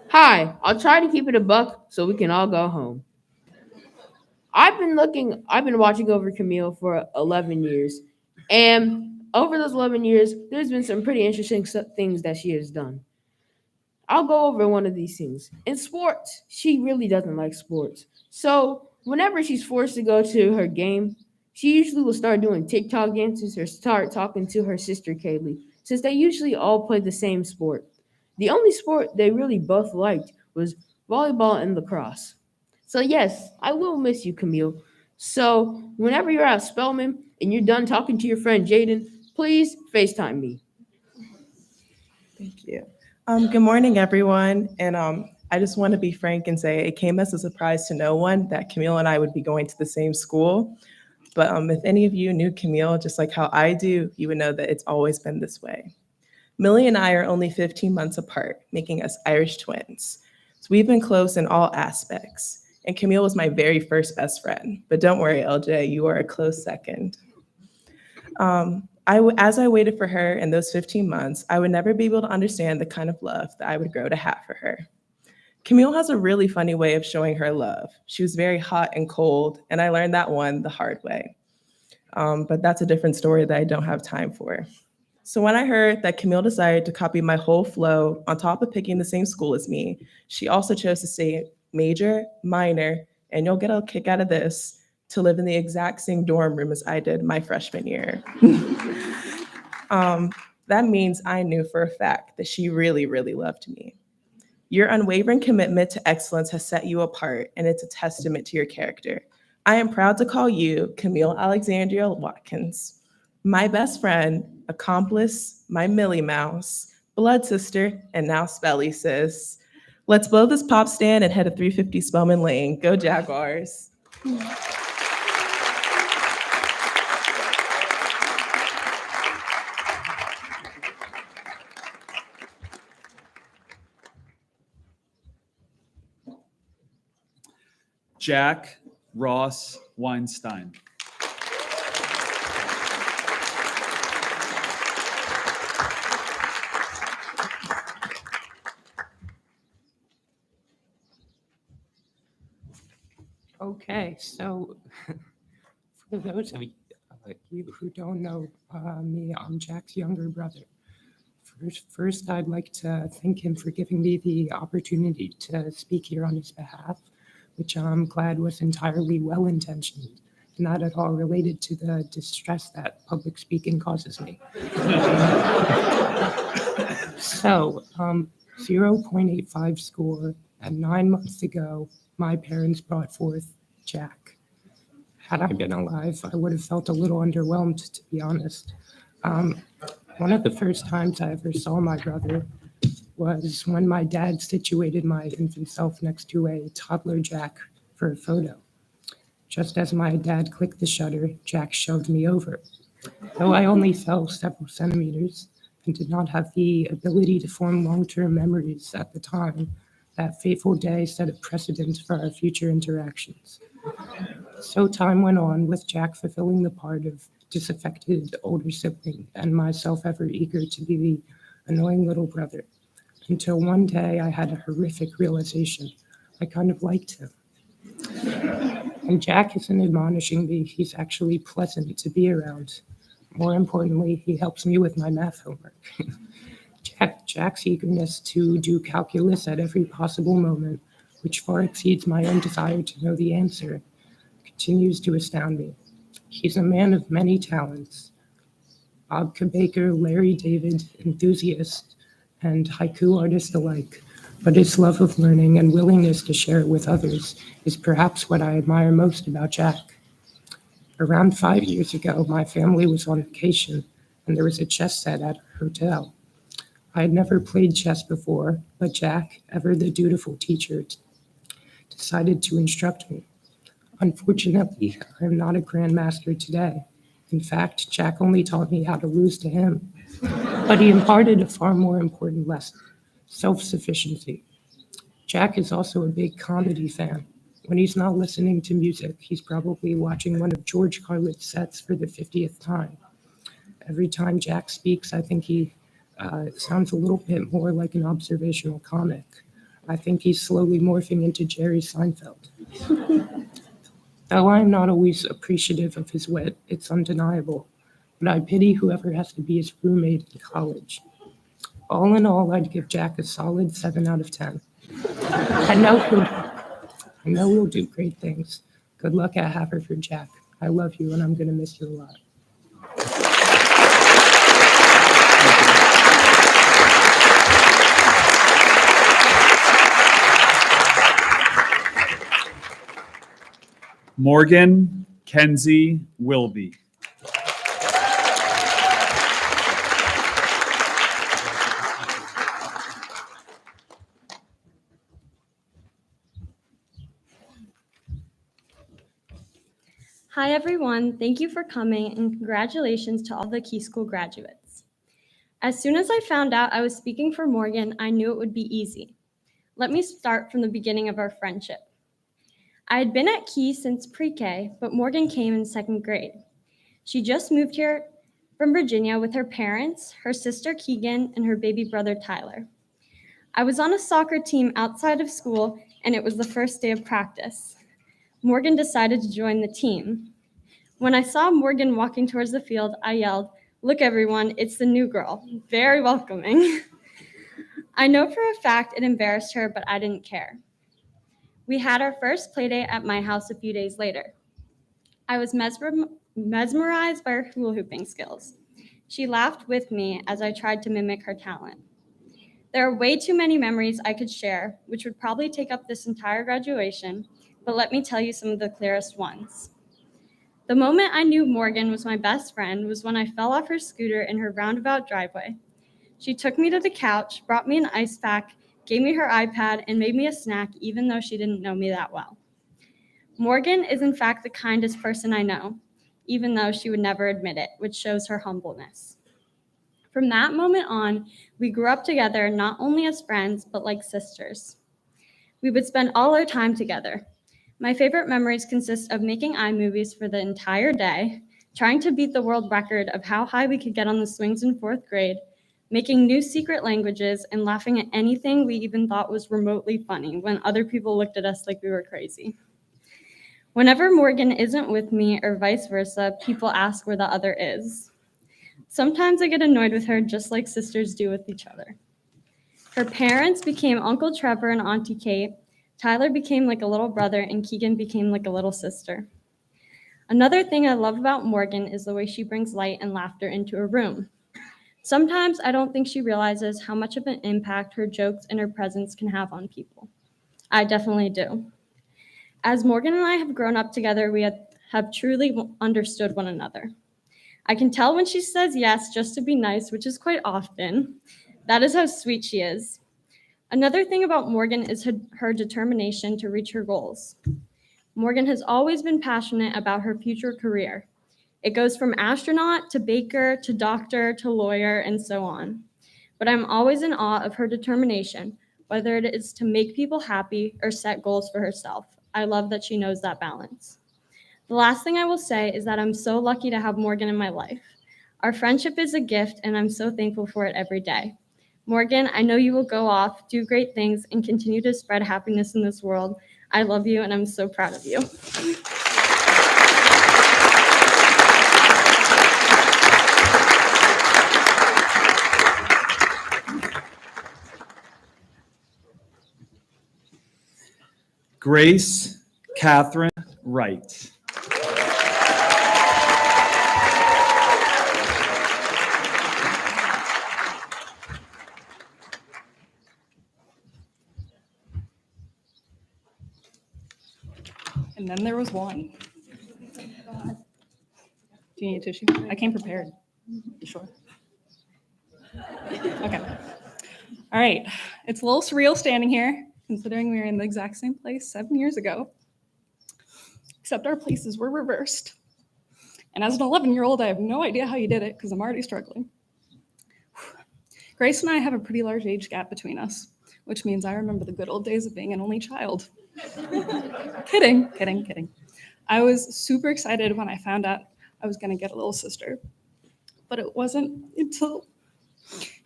Hi, I'll try to keep it a buck so we can all go home. I've been watching over Camille for 11 years, and over those 11 years, there's been some pretty interesting things that she has done. I'll go over one of these things. In sports, she really doesn't like sports. So whenever she's forced to go to her game, she usually will start doing TikTok dances or start talking to her sister Kaylee, since they usually all play the same sport. The only sport they really both liked was volleyball and lacrosse. So yes, I will miss you, Camille. So whenever you're at Spelman and you're done talking to your friend Jaden, please FaceTime me. Thank you. Good morning, everyone. And I just want to be frank and say it came as a surprise to no one that Camille and I would be going to the same school. But if any of you knew Camille, just like how I do, you would know that it's always been this way. Millie and I are only 15 months apart, making us Irish twins. So we've been close in all aspects. And Camille was my very first best friend. But don't worry, LJ, you are a close second. As I waited for her in those 15 months, I would never be able to understand the kind of love that I would grow to have for her. Camille has a really funny way of showing her love. She was very hot and cold, and I learned that one the hard way. But that's a different story that I don't have time for. So when I heard that Camille decided to copy my whole flow on top of picking the same school as me, she also chose to stay major, minor, and you'll get a kick out of this, to live in the exact same dorm room as I did my freshman year. That means I knew for a fact that she really, really loved me. Your unwavering commitment to excellence has set you apart, and it's a testament to your character. I am proud to call you Camille Alexandria Watkins, my best friend, accomplice, my Millie Mouse, blood sister, and now Spelly sis. Let's blow this pop stand and head to 350 Spelman Lane. Go Jaguars. Jack Ross Weinstein. Okay, so for those of you who don't know me, I'm Jack's younger brother. For First, I'd like to thank him for giving me the opportunity to speak here on his behalf, which I'm glad was entirely well-intentioned, not at all related to the distress that public speaking causes me. So, 0.85 score, and 9 months ago, my parents brought forth Jack. Had I been alive, I would have felt a little underwhelmed, to be honest. One of the first times I ever saw my brother was when my dad situated my infant self next to a toddler Jack for a photo. Just as my dad clicked the shutter, Jack shoved me over. Though I only fell several centimeters and did not have the ability to form long-term memories at the time, that fateful day set a precedent for our future interactions. So time went on, with Jack fulfilling the part of disaffected older sibling and myself ever eager to be the annoying little brother, until one day I had a horrific realization. I kind of liked him. And Jack isn't admonishing me, he's actually pleasant to be around. More importantly, he helps me with my math homework. Jack's eagerness to do calculus at every possible moment, which far exceeds my own desire to know the answer, continues to astound me. He's a man of many talents. Babka Baker, Larry David, enthusiast, and haiku artist alike. But his love of learning and willingness to share it with others is perhaps what I admire most about Jack. Around 5 years ago, my family was on vacation, and there was a chess set at our hotel. I had never played chess before, but Jack, ever the dutiful teacher, decided to instruct me. Unfortunately, I am not a grandmaster today. In fact, Jack only taught me how to lose to him. But he imparted a far more important lesson: self-sufficiency. Jack is also a big comedy fan. When he's not listening to music, he's probably watching one of George Carlin's sets for the 50th time. Every time Jack speaks, I think he sounds a little bit more like an observational comic. I think he's slowly morphing into Jerry Seinfeld. Though I'm not always appreciative of his wit, it's undeniable, but I pity whoever has to be his roommate in college. All in all, I'd give Jack a solid 7 out of 10. I know he'll do great things. Good luck at Haverford, Jack. I love you, and I'm going to miss you a lot. Morgan Kenzie Wilby. Hi, everyone. Thank you for coming, and congratulations to all the Key School graduates. As soon as I found out I was speaking for Morgan, I knew it would be easy. Let me start from the beginning of our friendship. I had been at Key since pre-K, but Morgan came in 2nd grade. She just moved here from Virginia with her parents, her sister Keegan, and her baby brother Tyler. I was on a soccer team outside of school, and it was the first day of practice. Morgan decided to join the team. When I saw Morgan walking towards the field, I yelled, "Look, everyone, it's the new girl." Very welcoming. I know for a fact it embarrassed her, but I didn't care. We had our first playdate at my house a few days later. I was mesmerized by her hula hooping skills. She laughed with me as I tried to mimic her talent. There are way too many memories I could share, which would probably take up this entire graduation, but let me tell you some of the clearest ones. The moment I knew Morgan was my best friend was when I fell off her scooter in her roundabout driveway. She took me to the couch, brought me an ice pack, gave me her iPad, and made me a snack, even though she didn't know me that well. Morgan is in fact the kindest person I know, even though she would never admit it, which shows her humbleness. From that moment on, we grew up together, not only as friends, but like sisters. We would spend all our time together. My favorite memories consist of making iMovies for the entire day, trying to beat the world record of how high we could get on the swings in 4th grade, making new secret languages, and laughing at anything we even thought was remotely funny when other people looked at us like we were crazy. Whenever Morgan isn't with me or vice versa, people ask where the other is. Sometimes I get annoyed with her just like sisters do with each other. Her parents became Uncle Trevor and Auntie Kate. Tyler became like a little brother and Keegan became like a little sister. Another thing I love about Morgan is the way she brings light and laughter into a room. Sometimes I don't think she realizes how much of an impact her jokes and her presence can have on people. I definitely do. As Morgan and I have grown up together, we have truly understood one another. I can tell when she says yes just to be nice, which is quite often. That is how sweet she is. Another thing about Morgan is her determination to reach her goals. Morgan has always been passionate about her future career. It goes from astronaut to baker to doctor to lawyer and so on. But I'm always in awe of her determination, whether it is to make people happy or set goals for herself. I love that she knows that balance. The last thing I will say is that I'm so lucky to have Morgan in my life. Our friendship is a gift, and I'm so thankful for it every day. Morgan, I know you will go off, do great things, and continue to spread happiness in this world. I love you, and I'm so proud of you. Grace Catherine Wright. And then there was one. Do you need a tissue? I came prepared. You sure? Okay. All right. It's a little surreal standing here, considering we were in the exact same place 7 years ago, except our places were reversed. And as an 11-year-old, I have no idea how you did it because I'm already struggling. Grace and I have a pretty large age gap between us, which means I remember the good old days of being an only child. Kidding. I was super excited when I found out I was going to get a little sister, but it wasn't until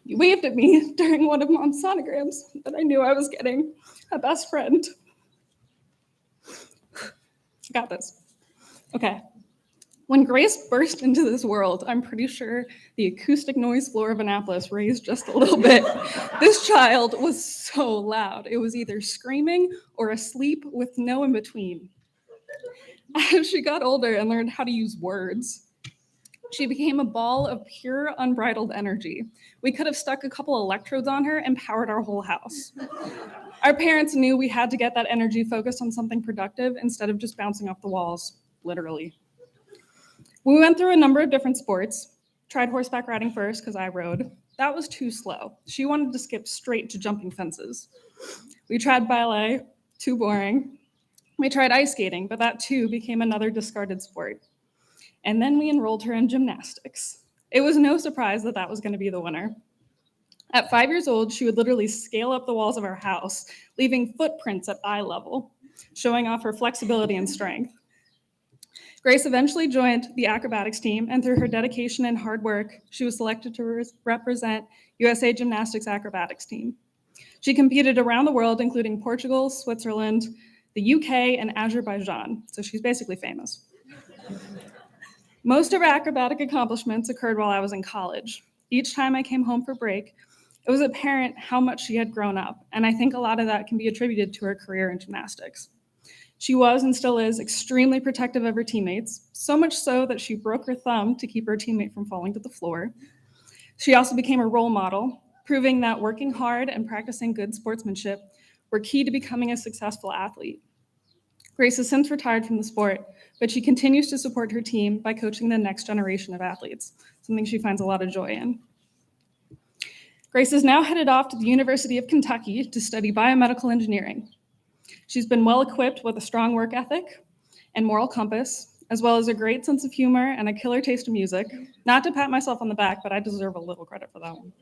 you waved at me during one of Mom's sonograms that I knew I was getting a best friend. Got this. Okay. When Grace burst into this world, I'm pretty sure the acoustic noise floor of Annapolis raised just a little bit. This child was so loud. It was either screaming or asleep with no in between. As she got older and learned how to use words, she became a ball of pure, unbridled energy. We could have stuck a couple electrodes on her and powered our whole house. Our parents knew we had to get that energy focused on something productive instead of just bouncing off the walls, literally. We went through a number of different sports, tried horseback riding first because I rode. That was too slow. She wanted to skip straight to jumping fences. We tried ballet, too boring. We tried ice skating, but that too became another discarded sport. And then we enrolled her in gymnastics. It was no surprise that that was going to be the winner. At 5 years old, she would literally scale up the walls of our house, leaving footprints at eye level, showing off her flexibility and strength. Grace eventually joined the acrobatics team, and through her dedication and hard work, she was selected to represent USA Gymnastics acrobatics team. She competed around the world, including Portugal, Switzerland, the UK, and Azerbaijan, so she's basically famous. Most of her acrobatic accomplishments occurred while I was in college. Each time I came home for break, it was apparent how much she had grown up, and I think a lot of that can be attributed to her career in gymnastics. She was and still is extremely protective of her teammates, so much so that she broke her thumb to keep her teammate from falling to the floor. She also became a role model, proving that working hard and practicing good sportsmanship were key to becoming a successful athlete. Grace has since retired from the sport, but she continues to support her team by coaching the next generation of athletes, something she finds a lot of joy in. Grace is now headed off to the University of Kentucky to study biomedical engineering. She's been well equipped with a strong work ethic and moral compass, as well as a great sense of humor and a killer taste of music. Not to pat myself on the back, but I deserve a little credit for that one.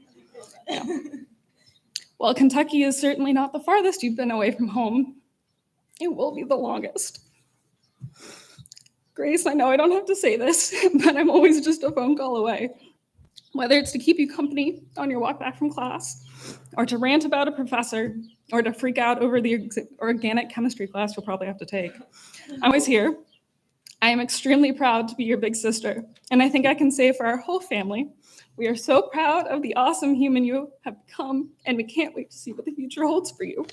Yeah. While Kentucky is certainly not the farthest you've been away from home, it will be the longest. Grace, I know I don't have to say this, but I'm always just a phone call away. Whether it's to keep you company on your walk back from class, or to rant about a professor, or to freak out over the organic chemistry class you'll probably have to take, I'm always here. I am extremely proud to be your big sister, and I think I can say for our whole family, We are so proud of the awesome human you have become, and we can't wait to see what the future holds for you.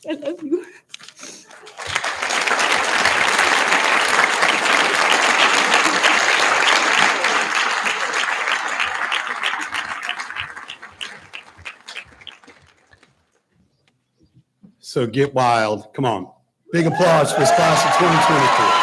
I love you. So get wild. Come on. Big applause for this class of 2023.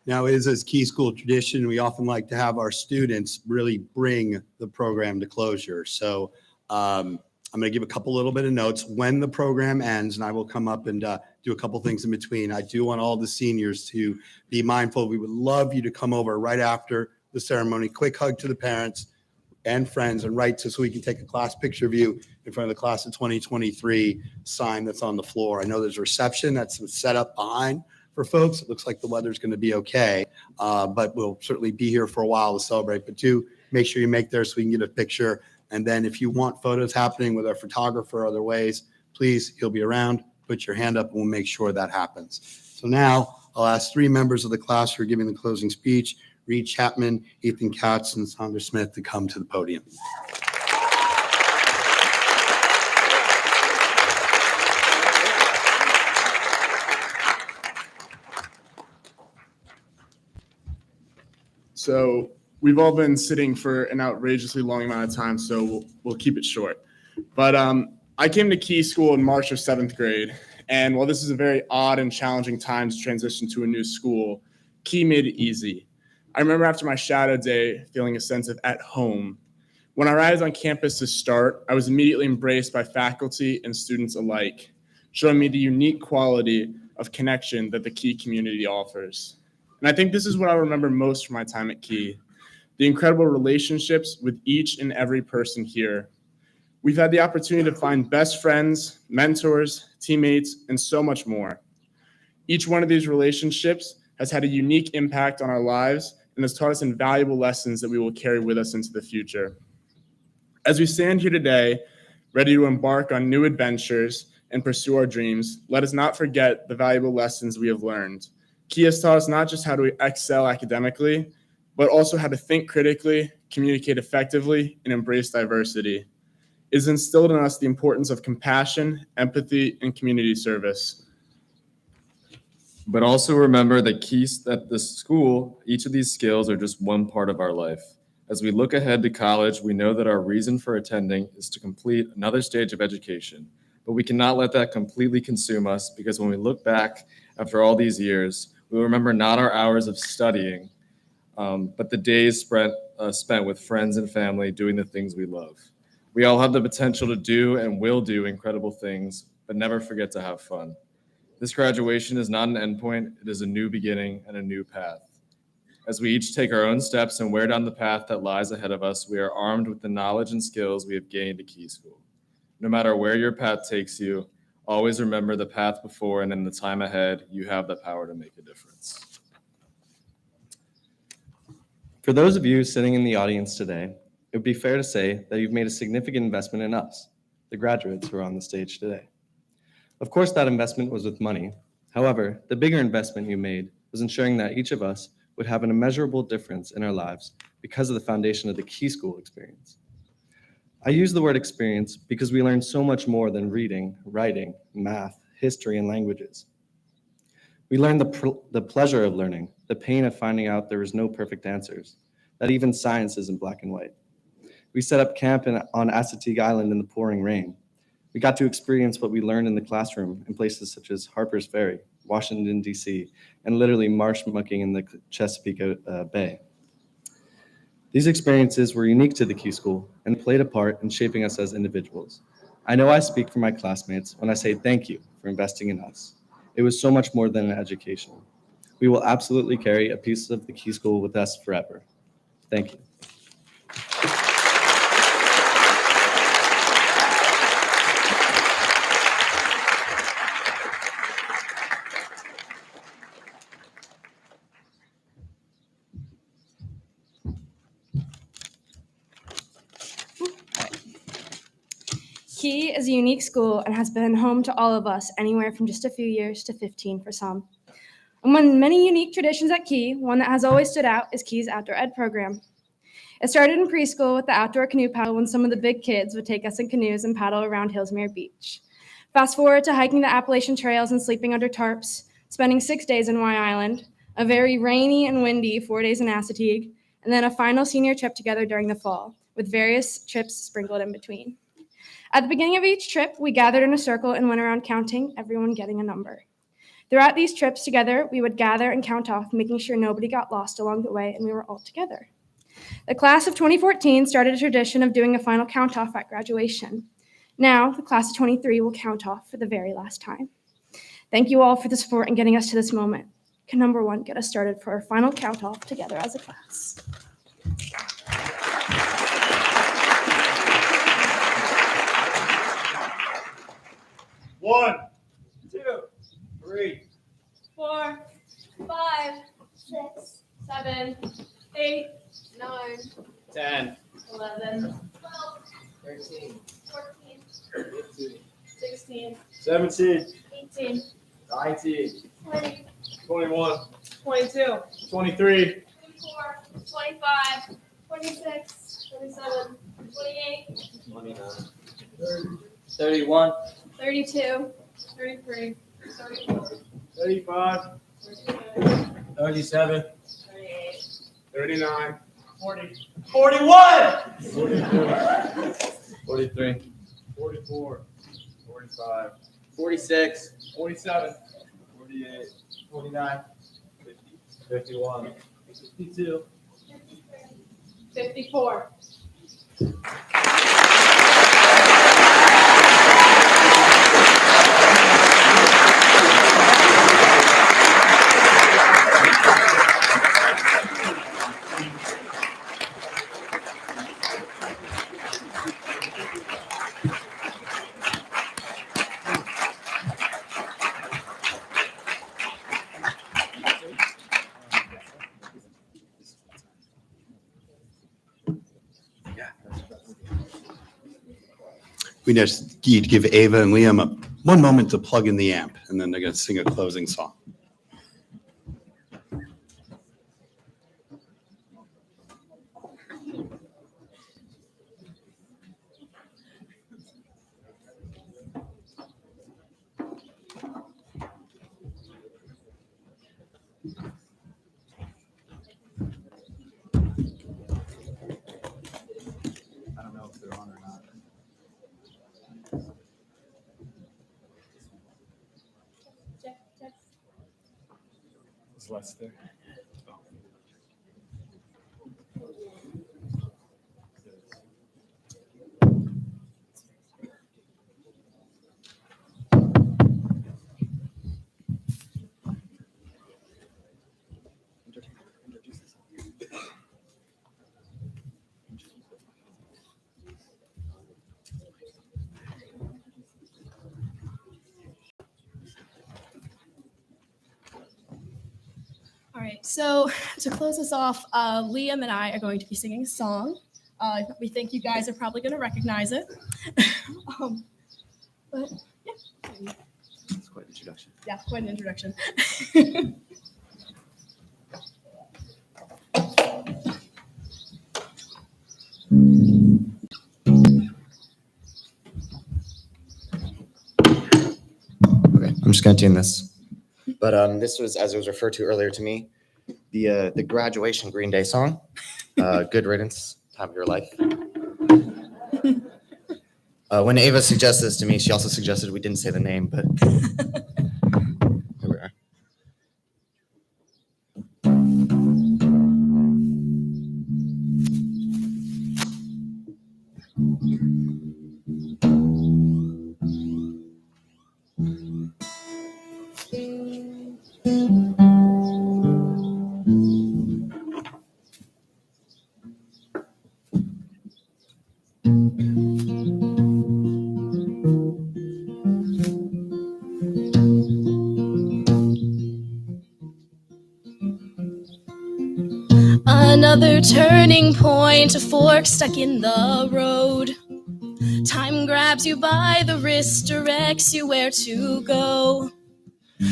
Now, it is as Key School tradition, we often like to have our students really bring the program to closure. So I'm going to give a couple little bit of notes when the program ends, and I will come up and do a couple things in between. I do want all the seniors to be mindful. We would love you to come over right after the ceremony. Quick hug to the parents and friends, and right so we can take a class picture of you in front of the class of 2023 sign that's on the floor. I know there's a reception that's set up behind for folks. It looks like the weather's going to be okay, but we'll certainly be here for a while to celebrate. But do make sure you make there so we can get a picture. And then if you want photos happening with our photographer or other ways, please, he'll be around. Put your hand up and we'll make sure that happens. So now I'll ask three members of the class who are giving the closing speech, Reed Chapman, Ethan Katz, and Sandra Smith, to come to the podium. So we've all been sitting for an outrageously long amount of time, so we'll keep it short. But I came to Key School in March of 7th grade, and while this is a very odd and challenging time to transition to a new school, Key made it easy. I remember after my shadow day feeling a sense of at home. When I arrived on campus to start, I was immediately embraced by faculty and students alike, showing me the unique quality of connection that the Key community offers. And I think this is what I remember most from my time at Key, the incredible relationships with each and every person here. We've had the opportunity to find best friends, mentors, teammates, and so much more. Each one of these relationships has had a unique impact on our lives and has taught us invaluable lessons that we will carry with us into the future. As we stand here today, ready to embark on new adventures and pursue our dreams, let us not forget the valuable lessons we have learned. Key has taught us not just how to excel academically, but also how to think critically, communicate effectively, and embrace diversity. It has instilled in us the importance of compassion, empathy, and community service. But also remember that at the school, each of these skills are just one part of our life. As we look ahead to college, we know that our reason for attending is to complete another stage of education. But we cannot let that completely consume us, because when we look back after all these years, we remember not our hours of studying, but the days spent with friends and family doing the things we love. We all have the potential to do and will do incredible things, but never forget to have fun. This graduation is not an endpoint, it is a new beginning and a new path. As we each take our own steps and wear down the path that lies ahead of us, we are armed with the knowledge and skills we have gained at Key School. No matter where your path takes you, always remember the path before, and in the time ahead, you have the power to make a difference. For those of you sitting in the audience today, it would be fair to say that you've made a significant investment in us, the graduates who are on the stage today. Of course, that investment was with money. However, the bigger investment you made was ensuring that each of us would have an immeasurable difference in our lives because of the foundation of the Key School experience. I use the word experience because we learn so much more than reading, writing, math, history, and languages. We learn the pleasure of learning, the pain of finding out there is no perfect answers, that even science isn't black and white. We set up camp on Assateague Island in the pouring rain. We got to experience what we learned in the classroom in places such as Harper's Ferry, Washington, D.C., and literally marsh mucking in the Chesapeake Bay. These experiences were unique to the Key School and played a part in shaping us as individuals. I know I speak for my classmates when I say thank you for investing in us. It was so much more than an education. We will absolutely carry a piece of the Key School with us forever. Thank you. Key is a unique school and has been home to all of us, anywhere from just a few years to 15 for some. Among many unique traditions at Key, one that has always stood out is Key's outdoor ed program. It started in preschool with the outdoor canoe paddle when some of the big kids would take us in canoes and paddle around Hillsmere Beach. Fast forward to hiking the Appalachian trails and sleeping under tarps, spending 6 days in Y Island, a very rainy and windy 4 days in Assateague, and then a final senior trip together during the fall, with various trips sprinkled in between. At the beginning of each trip, we gathered in a circle and went around counting, everyone getting a number. Throughout these trips together, we would gather and count off, making sure nobody got lost along the way and we were all together. The class of 2014 started a tradition of doing a final count off at graduation. Now, the class of 23 will count off for the very last time. Thank you all for the support in getting us to this moment. Can number one get us started for our final count off together as a class? One, 2, 3, 4, 5, 6, 7, 8, 9, 10, 11, 12, 13, 14, 15, 16, 17, 18, 19, 20, 21, 22, 23, 24, 25, 26, 27, 28, 29, 30, 31, 32, 33, 34, 35, 36, 37, 38, 39, 40, 41, 43. 44, 45, 46, 47, 48, 49, 50, 51, 52, 54. We just need to give Ava and Liam one moment to plug in the amp, and then they're going to sing a closing song. I don't know if they're on or not. Is Les there? Oh. All right, so to close us off, Liam and I are going to be singing a song. We think you guys are probably going to recognize it. But yeah. That's quite an introduction. Yeah, quite an introduction. Okay, I'm just gonna tune this. But this was, as it was referred to earlier to me, the graduation Green Day song. Good riddance, time of your life. When Ava suggested this to me, she also suggested we didn't say the name, but here we are. another turning point, a fork stuck in the road. Time grabs you by the wrist, directs you where to go.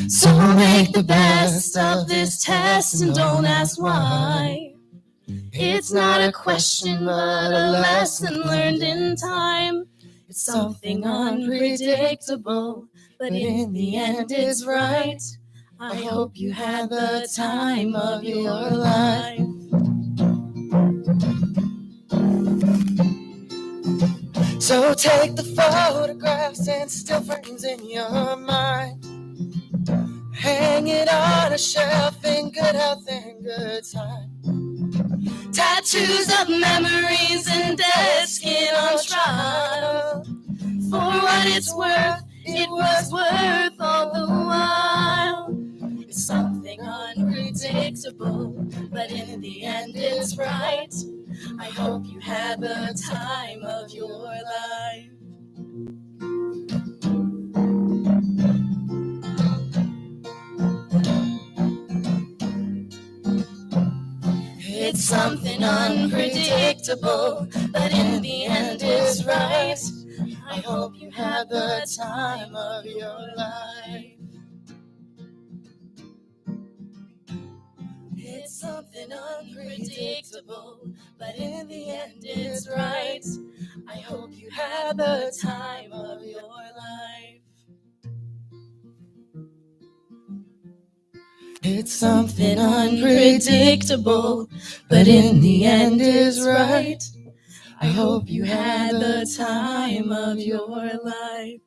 So make the best of this test and don't ask why. It's not a question, but a lesson learned in time. It's something unpredictable, but in the end it's right. I hope you had the time of your life. So take the photographs and still frames in your mind. Hang it on a shelf in good health and good time. Tattoos of memories and dead skin on trial. For what it's worth, it was worth all the while. It's something unpredictable, but in the end it's right. I hope you had the time of your life. It's something unpredictable, but in the end it's right. I hope you had the time of your life. It's something unpredictable, but in the end it's right. I hope you had the time of your life. It's something unpredictable, but in the end it's right. I hope you had the time of your life.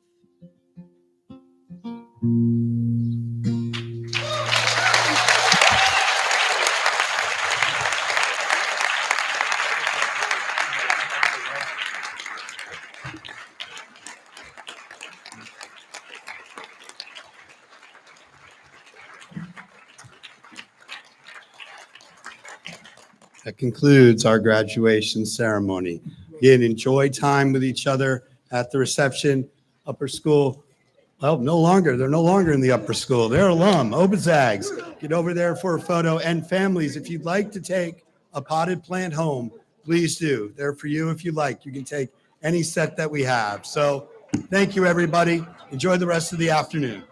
That concludes our graduation ceremony. Again, enjoy time with each other at the reception. Upper school, well, they're no longer in the upper school. They're alum, Obazags. Get over there for a photo. And families, if you'd like to take a potted plant home, please do. They're for you if you like. You can take any set that we have. So thank you, everybody. Enjoy the rest of the afternoon.